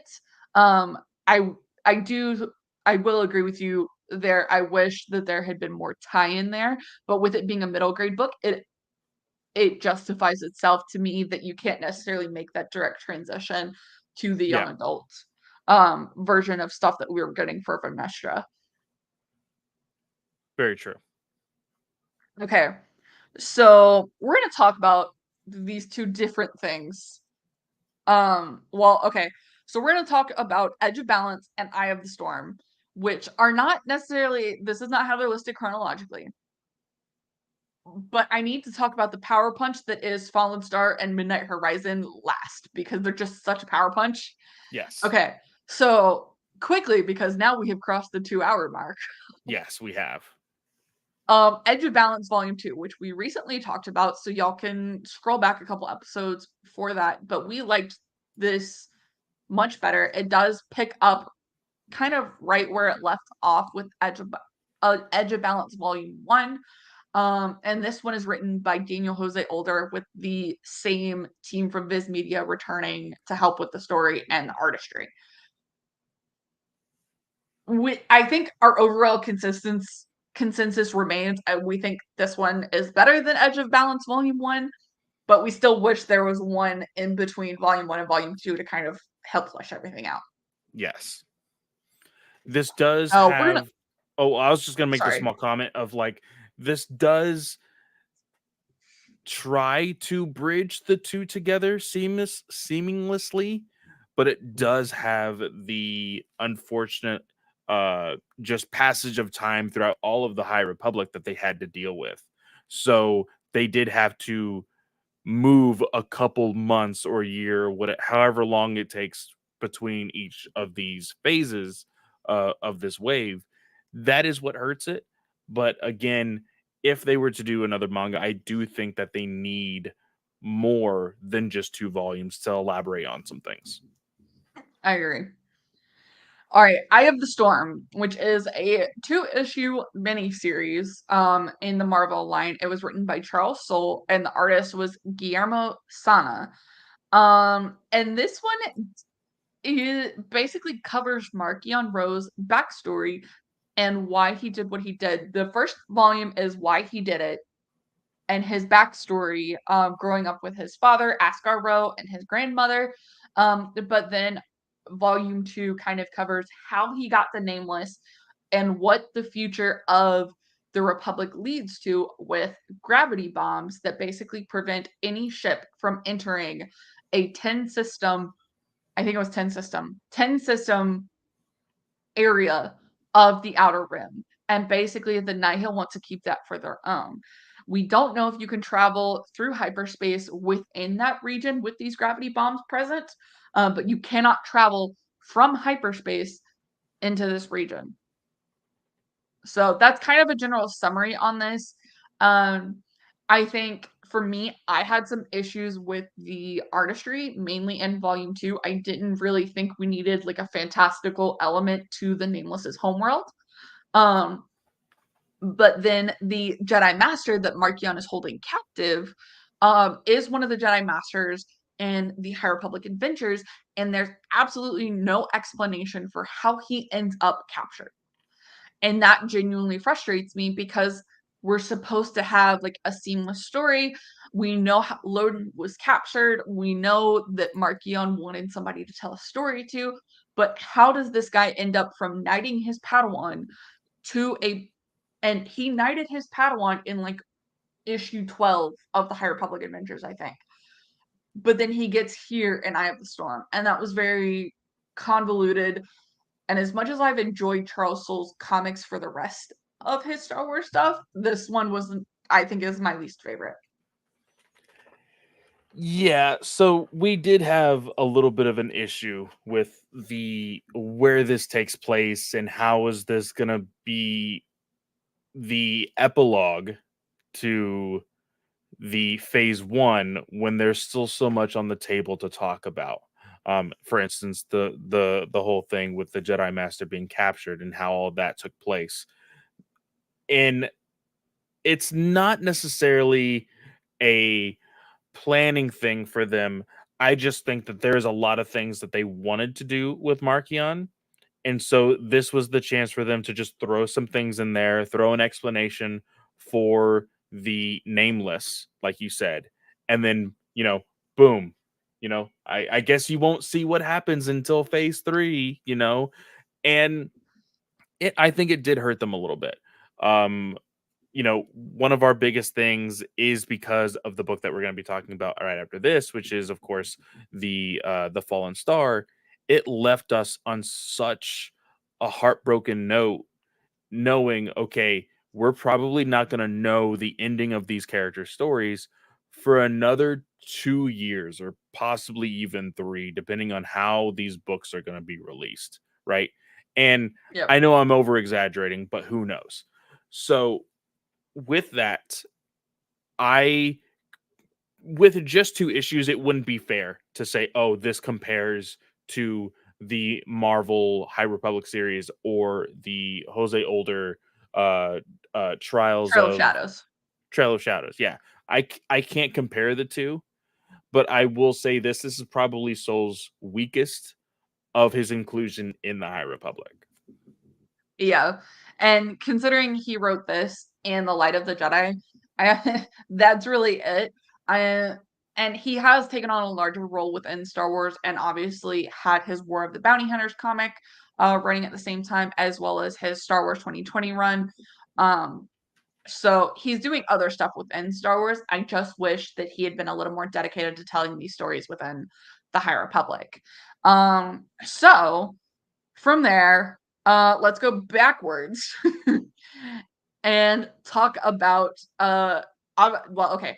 [SPEAKER 2] Um, I I do I will agree with you there. I wish that there had been more tie-in there, but with it being a middle grade book, it justifies itself to me that you can't necessarily make that direct transition to the young
[SPEAKER 1] Yeah,
[SPEAKER 2] adult version of stuff that we were getting for Vernestra.
[SPEAKER 1] very true.
[SPEAKER 2] Okay, so we're gonna talk about these two different things. Well, okay, so we're gonna talk about Edge of Balance and Eye of the Storm, which are not necessarily, this is not how they're listed chronologically. But I need to talk about the power punch that is Fallen Star and Midnight Horizon last, because they're just such a power punch.
[SPEAKER 1] Yes.
[SPEAKER 2] Okay, so quickly, because now we have crossed the 2 hour mark.
[SPEAKER 1] Yes, we have.
[SPEAKER 2] Edge of Balance Volume 2, which we recently talked about, so y'all can scroll back a couple episodes for that. But we liked this much better. It does pick up kind of right where it left off with Edge of Balance Volume 1. And this one is written by Daniel Jose Older, with the same team from Viz Media returning to help with the story and the artistry. I think our overall consensus remains. We think this one is better than Edge of Balance Volume 1, but we still wish there was one in between Volume 1 and Volume 2 to kind of help flesh everything out.
[SPEAKER 1] Yes. This does
[SPEAKER 2] Oh, we're gonna.
[SPEAKER 1] have. Oh, I was just gonna make this
[SPEAKER 2] Sorry.
[SPEAKER 1] small comment of like this does try to bridge the two together seamlessly, but it does have the unfortunate just passage of time throughout all of the High Republic that they had to deal with. So they did have to move a couple months or a year, however long it takes between each of these phases of this wave. That is what hurts it. But again, if they were to do another manga, I do think that they need more than just 2 volumes to elaborate on some things.
[SPEAKER 2] I agree. All right, Eye of the Storm, which is a 2-issue miniseries in the Marvel line. It was written by Charles Soule, and the artist was Guillermo Sana. And this one, it basically covers Markion Ro's backstory and why he did what he did. The first volume is why he did it and his backstory, growing up with his father, Ascar Ro, and his grandmother. But then volume 2 kind of covers how he got the Nameless and what the future of the Republic leads to, with gravity bombs that basically prevent any ship from entering a 10 system, I think it was 10 system area of the Outer Rim. And basically, the Nihil want to keep that for their own. We don't know if you can travel through hyperspace within that region with these gravity bombs present, but you cannot travel from hyperspace into this region. So that's kind of a general summary on this. I think for me, I had some issues with the artistry, mainly in volume 2. I didn't really think we needed like a fantastical element to the Nameless's homeworld. Um, but then the Jedi Master that Markion is holding captive is one of the Jedi Masters in the High Republic Adventures, and there's absolutely no explanation for how he ends up captured. And that genuinely frustrates me, because we're supposed to have like a seamless story. We know how Loden was captured. We know that Markion wanted somebody to tell a story to, but how does this guy end up from knighting his Padawan to a, and he knighted his Padawan in like issue 12 of the High Republic Adventures, I think. But then he gets here in Eye of the Storm, and that was very convoluted. And as much as I've enjoyed Charles Soule's comics for the rest of his Star Wars stuff, this one wasn't, I think, is my least favorite.
[SPEAKER 1] Yeah, so we did have a little bit of an issue with the where this takes place and how is this going to be the epilogue to the phase 1 when there's still so much on the table to talk about. For instance, the whole thing with the Jedi Master being captured and how all that took place. And it's not necessarily a planning thing for them. I just think that there's a lot of things that they wanted to do with Markion. And so this was the chance for them to just throw some things in there, throw an explanation for the nameless, like you said. And then, boom. I guess you won't see what happens until phase 3, and I think it did hurt them a little bit. Um, one of our biggest things is because of the book that we're going to be talking about right after this, which is, of course, the Fallen Star. It left us on such a heartbroken note, knowing, okay, we're probably not going to know the ending of these character stories for another 2 years or possibly even 3, depending on how these books are going to be released, right? And
[SPEAKER 2] Yep.
[SPEAKER 1] I know I'm over exaggerating, but who knows? So with that, I with just 2 issues, it wouldn't be fair to say, "Oh, this compares to the Marvel High Republic series or the Jose Older uh Trials
[SPEAKER 2] Trail of
[SPEAKER 1] of
[SPEAKER 2] Shadows.
[SPEAKER 1] Trail of Shadows." Yeah. I can't compare the 2, but I will say this is probably Soul's weakest of his inclusion in the High Republic.
[SPEAKER 2] Yeah. And considering he wrote this in the Light of the Jedi, that's really it. I and he has taken on a larger role within Star Wars and obviously had his War of the Bounty Hunters comic running at the same time, as well as his Star Wars 2020 run. Um, so he's doing other stuff within Star Wars. I just wish that he had been a little more dedicated to telling these stories within the High Republic. So from there, let's go backwards and talk about okay.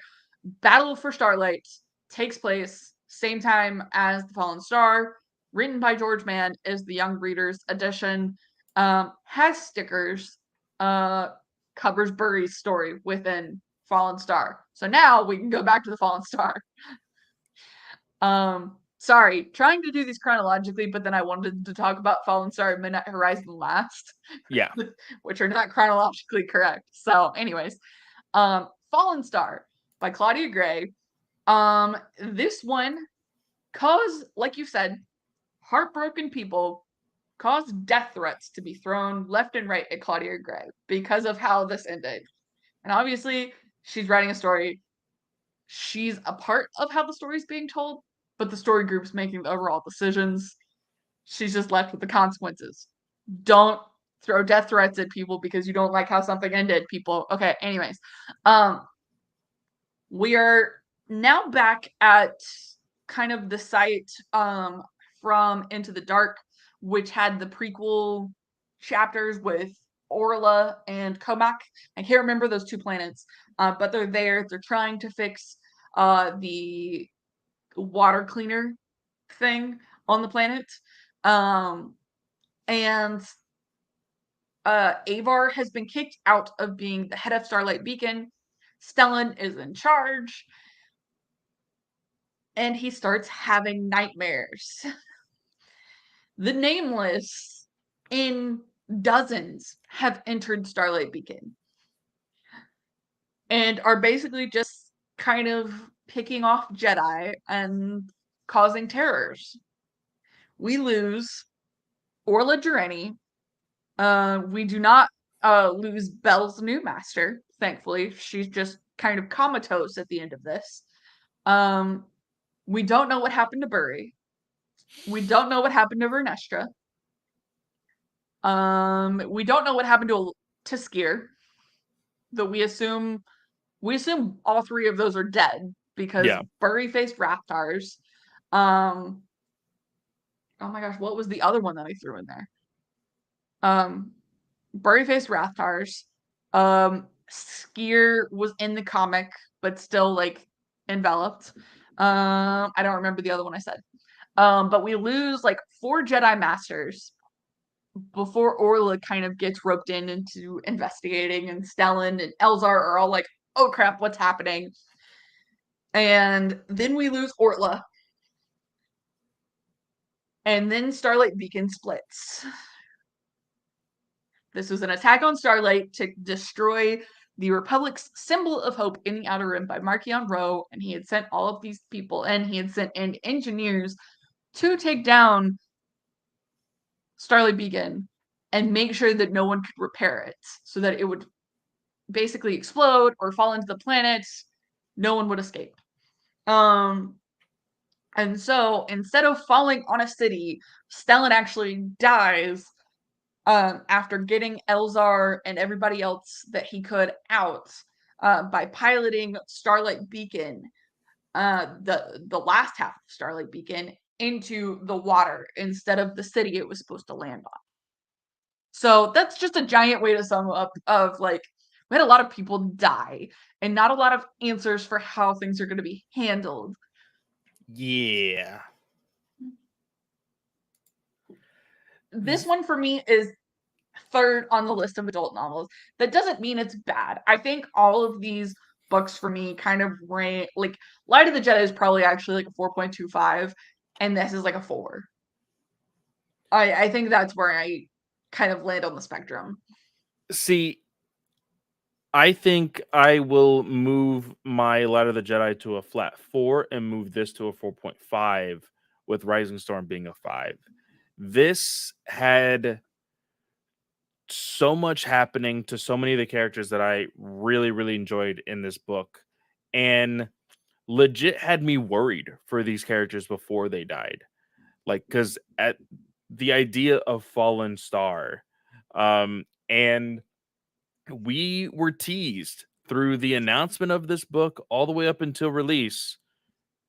[SPEAKER 2] Battle for Starlight takes place same time as The Fallen Star, written by George Mann, is the Young Readers edition. Has stickers, uh, covers Burry's story within Fallen Star. So now we can go back to The Fallen Star. Sorry, trying to do these chronologically, but then I wanted to talk about Fallen Star and Midnight Horizon last,
[SPEAKER 1] Yeah.
[SPEAKER 2] which are not chronologically correct. So, anyways, Fallen Star by Claudia Gray. This one caused, like you said, heartbroken people caused death threats to be thrown left and right at Claudia Gray because of how this ended. And obviously, she's writing a story. She's a part of how the story's being told, but the story group's making the overall decisions. She's just left with the consequences. Don't throw death threats at people because you don't like how something ended, people. Okay, anyways. Um, we are now back at kind of the site from Into the Dark, which had the prequel chapters with Orla and Comac. I can't remember those 2 planets, but they're there. They're trying to fix the water cleaner thing on the planet. Um, and Avar has been kicked out of being the head of Starlight Beacon. Stellan is in charge, and he starts having nightmares. The Nameless, in dozens, have entered Starlight Beacon and are basically just kind of picking off Jedi and causing terrors. We lose Orla Jareni. We do not lose Belle's new master, thankfully. She's just kind of comatose at the end of this. We don't know what happened to Burry. We don't know what happened to Vernestra. We don't know what happened to Skier. Though we assume all 3 of those are dead because
[SPEAKER 1] Yeah.
[SPEAKER 2] Burry faced Raftars. Um, oh my gosh, what was the other one that I threw in there? Um, Burry faced Raftars. Skier was in the comic, but still like enveloped. I don't remember the other one I said. But we lose like 4 Jedi Masters before Orla kind of gets roped into investigating, and Stellan and Elzar are all like, oh crap, what's happening? And then we lose Orla. And then Starlight Beacon splits. This was an attack on Starlight to destroy the Republic's symbol of hope in the Outer Rim by Marchion Ro, and he had sent all of these people, and he had sent in engineers to take down Starlight Beacon and make sure that no one could repair it, so that it would basically explode or fall into the planet. No one would escape. And so instead of falling on a city, Stellan actually dies after getting Elzar and everybody else that he could out by piloting Starlight Beacon, the last half of Starlight Beacon, into the water instead of the city it was supposed to land on. So that's just a giant way to sum up of like, we had a lot of people die and not a lot of answers for how things are going to be handled.
[SPEAKER 1] Yeah.
[SPEAKER 2] This one for me is third on the list of adult novels. That doesn't mean it's bad. I think all of these books for me kind of rank, like Light of the Jedi is probably actually like a 4.25, and this is like a 4. I think that's where I kind of land on the spectrum.
[SPEAKER 1] See, I think I will move my Light of the Jedi to a flat 4 and move this to a 4.5, with Rising Storm being a 5. This had so much happening to so many of the characters that I really, really enjoyed in this book, and legit had me worried for these characters before they died. Like, because at the idea of Fallen Star, and we were teased through the announcement of this book all the way up until release.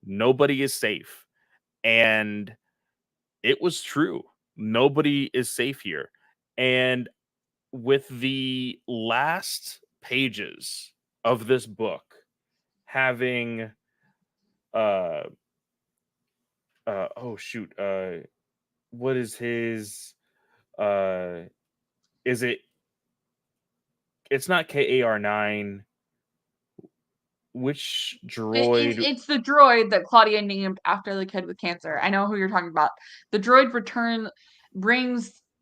[SPEAKER 1] Nobody is safe. And it was true. Nobody is safe here. And with the last pages of this book having uh oh shoot, what is his uh is it it's not KAR9. Which droid?
[SPEAKER 2] It's the droid that Claudia named after the kid with cancer. I know who you're talking about. The droid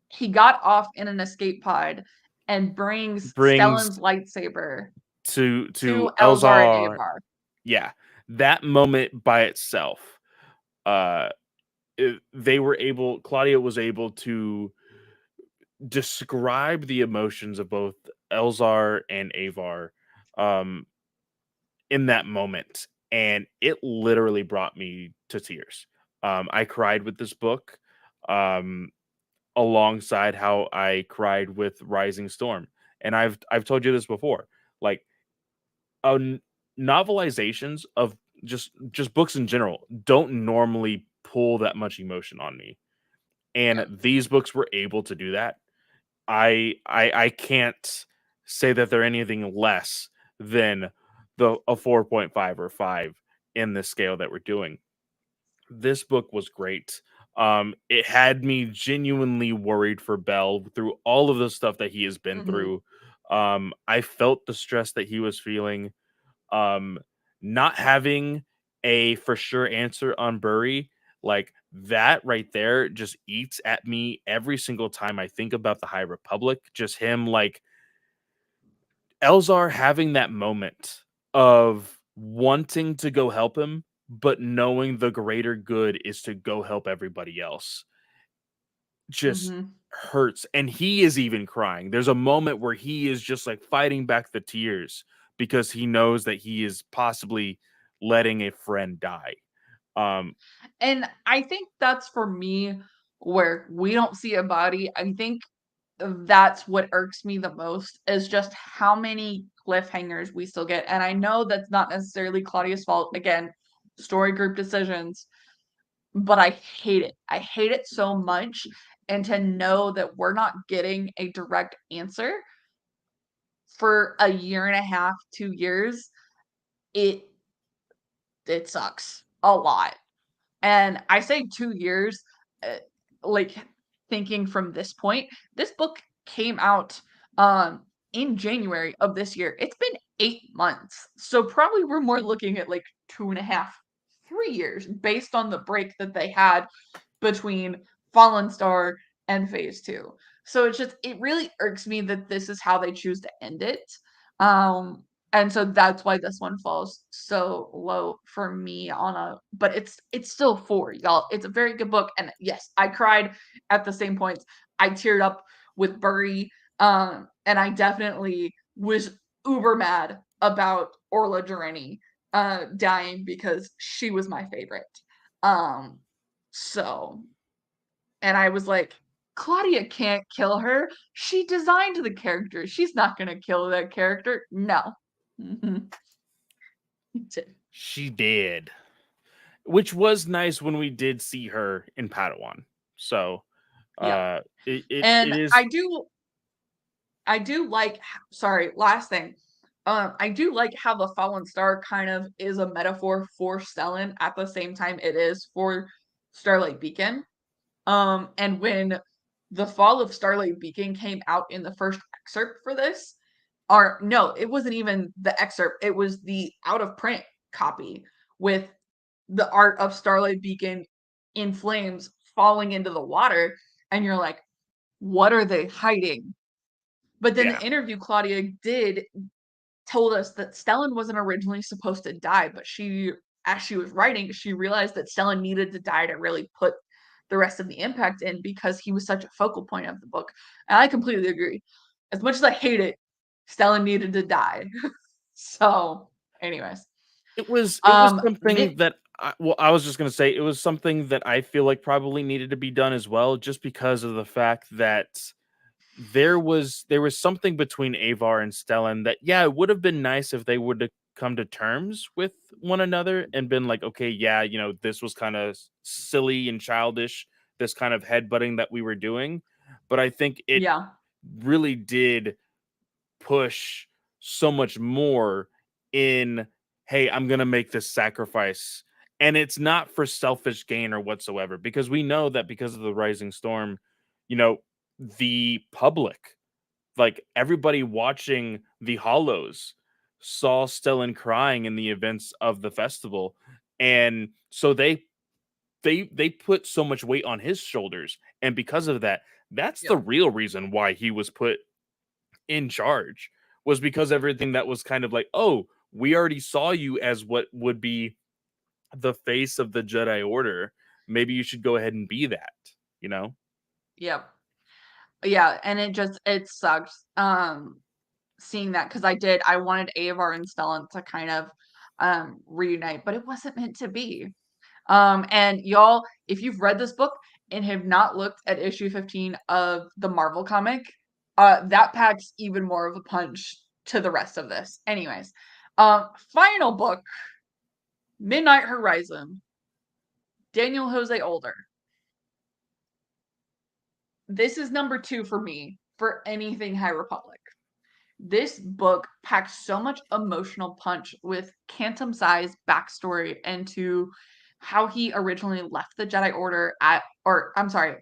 [SPEAKER 2] he got off in an escape pod and brings
[SPEAKER 1] Brings
[SPEAKER 2] Stellan's lightsaber
[SPEAKER 1] to
[SPEAKER 2] to Elzar and
[SPEAKER 1] Elzar.
[SPEAKER 2] Avar.
[SPEAKER 1] Yeah, that moment by itself, uh, Claudia was able to describe the emotions of both Elzar and Avar, um, in that moment, and it literally brought me to tears. I cried with this book, um, alongside how I cried with Rising Storm, and I've told you this before, like uh, novelizations of just books in general don't normally pull that much emotion on me, and
[SPEAKER 2] Yep.
[SPEAKER 1] these books were able to do that. I can't say that they're anything less than the a 4.5 or 5 in the scale that we're doing. This book was great. It had me genuinely worried for Bell through all of the stuff that he has been
[SPEAKER 2] Mm-hmm.
[SPEAKER 1] through. I felt the stress that he was feeling. Um, Not having a for sure answer on Burry, like that right there, just eats at me every single time I think about the High Republic. Just him, like Elzar having that moment of wanting to go help him, but knowing the greater good is to go help everybody else, just
[SPEAKER 2] Mm-hmm.
[SPEAKER 1] hurts. And he is even crying. There's a moment where he is just like fighting back the tears because he knows that he is possibly letting a friend die. Um,
[SPEAKER 2] And I think that's for me where we don't see a body. I think that's what irks me the most is just how many cliffhangers we still get. And I know that's not necessarily Claudia's fault. Again, story group decisions, but I hate it. I hate it so much. And to know that we're not getting a direct answer for a year and a half, 2 years, it sucks a lot. And I say 2 years, uh, like, thinking from this point, this book came out, in January of this year. It's been 8 months, so probably we're more looking at, like, 2.5, 3 years based on the break that they had between Fallen Star and Phase 2. So it's just it really irks me that this is how they choose to end it. Um, and so that's why this one falls so low for me on a but it's still 4, y'all. It's a very good book, and yes, I cried at the same points. I teared up with Burry, and I definitely was uber mad about Orla Jareni dying because she was my favorite. Um, so, and I was like, Claudia can't kill her. She designed the character. She's not gonna kill that character. No. Mhm.
[SPEAKER 1] She did, which was nice when we did see her in Padawan. So,
[SPEAKER 2] Yeah.
[SPEAKER 1] it
[SPEAKER 2] And
[SPEAKER 1] is.
[SPEAKER 2] I do like sorry, last thing. I do like how the Fallen Star kind of is a metaphor for Stellan at the same time it is for Starlight Beacon. And when the fall of Starlight Beacon came out in the first excerpt for this, or no, it wasn't even the excerpt, it was the out of print copy with the art of Starlight Beacon in flames falling into the water. And you're like, what are they hiding? But then the
[SPEAKER 1] Yeah.
[SPEAKER 2] interview Claudia did told us that Stellan wasn't originally supposed to die, but as she was writing, she realized that Stellan needed to die to really put the rest of the impact in because he was such a focal point of the book. And I completely agree. As much as I hate it, Stellan needed to die. So, anyways,
[SPEAKER 1] It was something
[SPEAKER 2] Mitt,
[SPEAKER 1] that I was just gonna say it was something that I feel like probably needed to be done as well, just because of the fact that there was something between Avar and Stellan that, yeah, it would have been nice if they would have come to terms with one another and been like, okay, yeah, this was kind of silly and childish, this kind of headbutting that we were doing. But I think it
[SPEAKER 2] yeah,
[SPEAKER 1] really did push so much more in, hey, I'm going to make this sacrifice. And it's not for selfish gain or whatsoever, because we know that because of the rising storm, you know, the public, like everybody watching the Hollows, saw Stellan crying in the events of the festival. And so they put so much weight on his shoulders. And because of that, that's
[SPEAKER 2] yeah,
[SPEAKER 1] the real reason why he was put in charge, was because everything that was kind of like, oh, we already saw you as what would be the face of the Jedi Order. Maybe you should go ahead and be that, you know?
[SPEAKER 2] yeah, yeah. And it sucks. Seeing that because I wanted Avar and Stellan to kind of reunite, but it wasn't meant to be. And y'all, if you've read this book and have not looked at issue 15 of the Marvel comic, that packs even more of a punch to the rest of this. Anyways, final book, Midnight Horizon, Daniel Jose Older. This is number 2 for me for anything High Republic. This book packs so much emotional punch with Cantum Sai's backstory into how he originally left the Jedi Order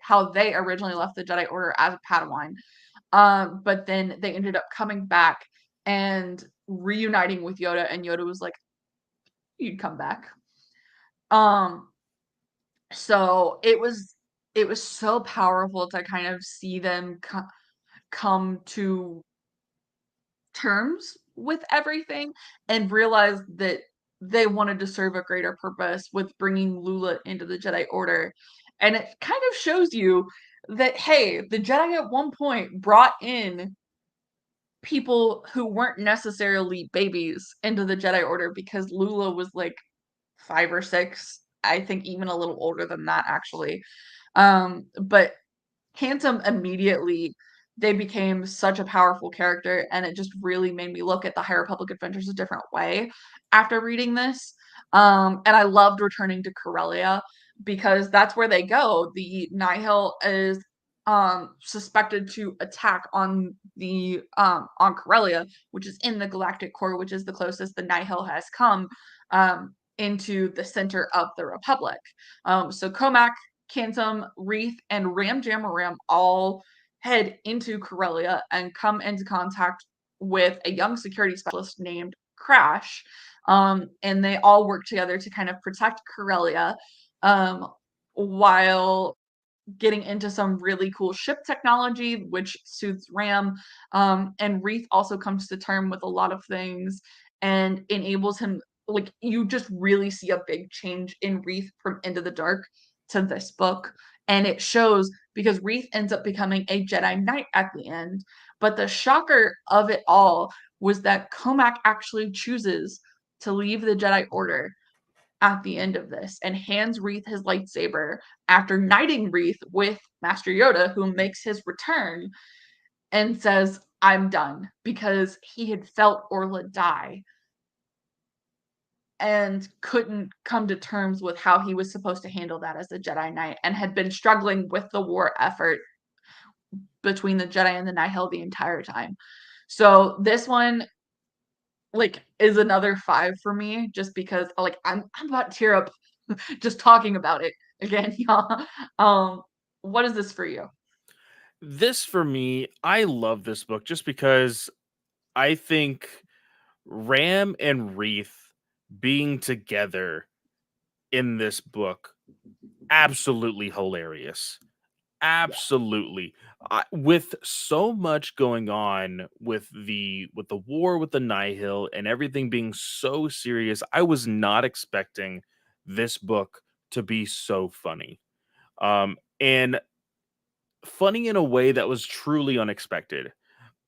[SPEAKER 2] how they originally left the Jedi Order as a Padawan. But then they ended up coming back and reuniting with Yoda, and Yoda was like, "You'd come back." Um, so it was so powerful to kind of see them come to terms with everything and realized that they wanted to serve a greater purpose with bringing Lula into the Jedi Order. And it kind of shows you that, hey, the Jedi at one point brought in people who weren't necessarily babies into the Jedi Order because Lula was like 5 or 6. I think even a little older than that, actually. But Handsome immediately they became such a powerful character, and it just really made me look at the High Republic Adventures a different way after reading this. And I loved returning to Corellia because that's where they go. The Nihil is suspected to attack on the on Corellia, which is in the galactic core, which is the closest the Nihil has come into the center of the Republic. So Comac, Cantum, Wreath, and Ram Jamaram all head into Corellia and come into contact with a young security specialist named Crash. And they all work together to kind of protect Corellia while getting into some really cool ship technology, which suits Ram. And Wreath also comes to term with a lot of things and enables him. Like, you just really see a big change in Wreath from Into the Dark to this book. And it shows because Wreath ends up becoming a Jedi Knight at the end. But the shocker of it all was that Comac actually chooses to leave the Jedi Order at the end of this and hands Wreath his lightsaber after knighting Wreath with Master Yoda, who makes his return and says, I'm done, because he had felt Orla die and couldn't come to terms with how he was supposed to handle that as a Jedi Knight and had been struggling with the war effort between the Jedi and the Nihil the entire time. So this one like is another 5 for me just because like I'm about to tear up just talking about it again, y'all. What is this for you?
[SPEAKER 1] This for me, I love this book just because I think Ram and Wreath being together in this book, absolutely hilarious. Absolutely. With so much going on with the war with the Nihil and everything being so serious, I was not expecting this book to be so funny. And funny in a way that was truly unexpected.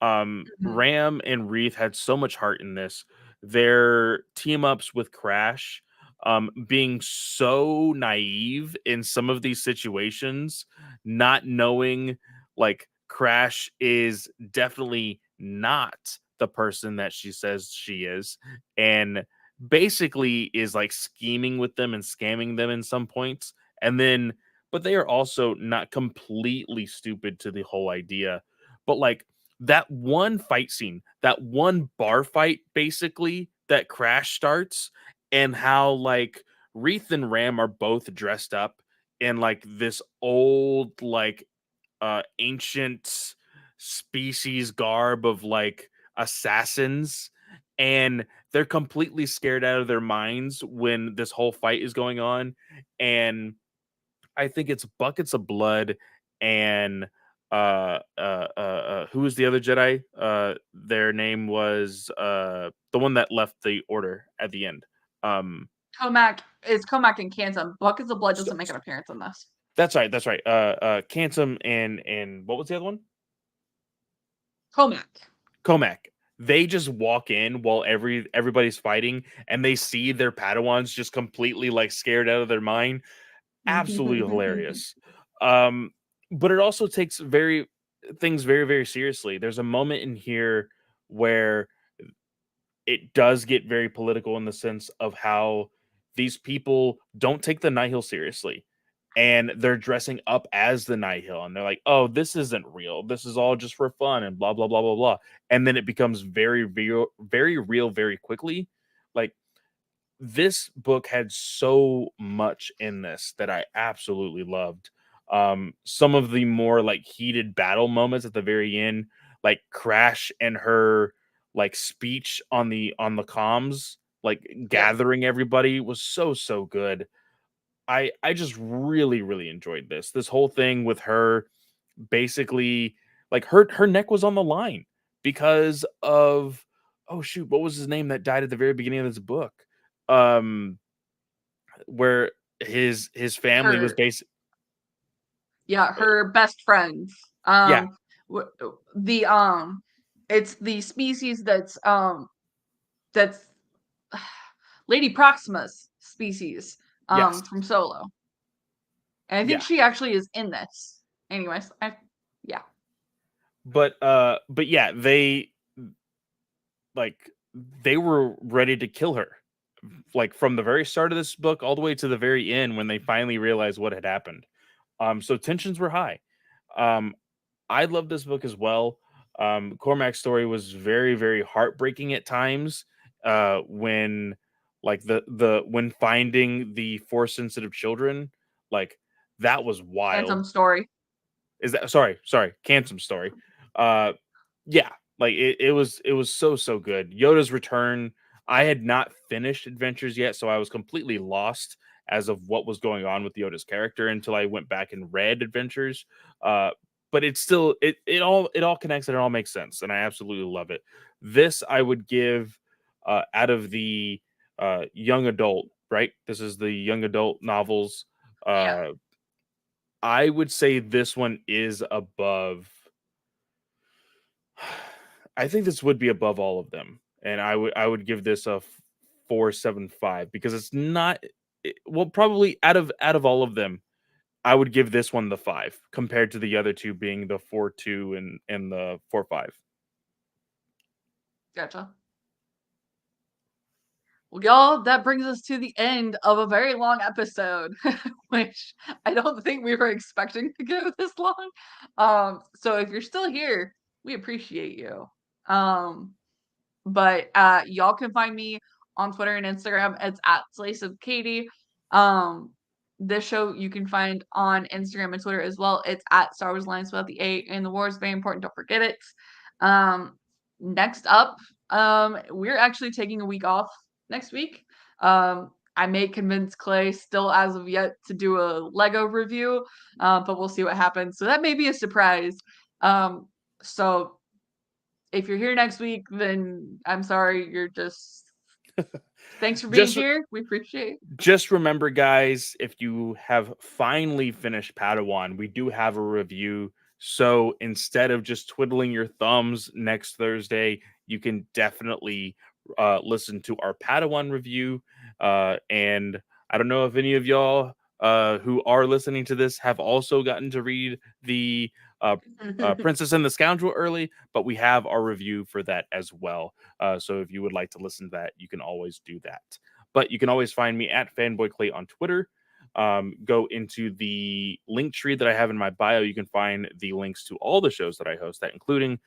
[SPEAKER 2] Mhm.
[SPEAKER 1] Ram and Wreath had so much heart in this. Their team ups with Crash, being so naive in some of these situations, not knowing like Crash is definitely not the person that she says she is, and basically is like scheming with them and scamming them in some points. And then, but they are also not completely stupid to the whole idea. But like that one fight scene, that one bar fight basically that Crash starts, and how like Wreath and Ram are both dressed up in like this old like ancient species garb of like assassins, and they're completely scared out of their minds when this whole fight is going on. And I think it's Buckets of Blood and who was the other Jedi? Their name was the one that left the order at the end.
[SPEAKER 2] Comac and Cantum. Buckets of Blood
[SPEAKER 1] So,
[SPEAKER 2] doesn't make an appearance in this.
[SPEAKER 1] that's right, that's right. Cantum and what was the other one?
[SPEAKER 2] Comac.
[SPEAKER 1] Comac. They just walk in while everybody's fighting, and they see their Padawans just completely like scared out of their mind. Absolutely hilarious. Um, but it also takes things very, very seriously. There's a moment in here where it does get very political in the sense of how these people don't take the Nihil seriously. And they're dressing up as the Nihil, and they're like, "Oh, this isn't real. This is all just for fun," and blah blah blah blah blah. And then it becomes very real, very quickly. Like this book had so much in this that I absolutely loved. Some of the more like heated battle moments at the very end, like Crash and her like speech on the comms, like
[SPEAKER 2] Yeah.
[SPEAKER 1] gathering everybody, was so good. I just really enjoyed this whole thing with her basically like her neck was on the line because of, oh shoot, what was his name that died at the very beginning of this book? Um where his family was
[SPEAKER 2] Her
[SPEAKER 1] based.
[SPEAKER 2] her best friends.
[SPEAKER 1] Yeah,
[SPEAKER 2] The it's the species that's Lady Proxima's species
[SPEAKER 1] yes,
[SPEAKER 2] from Solo. And I think
[SPEAKER 1] yeah.
[SPEAKER 2] she actually is in this. Anyways, yeah.
[SPEAKER 1] But yeah, like they were ready to kill her, like from the very start of this book all the way to the very end when they finally realized what had happened. So tensions were high. I love this book as well. Cormac's story was very, very heartbreaking at times. When like the when finding the force sensitive children, like that was wild.
[SPEAKER 2] Phantom story.
[SPEAKER 1] Is that sorry, Cansom's story. Uh yeah, like it was so good. Yoda's return. I had not finished Adventures yet, so I was completely lost as of what was going on with Yoda's character until I went back and read Adventures. Uh but it's still it all connects and it all makes sense, and I absolutely love it. This I would give out of the young adult, right? This is the young adult novels.
[SPEAKER 2] Yeah.
[SPEAKER 1] Uh I would say this one is above. I think this would be above all of them, and I would give this a 4.75 because it's not. Well, probably out of all of them, I would give this one the 5 compared to the other two being the 4.2 and the 4.5.
[SPEAKER 2] Gotcha. Well, y'all, that brings us to the end of a very long episode, which I don't think we were expecting to go this long. So if you're still here, we appreciate you. Um, but y'all can find me on Twitter and Instagram. It's at Slice of Katie. Um, this show you can find on Instagram and Twitter as well. It's at Star Wars Alliance without the A, and the war is very important. Don't forget it. Um, next up, we're actually taking a week off next week. I may convince Clay still as of yet to do a Lego review, but we'll see what happens. So that may be a surprise. So if you're here next week, then I'm sorry. You're just thanks for being
[SPEAKER 1] Just
[SPEAKER 2] here. We appreciate it.
[SPEAKER 1] just remember, guys, if you have finally finished Padawan, we do have a review. So instead of just twiddling your thumbs next Thursday, you can definitely listen to our Padawan review. And I don't know if any of y'all who are listening to this have also gotten to read the Princess and the Scoundrel early, but we have our review for that as well. So if you would like to listen to that, you can always do that. But you can always find me at FanboyClay on Twitter. Go into the link tree that I have in my bio. You can find the links to all the shows that I host, that including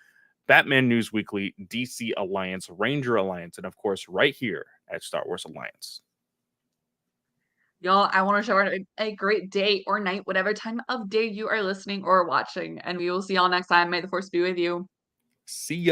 [SPEAKER 1] Batman News Weekly, DC Alliance, Ranger Alliance, and of course, right here at Star Wars Alliance.
[SPEAKER 2] Y'all, I want to show a great day or night, whatever time of day you are listening or watching. And we will see y'all next time. May the force be with you.
[SPEAKER 1] See ya.